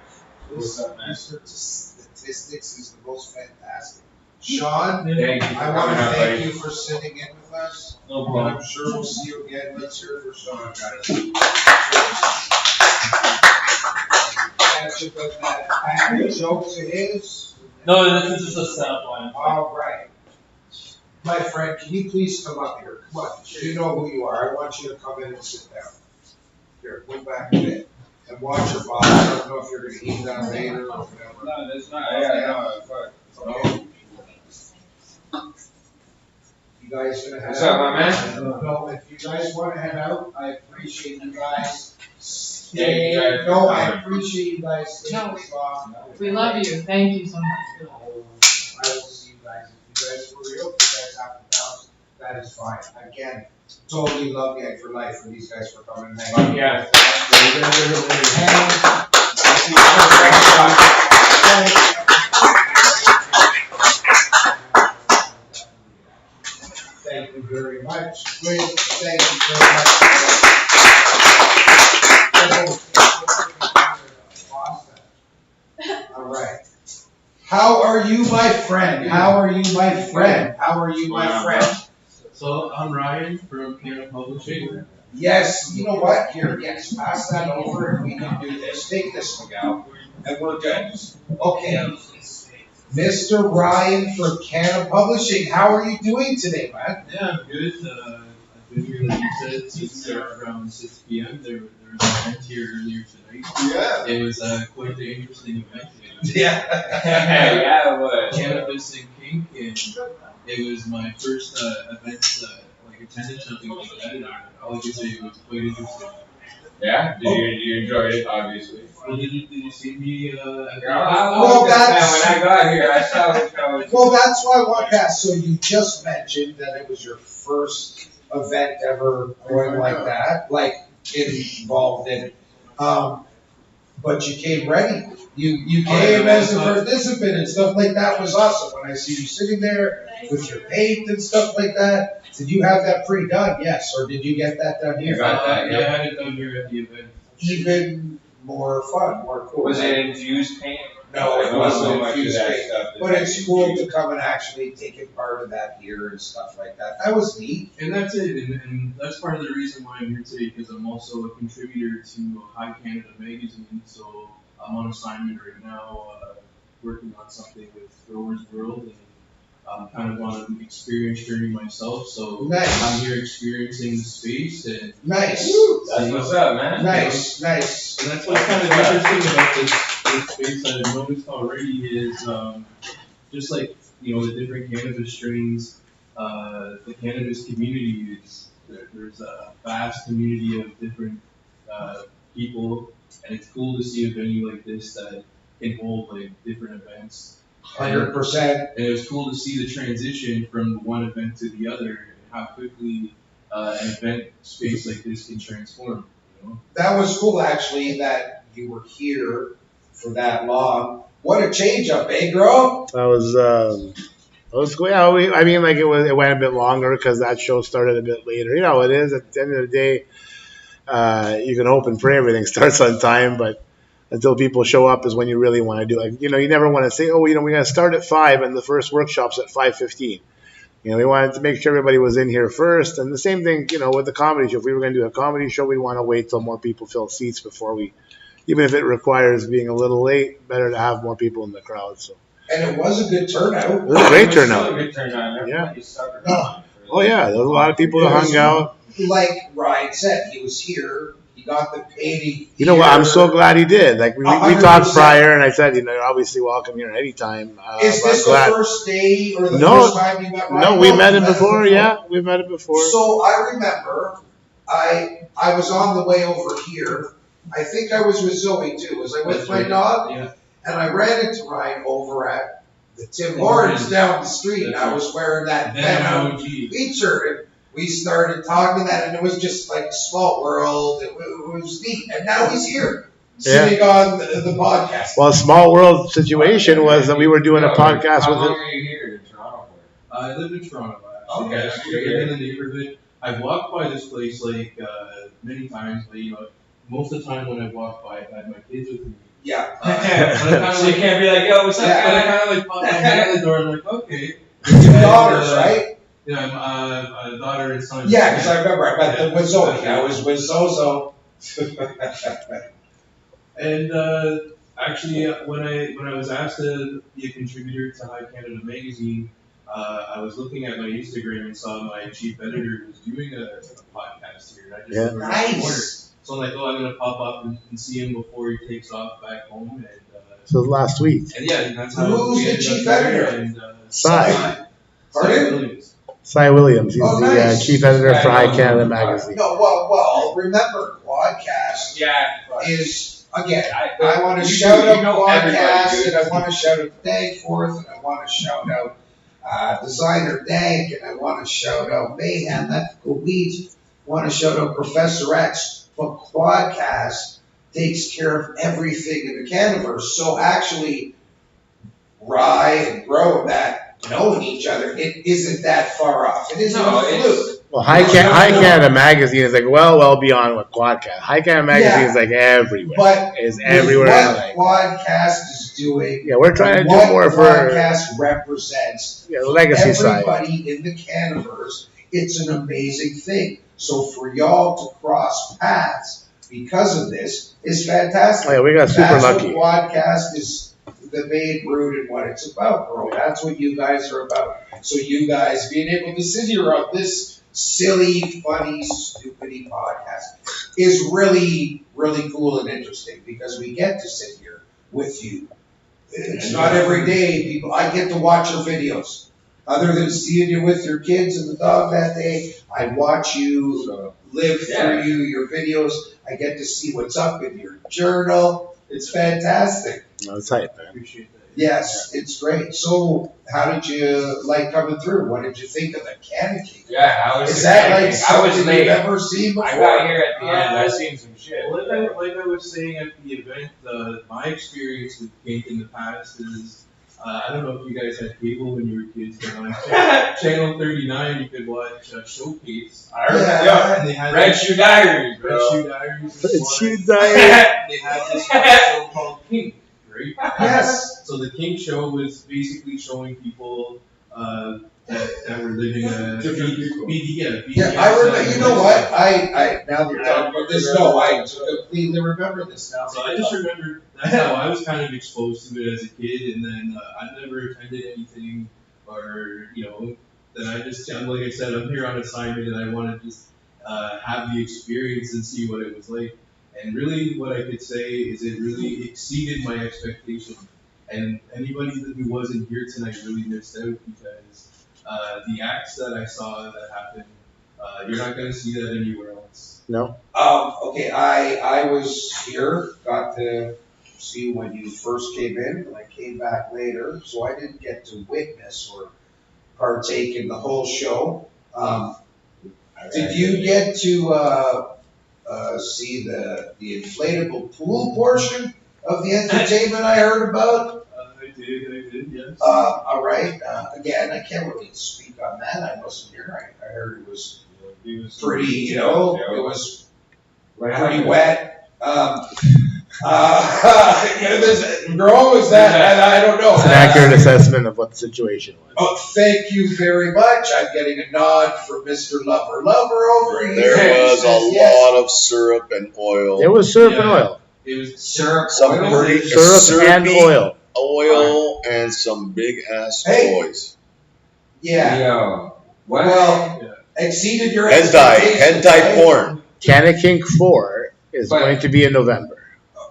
What's up, man? Statistics is the most fantastic. Sean, Thank you. I want to thank you for sitting in with us. No And problem. I'm sure we'll see you again. Let's hear it for Sean, guys. Catch up with that added joke to his. No, this is just a setup line. All right. My friend, can you please come up here? Come on, you know who you are. I want you to come in and sit down. Here, go back a bit. And watch your body. I don't know if you're going to eat that later or whatever. No, that's not. Yeah, no, fuck. Okay. You guys gonna head What's out? up, my man? No, if you guys wanna head out, I appreciate you guys Yeah, you staying. guys- No, I appreciate you guys staying this long. We love you. Thank you so much. I will see you guys. If you guys for real, if you guys have to bounce, that is fine. Again, totally love you for life for these guys for coming and hanging. Yeah. Thank you very much. Great, thank you very much. All right. How are you, my friend? How are you, my friend? How are you, my friend? So I'm Ryan from Piano Publishing. Yes, you know what? Here, yes, pass that over and we can do this. Take this, Miguel, and we're good. Okay. Mr. Ryan from Canada Publishing, how are you doing today, man? Yeah, I'm good. I've been here, like you said, since around 6 p.m. There was an event here earlier tonight. Yeah. It was quite the interesting event. Yeah. Yeah, it was. Cannabis and kink, and it was my first event, like attended something like that, and all I can say it was quite interesting. Yeah? Did you enjoy it, obviously? Well, did you see me? Well, when I got here, I saw it. Well, that's why I want to ask. So you just mentioned that it was your first event ever going like that, like involved in. But you came ready. You came as a participant and stuff like that was awesome. When I see you sitting there with your paint and stuff like that, did you have that pre-done? Yes, or did you get that done here? Yeah, I had it done here at the event. Even more fun, more cool. Was it infused paint? No, it wasn't infused that paint. stuff. But it's cool to come and actually take a part of that here and stuff like that. That was neat. And that's it, and that's part of the reason why I'm here today, because I'm also a contributor to High Canada magazine, so I'm on assignment right now, working on something with Growers World, and I'm kind of on an experience journey myself, so Nice. I'm here experiencing the space, and Nice. That's what's up, man. Nice. and that's what's kind of interesting about this space that I've noticed already is just like, you know, the different cannabis strains, the cannabis community is, there's a vast community of different people, and it's cool to see a venue like this that can hold like different events. 100%. And it was cool to see the transition from one event to the other, and how quickly an event space like this can transform. You know? That was cool, actually, that you were here for that long. What a change up, eh, girl? That was cool. Yeah, I mean, like it went a bit longer because that show started a bit later. You know, it is at the end of the day. You can hope and pray everything starts on time, but until people show up is when you really want to do it. You know, you never want to say, oh, you know, we're going to start at 5 and the first workshop's at 5:15. You know, we wanted to make sure everybody was in here first. And the same thing, you know, with the comedy show. If we were going to do a comedy show, we'd want to wait till more people fill seats before we, even if it requires being a little late, better to have more people in the crowd. So. And it was a good turnout. It was a great turnout. Good turnout. Yeah. Yeah. Oh, yeah. There was a lot of people that hung out. Like Ryan said, he was here. He got the painting. You know what? I'm so glad he did. Like we 100%. talked prior, and I said, you know, you're obviously welcome here anytime. Is this the first day or the No, first time you met Ryan? No, we met him before. Yeah, we met him before. So I remember, I was on the way over here. I think I was with Zoe too. Was I with my dog? Yeah. And I ran into Ryan over at the Tim Hortons down the street. And I was wearing that Venom feature. And we started talking that, and it was just like a small world. It was neat. And now he's here, sitting on the podcast. Well, a small world situation was that we were doing a podcast How with long him. are you here in Toronto for? I live in Toronto. Okay. Straight in the neighborhood. I've walked by this place like many times, but most of the time when I walk by, I've had my kids with me. Yeah. So you can't be like, yo, what's up, But I guy? kind of like pop my head at the door and like, okay. Two daughters, right? Yeah, I'm a daughter and son. Yeah, because I remember I met them with Zoe. I was with Zozo. And actually, when I was asked to be a contributor to High Canada Magazine, I was looking at my Instagram and saw my chief editor was doing a podcast here. And I just remembered the corner. Nice. So I'm like, oh, I'm gonna pop up and see him before he takes off back home. And So last week. and yeah, that's how Who's we the ended chief up here. editor? And Cy. Pardon? Williams. Cy Williams. He's Oh, the nice. chief editor for High Canada Magazine. No, well, remember, Quadcast Yeah. is, again, I want to shout out Quadcast, and I want to shout out Dankforth, and I want to shout out Designer Dank, and I want to shout out Mayhem, Ethical Weeds, I want to shout out Professor X, but Quadcast takes care of everything in the Canaverse. So actually, Rye and Grow and that, knowing each other, it isn't that far off. It isn't a fluke. Well, High Canada Magazine is like well beyond what Quadcast. High Canada Magazine is like everywhere. But it's everywhere. What Quadcast is doing, Yeah, we're trying to do what more for Quadcast represents the legacy side. everybody in the Canaverse. It's an amazing thing. So for y'all to cross paths because of this is fantastic. Oh, yeah, we got super That's lucky. what Quadcast is the main root and what it's about, bro. That's what you guys are about. So you guys being able to sit here on this silly, funny, stupid podcast is really, really cool and interesting because we get to sit here with you. It's not every day people, I get to watch your videos. Other than seeing you with your kids and the dog that day, I watch you live through your videos. I get to see what's up in your journal. It's fantastic. That's hype, man. Appreciate that. Yes, it's great. So, how did you like coming through? What did you think of the Cannon King? Yeah, I was. Is that like I was something late. you've ever seen before? I got here at the end. I seen some shit. Like I was saying at the event, my experience with Kink in the past is, I don't know if you guys had cable when you were kids, but on Channel 39 you could watch Showcase. I heard, And they had Red Shoe Diaries, bro. Red Shoe Diaries. Red was Shoe one. Diaries. They had this show called Kink, right? Yes. So the Kink show was basically showing people that were living a BDS. Yeah, I remember. You know what? I now that you're talking about this, no, I completely remember this now. So I just remember that's how I was kind of exposed to it as a kid, and then I've never attended anything, or then I just, like I said, I'm here on assignment, and I want to just have the experience and see what it was like. And really, what I could say is it really exceeded my expectations. And anybody who wasn't here tonight really missed out because the acts that I saw that happened, you're not going to see that anywhere else. No. Okay, I was here, got to see when you first came in, and I came back later, so I didn't get to witness or partake in the whole show. Did you get to see the inflatable pool portion of the entertainment I heard about? I did, yes. All right. Again, I can't really speak on that. I wasn't here. I heard it was pretty, it was pretty wet. Girl, was that? And I don't know. It's an accurate assessment of what the situation was. Oh, thank you very much. I'm getting a nod from Mr. Lover over here. There was a lot of syrup and oil. It was syrup and oil. It was syrup, Some pretty Syrup and oil. oil and some big ass toys. Yeah. Yo, what? Well, exceeded your Hentai porn. Canada Kink 4 is going to be in November.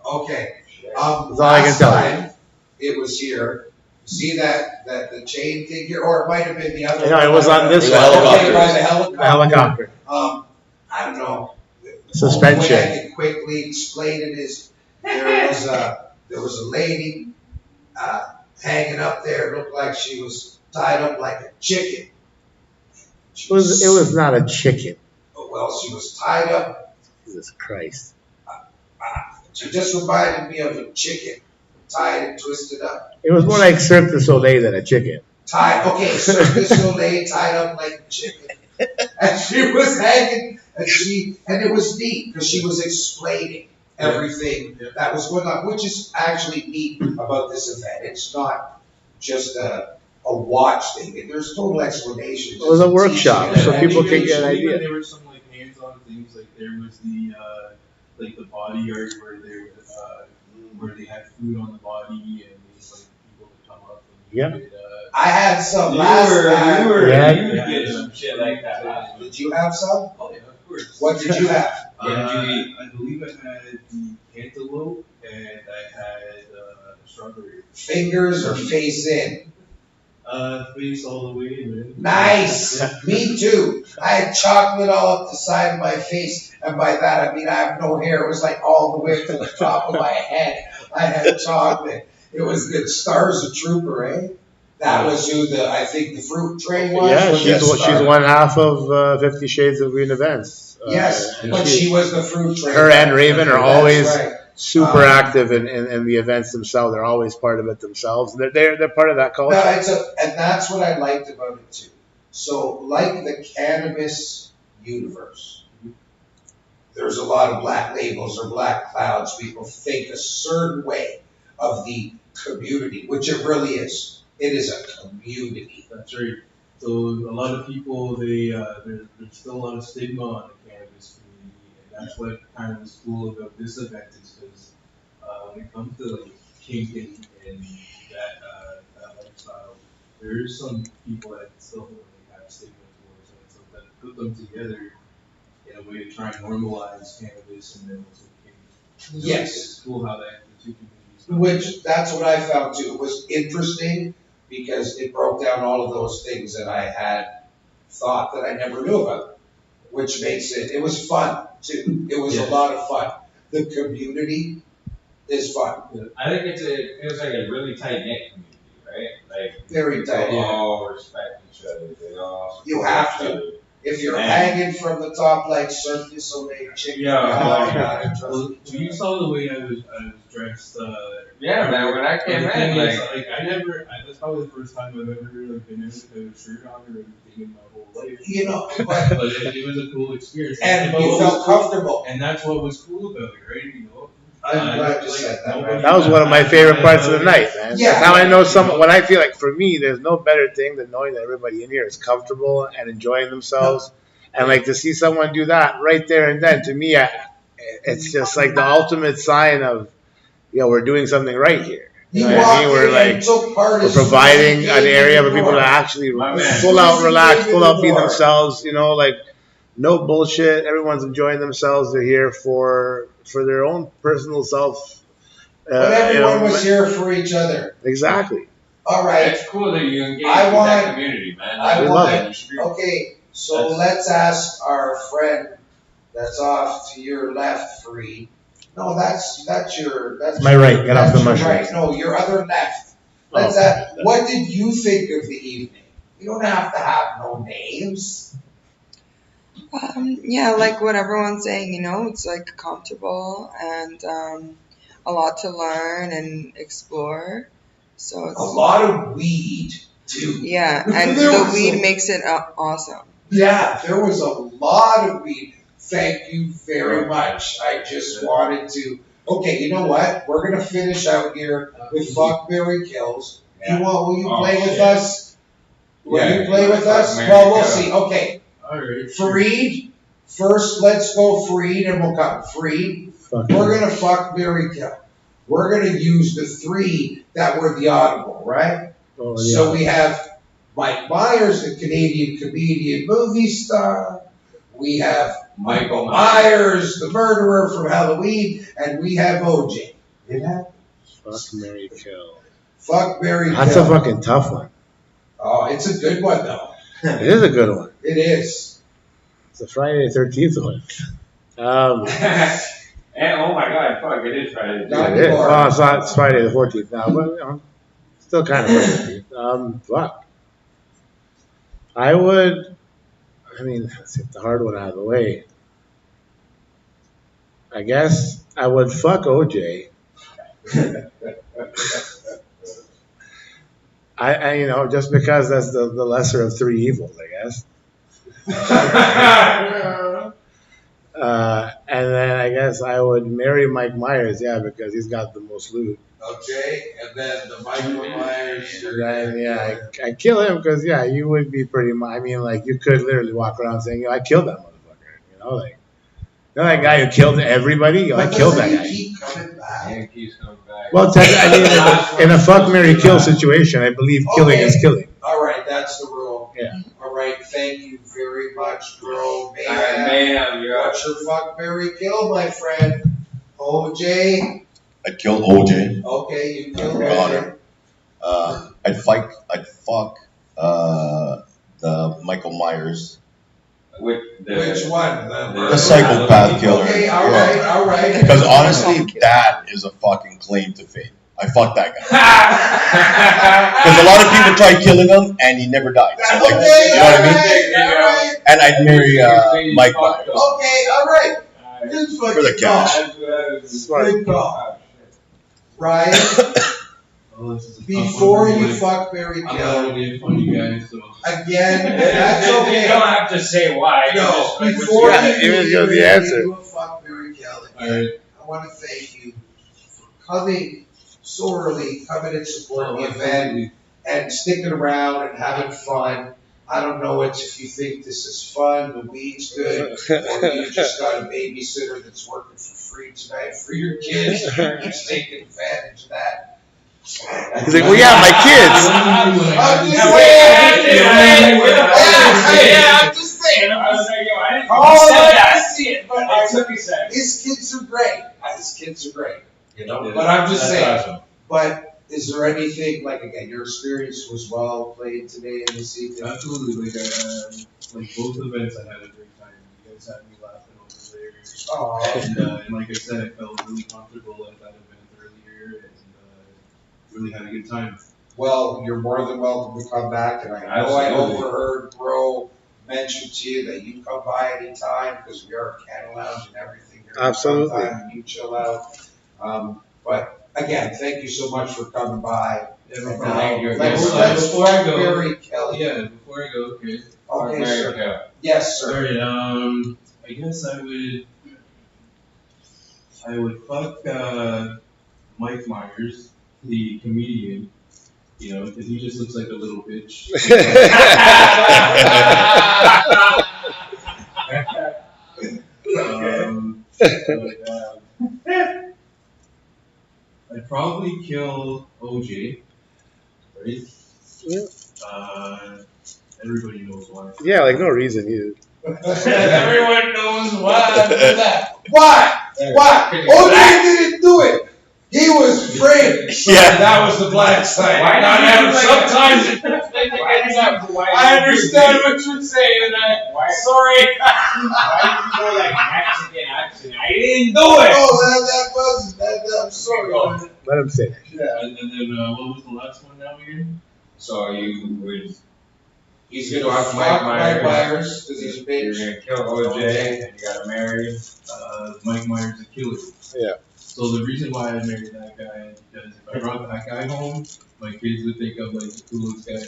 Okay. That's all I can tell you. Time it was here. See that the chain thing here, or it might have been the other. No, it was on this one. Okay, by the helicopter. Helicopter. I don't know. Suspension. The way I can quickly explain it is there was a lady hanging up there. It looked like she was tied up like a chicken. It was not a chicken. Well, she was tied up. Jesus Christ. She just reminded me of a chicken, tied and twisted up. It was more like Cirque du Soleil than a chicken. Cirque du Soleil tied up like a chicken. And she was hanging, and it was neat, because she was explaining everything that was going on, which is actually neat about this event. It's not just a watch thing. There's total explanations. It was a workshop, so people could get an idea. There were some like hands-on things, like there was the like the body art where they had food on the body and they like people to come up and Yeah. could, I had some You last time. would get some shit like that last week. Did you have some? Oh yeah, of course. What did you have? What did you eat? I believe I had the cantaloupe and I had strawberry. Fingers or face in? Face all the way, man. Nice. Me too. I had chocolate all up the side of my face, and by that I mean I have no hair. It was like all the way to the top of my head. I had chocolate. It was good. Star's a trooper, eh? That was who I think the fruit tray was. Yeah, Was she's that Star? one half of 50 Shades of Green events. Yes, but she was the fruit tray. Her and Raven are That's always right. super active in the events themselves. They're always part of it themselves. They're part of that culture. No, and that's what I liked about it too. So, like the cannabis universe, there's a lot of black labels or black clouds. People think a certain way of the community, which it really is. It is a community. That's right. So a lot of people, there's still a lot of stigma on the cannabis community, and that's what kind of is cool about this event is because when it comes to like kink and that lifestyle, there's some people that still like, have stigma towards it. So that put them together in a way to try and normalize cannabis and then also kink. So Yes. It's cool how that the two communities. Which, that's what I found too. It was interesting because it broke down all of those things that I had thought that I never knew about, which makes it was fun too. It was a lot of fun. The community is fun. I think it feels like a really tight knit community, right? Like Very tight. They all respect each other. They all You have to. If you're hanging from the top like Cirque du Soleil chicken, You saw the way I was dressed. Yeah, man. When I came in, that's probably the first time I've ever like been in with a shirt on or anything in my whole life. You know, but it was a cool experience. And you felt comfortable. And that's what was cool about it, right? You know. I'm glad you said that. That was one of my favorite parts of the night, man. Yeah. Now I know when I feel like, for me, there's no better thing than knowing that everybody in here is comfortable and enjoying themselves. And like to see someone do that right there and then, to me, it's just like the ultimate sign of, we're doing something right here. You know what I mean? We're providing an area for people to actually full out relax, full out be themselves, like no bullshit. Everyone's enjoying themselves. They're here for their own personal self. But everyone was here for each other. Exactly. All right. It's cool that you engage with that community, man. Okay, so let's ask our friend that's off to your left, Fareed. No, that's my right. Get off the mushroom. Right. No, your other left. Let's ask, what did you think of the evening? You don't have to have no names. Yeah, like what everyone's saying, it's like comfortable and a lot to learn and explore. So it's a lot of weed too. Yeah, and the weed makes it awesome. Yeah, there was a lot of weed. Thank you very much. I just wanted to. Okay, you know what? We're gonna finish out here with Fuckberry Kills. Will you play with us? Will you play with us? Well, we'll see. Okay. Fareed, first let's go Fareed and we'll come. Fareed, we're going to fuck, marry, kill. We're going to use the three that were the audible, right? Oh, yeah. So we have Mike Myers, the Canadian comedian movie star. We have Michael Myers, the murderer from Halloween. And we have OJ. It happened. Fuck, marry, kill. Fuck, marry, kill. That's a fucking tough one. Oh, it's a good one, though. It is a good one. It is. It's a Friday the 13th one. And oh my God, fuck! It is Friday. Yeah, it is. Oh, it's not. It's Friday the 14th now, but still kind of Friday the 13th. Fuck. I would. Let's get the hard one out of the way. I guess I would fuck OJ. You know, just because that's the lesser of three evils, I guess. And then I guess I would marry Mike Myers, yeah, because he's got the most loot. Okay, and then the Michael Myers. And then, yeah, I kill him because, yeah, you would be pretty much, I mean, like, you could literally walk around saying, I killed that motherfucker, you know, like, you know that guy who killed everybody? I killed that guy. Keep coming back. Yeah, he keeps coming back. Well, I mean, in a fuck, marry, kill situation, I believe killing is killing. All right, that's the rule. Yeah. All right, thank you very much, bro. Mayhem, What's your fuck, marry, kill, my friend? OJ. I'd kill OJ. Okay, you killed Connor. I'd fuck the Michael Myers. With Which one? The psychopath killer. Okay, all right. Because honestly, that is a fucking claim to fame. I fucked that guy. Because a lot of people tried killing him and he never died. So like, Okay, you know what I mean? And I'd marry Mike Myers. Okay, all right. For the cash. Good call. Ryan, before you fuck Barry I'm Kill, not really a funny guy, so. again, that's You okay. don't have to say why. No, Just- before Yeah, you even though the answer. you fuck Barry Kill again, Alright. I want to thank you for coming so early, coming and supporting the event, and sticking around and having fun. I don't know if you think this is fun, the weed's good, or you just got a babysitter that's working for free tonight for your kids, and you're just taking advantage of that. He's like, well, yeah, my kids. I'm just saying. I was like, yo, I didn't Oh, say I that. see it, but It took me a second. his kids are great. His kids are great, you know. But I'm just saying. But is there anything like again? Your experience was well played today and this evening. Absolutely, like both events, I had a great time. You guys had me laughing over there. Oh, And like I said, I felt really comfortable at that event earlier, and really had a good time. well, you're more than welcome to come back, and I know I overheard Bro mention to you that you come by anytime because we are a Canada Lounge and everything. Here Absolutely. sometime and you chill out. But again, thank you so much for coming by. Yeah, Thank you. Let's Before I go, Barry Kelly. yeah, before I go, okay. Okay, Very sir. good. Yes, sir. Alright, I guess I would fuck Mike Myers, the comedian, you know, because he just looks like a little bitch. I'd probably kill OJ, right? Yeah. Everybody knows why. Yeah, like no reason either. Everyone knows why. Why? Why? OJ didn't do it. He was afraid. Yeah. That was the black side. Why Not did you Adam. do Sometimes Why I understand what you're saying. Sorry. Why did you go like Mexican accent? I didn't do No, it. that wasn't. I'm sorry. Let him say. Yeah. And then what was the last one now again? So you would, He's gonna gonna fuck fuck Mike Mike Myers. Myers because he's a you're bitch. gonna kill OJ and you gotta marry. Mike Myers the killer. Yeah. So the reason why I married that guy is because if I brought that guy home, my kids would think I'm like the coolest guy.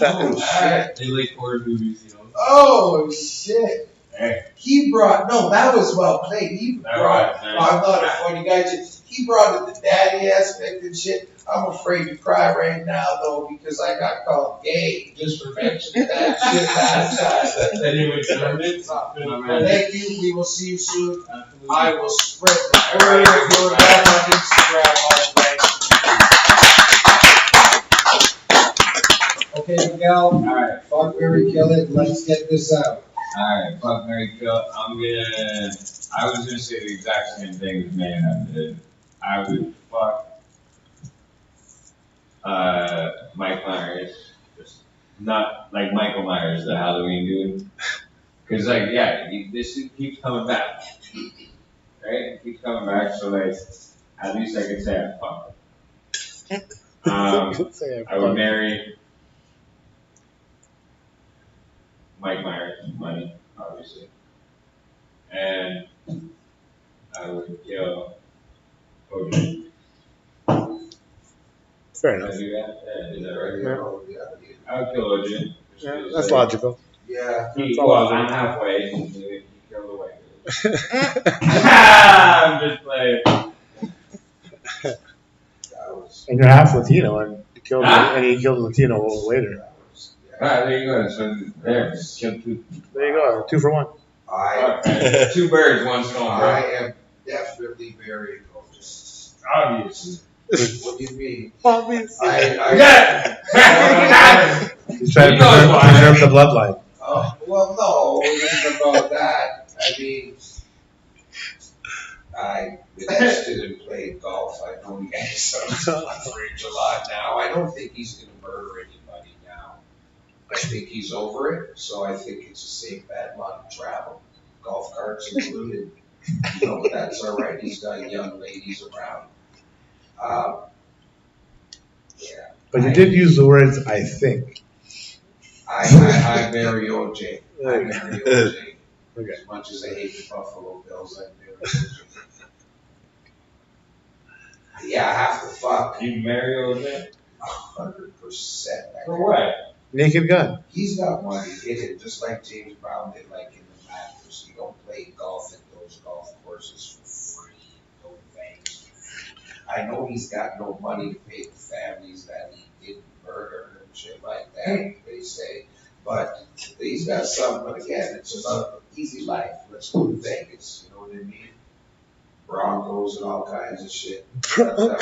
Oh shit. They like horror movies, you know. Oh shit. Hey. He brought that was well played. He brought. Alright, I'm not a funny guy. He brought in the daddy aspect and shit. I'm afraid to cry right now though because I got called gay just for mentioning that shit last time. Anyway, so Thank you. We will see you soon. I will spread the word of your love on Instagram all day. Okay, Miguel. Alright. Fuck Barry Kill it. Let's get this out. Alright, fuck Mary Kill. I was gonna say the exact same thing as Mayhem did. I would fuck Mike Myers. Just not like Michael Myers, the Halloween dude. Cause like, yeah, this dude keeps coming back. Right? It keeps coming back, so like, at least I could say I fucked him. I would marry Mike Myers, money, obviously. And I would kill OJ. Fair enough. Is that right? Yeah. I would kill OJ. Yeah, that's logical. Yeah. That's all Well, logical. I'm halfway. You kill the white guy. I'm just playing. And you're half Latino, and you killed Huh? and you killed a Latino later. Alright, there you go. So there, kill two. There you go, 2 for 1. Alright, 2 birds, 1 stone, bro. I am definitely very gorgeous. Obviously. What do you mean? Obviously. He's trying to preserve the bloodline. Oh, well, no, it isn't about that. I mean, I invested and played golf. I know he has some range a lot now. I don't think he's going to murder anybody now. I think he's over it, so I think it's a safe bet. A lot of travel, golf carts included. You know, that's all right. He's got young ladies around. Yeah. But you did use the words, I think. I marry OJ. I marry OJ. Okay. As much as I hate the Buffalo Bills, I marry OJ. Yeah, I have to fuck. You marry OJ? 100%. For what? Naked Gun. He's got money hidden, just like James Brown did, like in the Masters. You don't play golf at those golf courses for free. No thanks. I know he's got no money to pay the families that he didn't murder and shit like that, they say. But he's got some, but again, it's about an easy life. Let's go to Vegas, you know what I mean? Broncos and all kinds of shit. Broncos.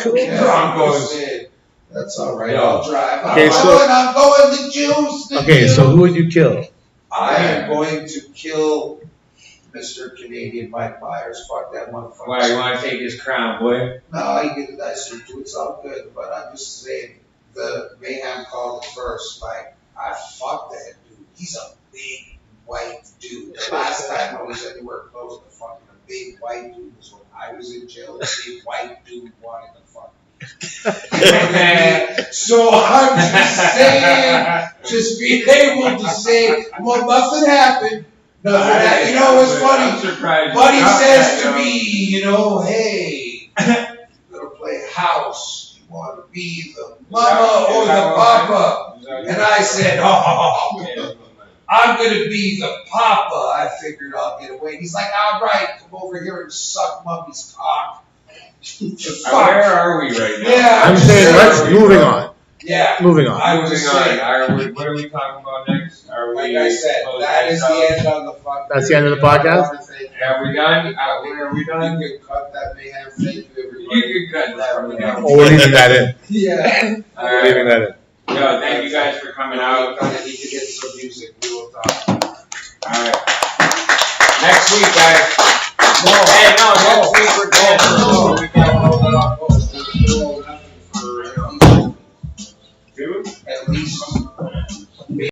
That's all right. I'll drive. Okay, I'm going to juice. Okay, so who would you kill? I am going to kill Mr. Canadian Mike Myers. Fuck that motherfucker. Why, you want to take his crown, boy? No, he did a nice suit too. It's all good, but I'm just saying the Mayhem called it first. Like, I fucked that dude. He's a big white dude. The last time I was anywhere close to fucking a big white dude was when I was in jail. A big white dude wanted to fuck me. So I'm just saying, just being able to say, well, nothing happened. Nothing happened. You know, it was funny. Buddy says to me, you know, hey, we're gonna play house. You want to be the mama or the papa? And I said, oh, I'm gonna be the papa. I figured I'll get away. He's like, all right, come over here and suck mommy's cock. Where are we right now? Yeah, I'm saying moving on. Yeah. Moving on. I was just saying. What are we talking about next? Are we? Like I said, that is the end of the fucking. That's the end of the podcast? Are we done? Are we done? You can cut that, Mayhem. Thank you, everybody. You can cut that. Oh, we're leaving that in. Yeah. We're leaving that in. Yo, thank you guys for coming out. I need to get some music. We will talk. Alright. Next week, guys. No. Hey, no, next week we're going.